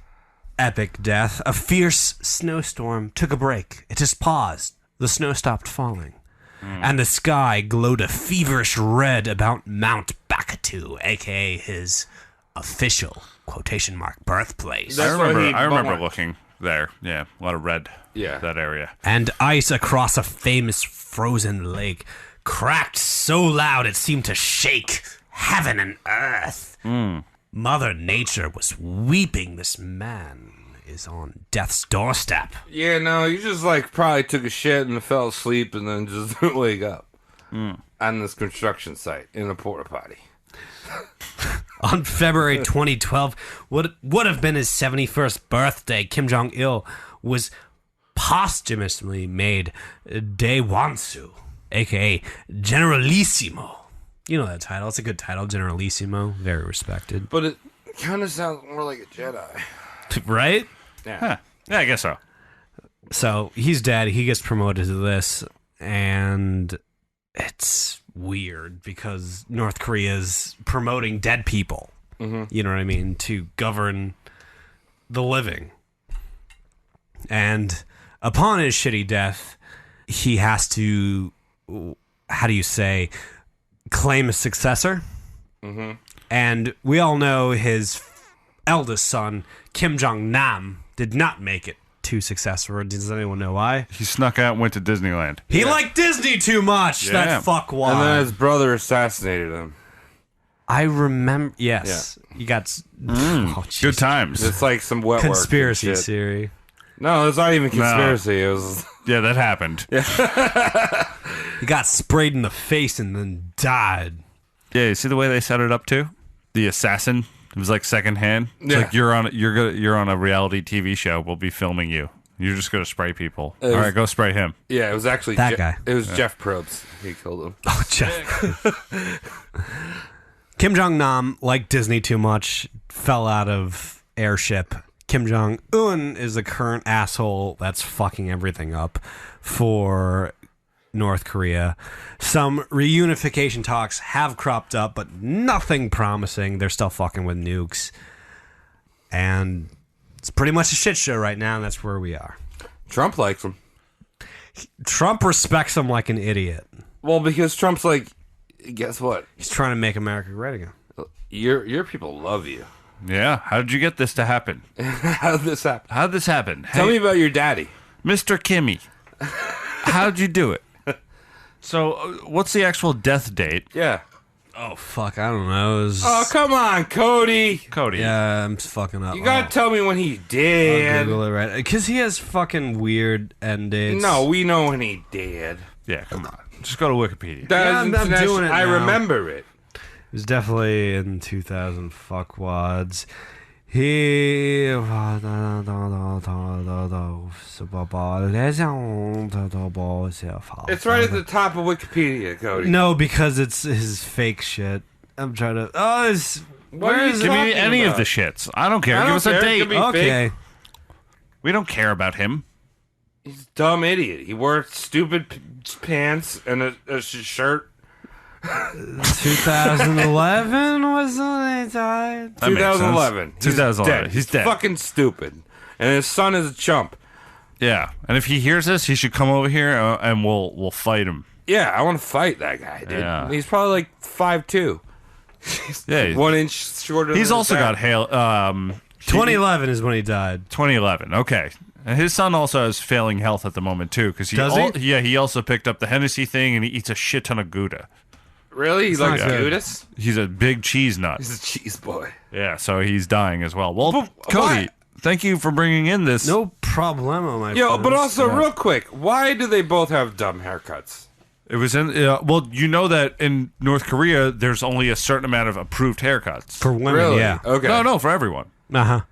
epic death, a fierce snowstorm took a break. It just paused. The snow stopped falling. And the sky glowed a feverish red about Mount Bakatu, a.k.a. his official, quotation mark, birthplace. That's I where remember. he I remember born. looking. there. Yeah, a lot of red. Yeah. That area. And ice across a famous frozen lake cracked so loud it seemed to shake heaven and earth. Mother Nature was weeping. This man is on death's doorstep. Yeah, no, you just like probably took a shit and fell asleep and then just wake up on this construction site in a porta potty. On February 2012, what would have been his 71st birthday, Kim Jong-il was posthumously made Daewonsu, a.k.a. Generalissimo. You know that title. It's a good title, Generalissimo. Very respected. But it kind of sounds more like a Jedi. Right? Yeah. Huh. Yeah, I guess so. So he's dead. He gets promoted to this, and it's weird because North Korea's promoting dead people. You know what I mean? To govern the living. And upon his shitty death, he has to, how do you say, claim a successor. And we all know his eldest son, Kim Jong-nam, did not make it to successor. Does anyone know why? He snuck out and went to Disneyland. He liked Disney too much. Yeah. That fuck why. And then his brother assassinated him. I remember. Yes, you got. Oh, Good jeez. times. It's like some wet work and Conspiracy shit. theory. No, it's not even conspiracy. It was. Yeah, that happened. He got sprayed in the face and then died. Yeah, you see the way they set it up too? The assassin. It was like secondhand. It's Yeah. like you're on a reality TV show. We'll be filming you. You're just gonna spray people. All right, go spray him. Yeah, it was actually That guy. It was Jeff Probst. He killed him. Oh, Jeff. Kim Jong-nam liked Disney too much, fell out of airship. Kim Jong-un is the current asshole that's fucking everything up for North Korea. Some reunification talks have cropped up, but nothing promising. They're still fucking with nukes. And it's pretty much a shit show right now, and that's where we are. Trump likes him. Trump respects him like an idiot. Well, because Trump's like, guess what? He's trying to make America great again. Your people love you. Yeah. How did you get this to happen? How did this happen? How'd this happen? Tell me about your daddy. Mr. Kimmy. How'd you do it? So, what's the actual death date? Yeah. Oh, fuck, I don't know. It was, Oh, come on, Cody. Cody. yeah, I'm fucking up. You gotta tell me when he I'll did. Google it right. Because he has fucking weird end dates. No, we know when he did. Yeah, come on. Just go to Wikipedia. That Yeah, is I'm international- doing it I now. remember it. It was definitely in 2000 fuckwads. He... It's right at the top of Wikipedia, Cody. No, because it's his fake shit. I'm trying to... Oh, it's... What are Where you is Give me talking any of about? the shits. I don't care. I Give don't us a care. It date. could be Okay. fake. We don't care about him. He's a dumb idiot. He wore stupid pants and a shirt. 2011 was when he died. That makes sense. 2011. 2011. He's dead. Fucking stupid. And his son is a chump. Yeah. And if he hears this, he should come over here and we'll fight him. Yeah, I want to fight that guy, dude. Yeah. He's probably like 5'2". Yeah. 1 inch shorter He's than also his dad. got hail. 2011 is when he died. 2011. Okay. And his son also has failing health at the moment too, because Does he? Yeah, he also picked up the Hennessy thing and he eats a shit ton of Gouda. Really? He likes not good. Judas? He's a big cheese nut. He's a cheese boy. Yeah, so he's dying as well. Well, But Cody, why- thank you for bringing in this. No problemo, my Yo, friends. but also, real quick, why do they both have dumb haircuts? It was in. Well, you know that in North Korea, there's only a certain amount of approved haircuts. For women, Really? yeah. Okay. No, for everyone. Uh-huh.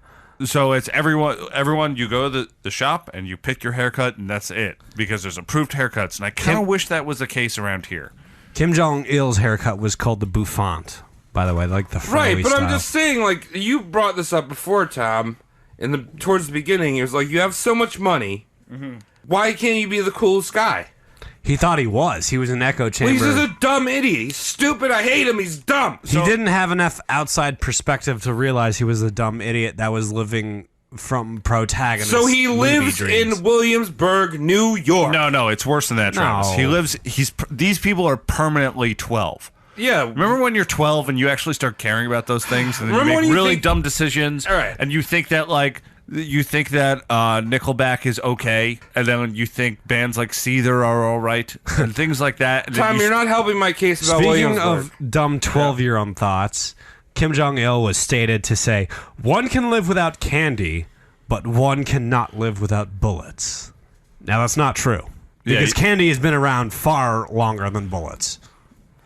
So it's everyone. Everyone, you go to the shop and you pick your haircut, and that's it. Because there's approved haircuts, and I kind of wish that was the case around here. Kim Jong-il's haircut was called the bouffant, by the way, like the Right, flowy but I'm style. just saying, like, you brought this up before, Tom, towards the beginning. It was like, you have so much money. Why can't you be the coolest guy? He thought he was. He was an echo chamber. Well, he's just a dumb idiot. He's stupid. I hate him. He's dumb. He didn't have enough outside perspective to realize he was a dumb idiot that was living from protagonist. So he movie lives dreams. in Williamsburg, New York. No, it's worse than that, Travis. No. He lives. These people are permanently 12. Yeah. Remember when you're 12 and you actually start caring about those things, and then you Remember make when you really think- dumb decisions, All right. and you think that like you think that Nickelback is okay, and then you think bands like Seether are all right, and things like that. And then Tom, you're not helping my case about Speaking Williamsburg. of dumb 12-year-old thoughts, Kim Jong-il was stated to say, one can live without candy, but one cannot live without bullets. Now, that's not true. Because candy has been around far longer than bullets.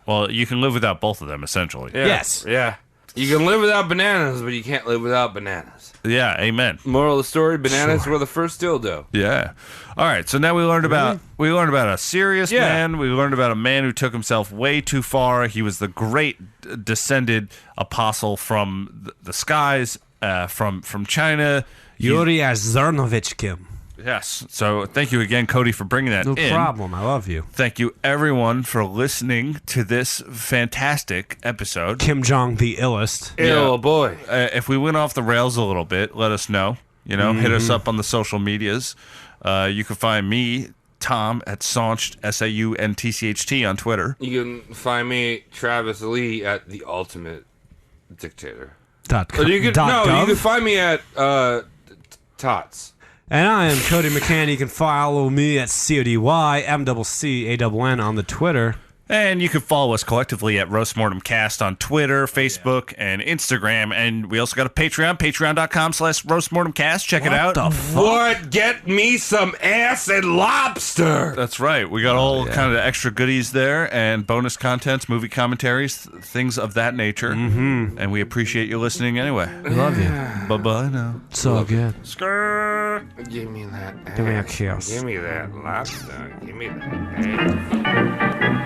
Well, you can live without both of them, essentially. Yeah. Yes. Yeah. You can live without bananas, but you can't live without bananas. Yeah, amen. Moral of the story, bananas were the first dildo. Yeah. All right. So now we learned about a serious man. We learned about a man who took himself way too far. He was the great descended apostle from the skies, from China. Yuri Azarnovich Kim. Yes. So thank you again, Cody, for bringing that No in. problem. I love you. Thank you, everyone, for listening to this fantastic episode. Kim Jong the illest. Oh, boy. If we went off the rails a little bit, let us know. Hit us up on the social medias. You can find me, Tom, at Saunched, SAUNTCHT on Twitter. You can find me, Travis Lee, at The Ultimate Dictator. .com. Or you can, Dot no, gov. you can find me at Tots. And I am Cody McCann. You can follow me at CODYMCCANN on the Twitter. And you can follow us collectively at Roast Mortem Cast on Twitter, Facebook, and Instagram. And we also got a Patreon, patreon.com/RoastMortemCast. Check it out. What? Get me some ass and lobster. That's right. We got all kind of extra goodies there and bonus contents, movie commentaries, things of that nature. Mm-hmm. And we appreciate you listening anyway. We love you. Bye-bye now. It's all good. Give me that ass. Give me a kiss. Give me that lobster. Give me that ass.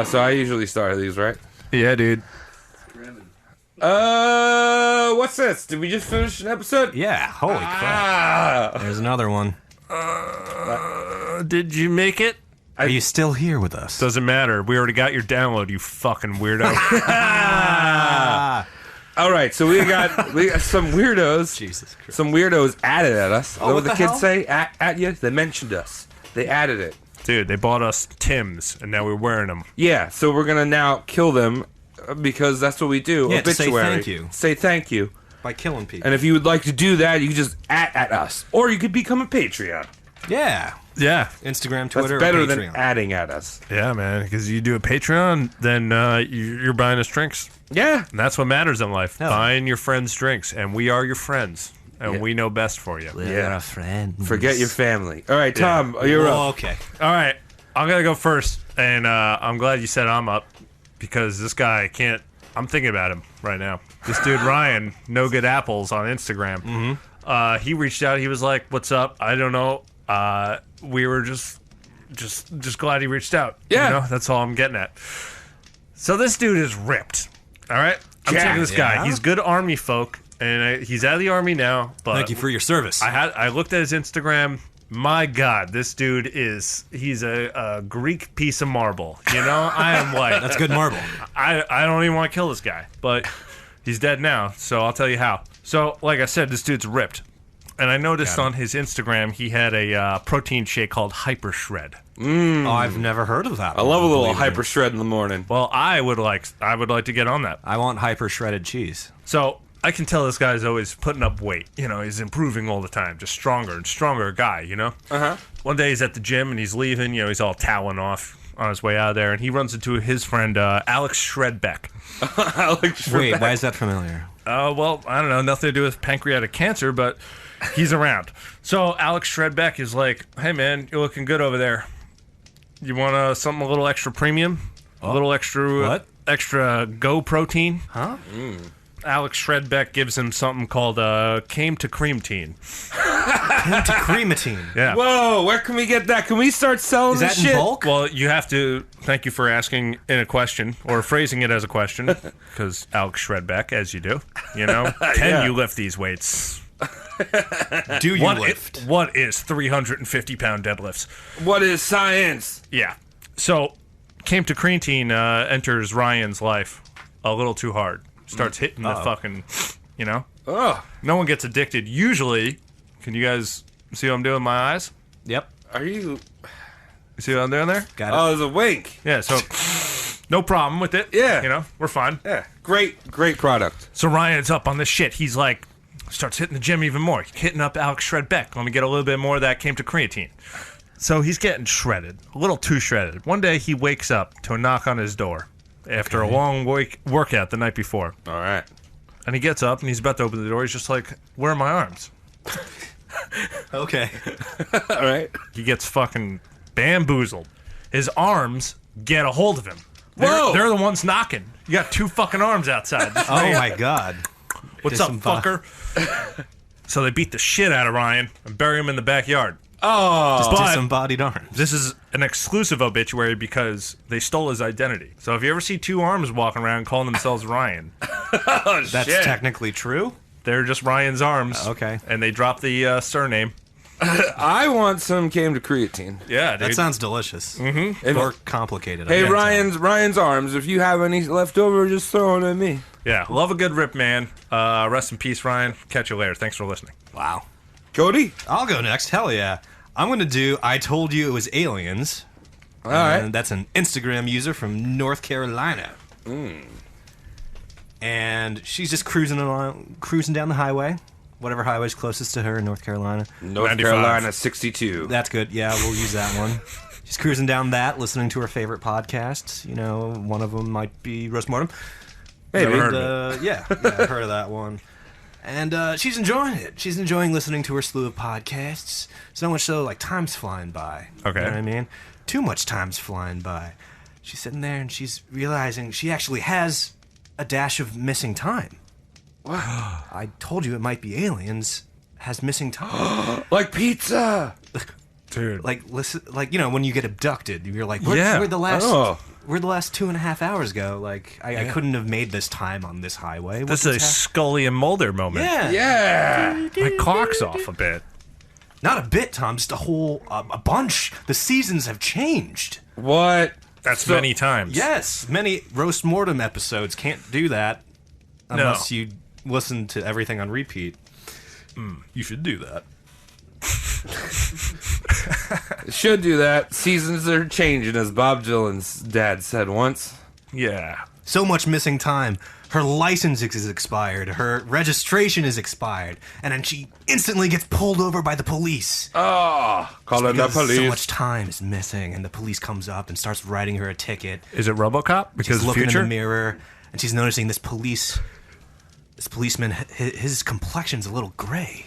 So I usually start these, right? Yeah, dude. What's this? Did we just finish an episode? Yeah, holy crap. Ah! There's another one. Did you make it? Are you still here with us? Doesn't matter. We already got your download, you fucking weirdo. All right, so we got some weirdos. Jesus Christ. Some weirdos added at us. Oh, what the what the kids hell? say? At you? They mentioned us. They added it. Dude, they bought us Tims, and now we're wearing them. Yeah, so we're gonna now kill them because that's what we do. Yeah, to say Obituary. thank you. Say thank you. By killing people. And if you would like to do that, you can just at us, or you could become a Patreon. Yeah. Yeah. Instagram, That's Twitter, better or than Patreon. adding at us. Yeah, man, because you do a Patreon, then you're buying us drinks. Yeah. And that's what matters in life. Hell. Buying your friends drinks. And we are your friends. And Yeah. we know best for you. Yeah. friends. Forget your family. All right, Tom, you're Oh, up. okay. All right. I'm going to go first. And I'm glad you said I'm up. Because this guy can't. I'm thinking about him right now. This dude, Ryan, No Good Apples on Instagram. Mm-hmm. He reached out. He was like, "What's up? I don't know. We were just glad he reached out. Yeah. You know? That's all I'm getting at." So this dude is ripped. All right, I'm Yeah. checking this guy. Yeah. He's good army folk, and he's out of the army now. But Thank you for your service. I looked at his Instagram. My God, this dude he's a Greek piece of marble. You know, I am like That's good marble. I don't even want to kill this guy, but he's dead now, so I'll tell you how. So, like I said, this dude's ripped. And I noticed on his Instagram he had a protein shake called Hyper Shred. Oh, I've never heard of that. I love a little hyper shred in the morning. Well, I would like to get on that. I want hyper shredded cheese. So I can tell this guy's always putting up weight. You know, he's improving all the time, just stronger and stronger guy, you know? Uh-huh. One day he's at the gym and he's leaving, you know, he's all toweling off on his way out of there, and he runs into his friend Alex Shredbeck. Alex Wait, Trebek. why is that familiar? Well, I don't know, nothing to do with pancreatic cancer, but he's around. So Alex Shredbeck is like, "Hey man, you're looking good over there. You want something a little extra premium? A little extra What? extra go protein?" Huh? Alex Shredbeck gives him something called Came to Creamtine. Into creamatine. Yeah. Whoa, where can we get that? Can we start selling Is this that in shit? bulk? Well, you have to. Thank you for asking in a question or phrasing it as a question, because Alex Shredbeck, as you do, you know, can Yeah. you lift these weights? Do you lift? What is 350-pound deadlifts? What is science? Yeah. So came to creatine enters Ryan's life a little too hard. Starts hitting the fucking, you know? Oh, No one gets addicted. Usually, can you guys see what I'm doing with my eyes? Yep. are you? You see what I'm doing there? Got it. Oh, it's a wink. Yeah, so no problem with it. Yeah. You know, we're fine. Yeah, great product. So Ryan's up on this shit. He's like, starts hitting the gym even more. Hitting up Alex Shred Beck. Let me get a little bit more of that came to creatine. So he's getting shredded, a little too shredded. One day he wakes up to a knock on his door after a long workout the night before. All right. And he gets up and he's about to open the door. He's just like, where are my arms? Okay. All right. He gets fucking bamboozled. His arms get a hold of him. Whoa! They're the ones knocking. You got 2 fucking arms outside. Oh my God. What's up, fucker? So they beat the shit out of Ryan and bury him in the backyard. Oh, But Disembodied arms. this is an exclusive obituary because they stole his identity. So if you ever see 2 arms walking around calling themselves Ryan, That's technically true. they're just Ryan's arms. Okay. And they drop the surname. I want some came to creatine. Yeah, dude. That sounds delicious. Mm-hmm. Or complicated. Hey, I guess. Ryan's arms. If you have any left over, just throw them at me. Yeah, love a good rip, man. Rest in peace, Ryan. Catch you later. Thanks for listening. Wow. Cody. I'll go next. Hell yeah. I'm going to do I Told You It Was Aliens. All right. And that's an Instagram user from North Carolina. And she's just cruising down the highway. Whatever highway's closest to her in North Carolina. North 95. Carolina 62. That's good. Yeah, we'll use that one. She's cruising down that, listening to her favorite podcasts. You know, one of them might be Roast Mortem. Hey, And, heard of it. yeah, I've heard of that one. And she's enjoying it. She's enjoying listening to her slew of podcasts. So much so, like, time's flying by. Okay. You know what I mean? Too much time's flying by. She's sitting there and she's realizing she actually has a dash of missing time. I told you it might be aliens. Has missing time. Like pizza. Dude. Like, listen, like, you know, when you get abducted, you're like, Yeah. where'd the last... Oh. Where'd the last 2.5 hours go? Like, I couldn't have made this time on this highway. This is a Scully and Mulder moment. Yeah. Yeah. My clock's off a bit. Not a bit, Tom. Just a whole, a bunch. The seasons have changed. What? That's So- many times. Yes. Many Roast Mortem episodes can't do that unless you listen to everything on repeat. You should do that. Should do that. Seasons are changing, as Bob Dylan's dad said once. Yeah. So much missing time. Her license is expired. Her registration is expired. And then she instantly gets pulled over by the police. Oh, calling the Because police. so much time is missing, and the police comes up and starts writing her a ticket. Is it RoboCop? Because She's looking future? in the mirror, and she's noticing this policeman, his complexion's a little gray,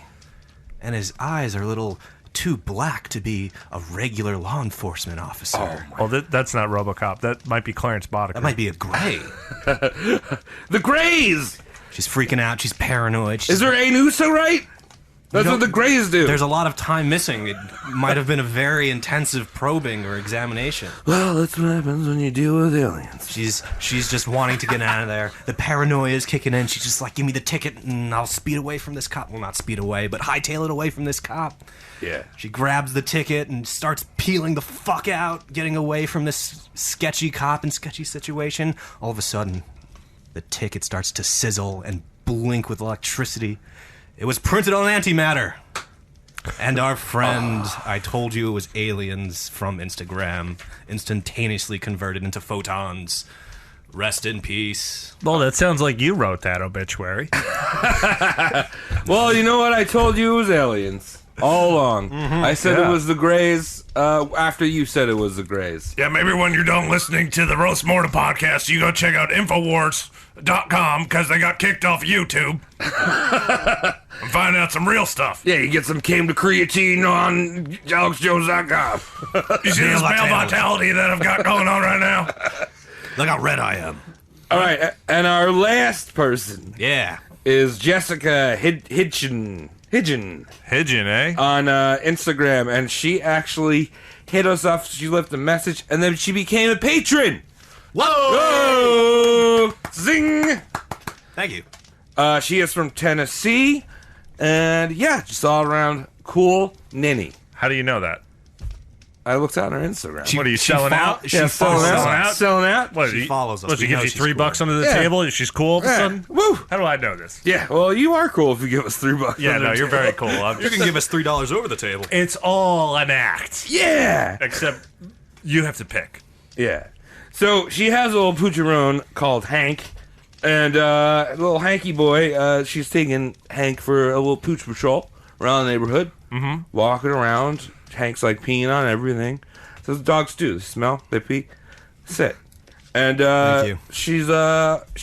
and his eyes are a little too black to be a regular law enforcement officer. Well, that's not RoboCop. That might be Clarence Boddicker. That might be a gray. The Greys. She's freaking out. She's paranoid. Is there a Nusa right? That's what the Greys do. There's a lot of time missing. It might have been a very intensive probing or examination. Well, that's what happens when you deal with aliens. She's just wanting to get out of there. The paranoia is kicking in. She's just like, give me the ticket and I'll speed away from this cop. Well, not speed away, but hightail it away from this cop. Yeah. She grabs the ticket and starts peeling the fuck out, getting away from this sketchy cop and sketchy situation. All of a sudden, the ticket starts to sizzle and blink with electricity. It was printed on antimatter. And our friend, I told you it was aliens from Instagram, instantaneously converted into photons. Rest in peace. Well, that sounds like you wrote that obituary. Well, you know what? I told you it was aliens all along. I said it was the Greys after you said it was the Greys. Yeah, maybe when you're done listening to the Roast Mortem podcast, you go check out Infowars.com because they got kicked off YouTube. And find out some real stuff. Yeah, you get some came to creatine on AlexJones.com. You see this male vitality that I've got going on right now? Look how red I am. All right, and our last person Yeah. is Jessica Hidgen Hidgen, eh? on Instagram, and she actually hit us up. She left a message, and then she became a patron. Whoa! Zing! Thank you. She is from Tennessee, and yeah, just all around cool ninny. How do you know that? I looked on her Instagram. What are you selling out? She Yeah, follows selling us. out. Selling out. What, She follows us. What, she We gives know you she's $3 cool. under the Yeah. table? She's cool all of a Yeah. sudden? Woo. How do I know this? Yeah, well, you are cool if you give us $3. Yeah, no, you're very cool. You can give us $3 over the table. It's all an act. Yeah. Except you have to pick. Yeah. So she has a little poocherone called Hank, and little Hanky boy, she's taking Hank for a little pooch patrol around the neighborhood, walking around. Hank's like peeing on everything. So the dogs do. They smell, they pee, sit. And Thank you. she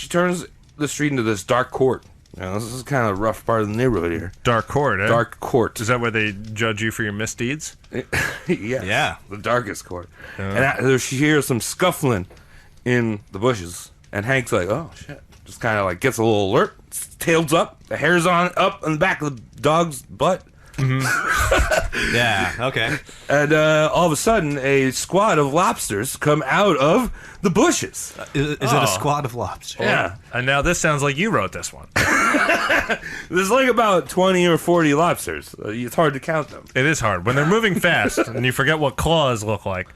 turns the street into this dark court. You know, this is kind of a rough part of the neighborhood here. Dark court, eh? Dark court. Is that where they judge you for your misdeeds? Yes, Yeah. the darkest court. And she hears some scuffling in the bushes, and Hank's like, "Oh shit!" Just kind of like gets a little alert, tails up, the hair's on up on the back of the dog's butt, Yeah, okay. and all of a sudden, a squad of lobsters come out of the bushes. Is it a squad of lobsters? Yeah, And now this sounds like you wrote this one. there's like about 20 or 40 lobsters. It's hard to count them. It is hard. When they're moving fast and you forget what claws look like.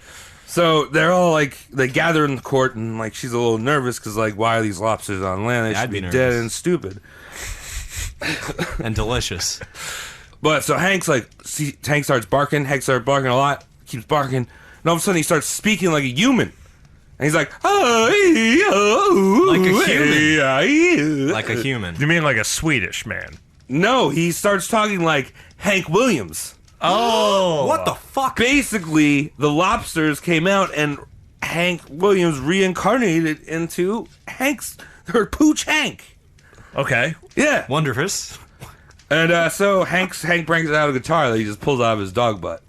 So they're all like, they gather in the court, and like she's a little nervous because like, why are these lobsters on land? They Yeah, should I'd be be dead nervous. and stupid. And delicious. But so Hank's like, Hank starts barking. Hank starts barking a lot. Keeps barking, and all of a sudden he starts speaking like a human. And he's like, Like a human. Like a human. You mean like a Swedish man? No, he starts talking like Hank Williams. Oh. What the fuck? Basically, the lobsters came out, and Hank Williams reincarnated into her Pooch Hank. Okay. Yeah. Wondrous. And so Hank brings out a guitar that he just pulls out of his dog butt.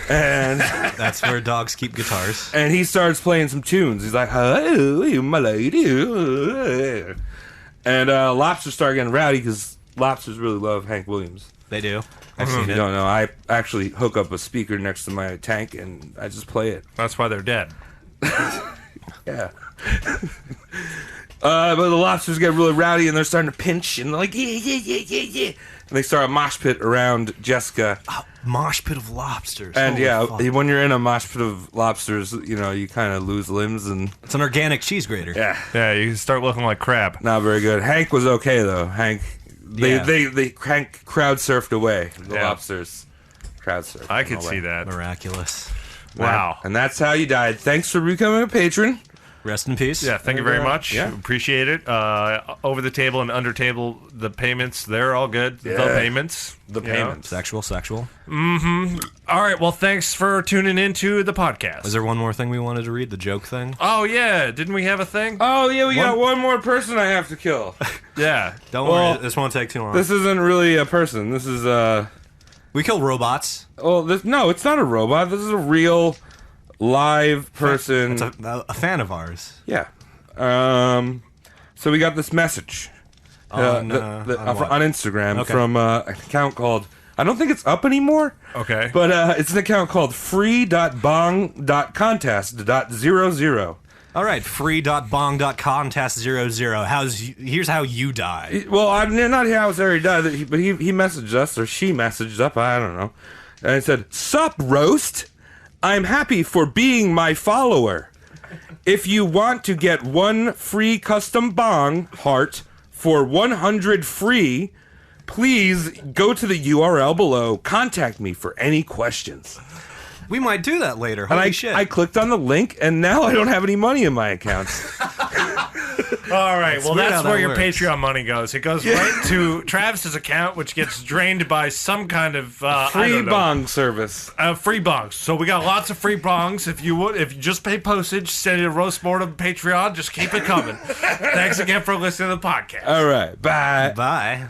And That's where dogs keep guitars. and he starts playing some tunes. He's like, "Hello, my lady." And lobsters start getting rowdy because lobsters really love Hank Williams. They do. I've If seen you it. don't know, I actually hook up a speaker next to my tank and I just play it. That's why they're dead. Yeah. But the lobsters get really rowdy and they're starting to pinch and they're like, yeah. And they start a mosh pit around Jessica. Mosh pit of lobsters. And Holy yeah, fuck. when you're in a mosh pit of lobsters, you know, you kind of lose limbs and It's an organic cheese grater. yeah, Yeah, you start looking like crab. not very good. Hank was okay though. Hank, Yeah. Hank crowd surfed away. The Yeah. lobsters crowd surfed. I could away. see that. Miraculous. Wow. And that's how you died. Thanks for becoming a patron. Rest in peace. Yeah, thank you very much. Yeah. Appreciate it. Over the table and under table, the payments, they're all good. The Yeah. payments. The you know. payments. Sexual. All right, well, thanks for tuning into the podcast. Is there one more thing we wanted to read? The joke thing? Oh, yeah. Didn't we have a thing? Oh yeah, we got one more person I have to kill. Yeah. Don't Well, worry. This won't take too long. This isn't really a person. This is We kill robots. no, it's not a robot. This is a real live person. It's a fan of ours. Yeah. So we got this message On what? on Instagram Okay. from an account called, I don't think it's up anymore, Okay. but it's an account called free.bong.contest.00. All right, free.bong.contest00. Here's how you die. Well, I'm not here. I was already done, but he messaged us, or she messaged up. I don't know, and it said, "Sup, roast. I'm happy for being my follower. If you want to get one free custom bong heart for 100 free, please go to the URL below. Contact me for any questions." We might do that later. And Holy shit. I clicked on the link, and now I don't have any money in my account. All right, well, weird that's how where that your works. Patreon money goes. It goes right to Travis's account, which gets drained by some kind of I Free don't know. bong service. Free bongs. So we got lots of free bongs. If you just pay postage, send it to Roast Mortem Patreon. Just keep it coming. Thanks again for listening to the podcast. All right, bye. Bye.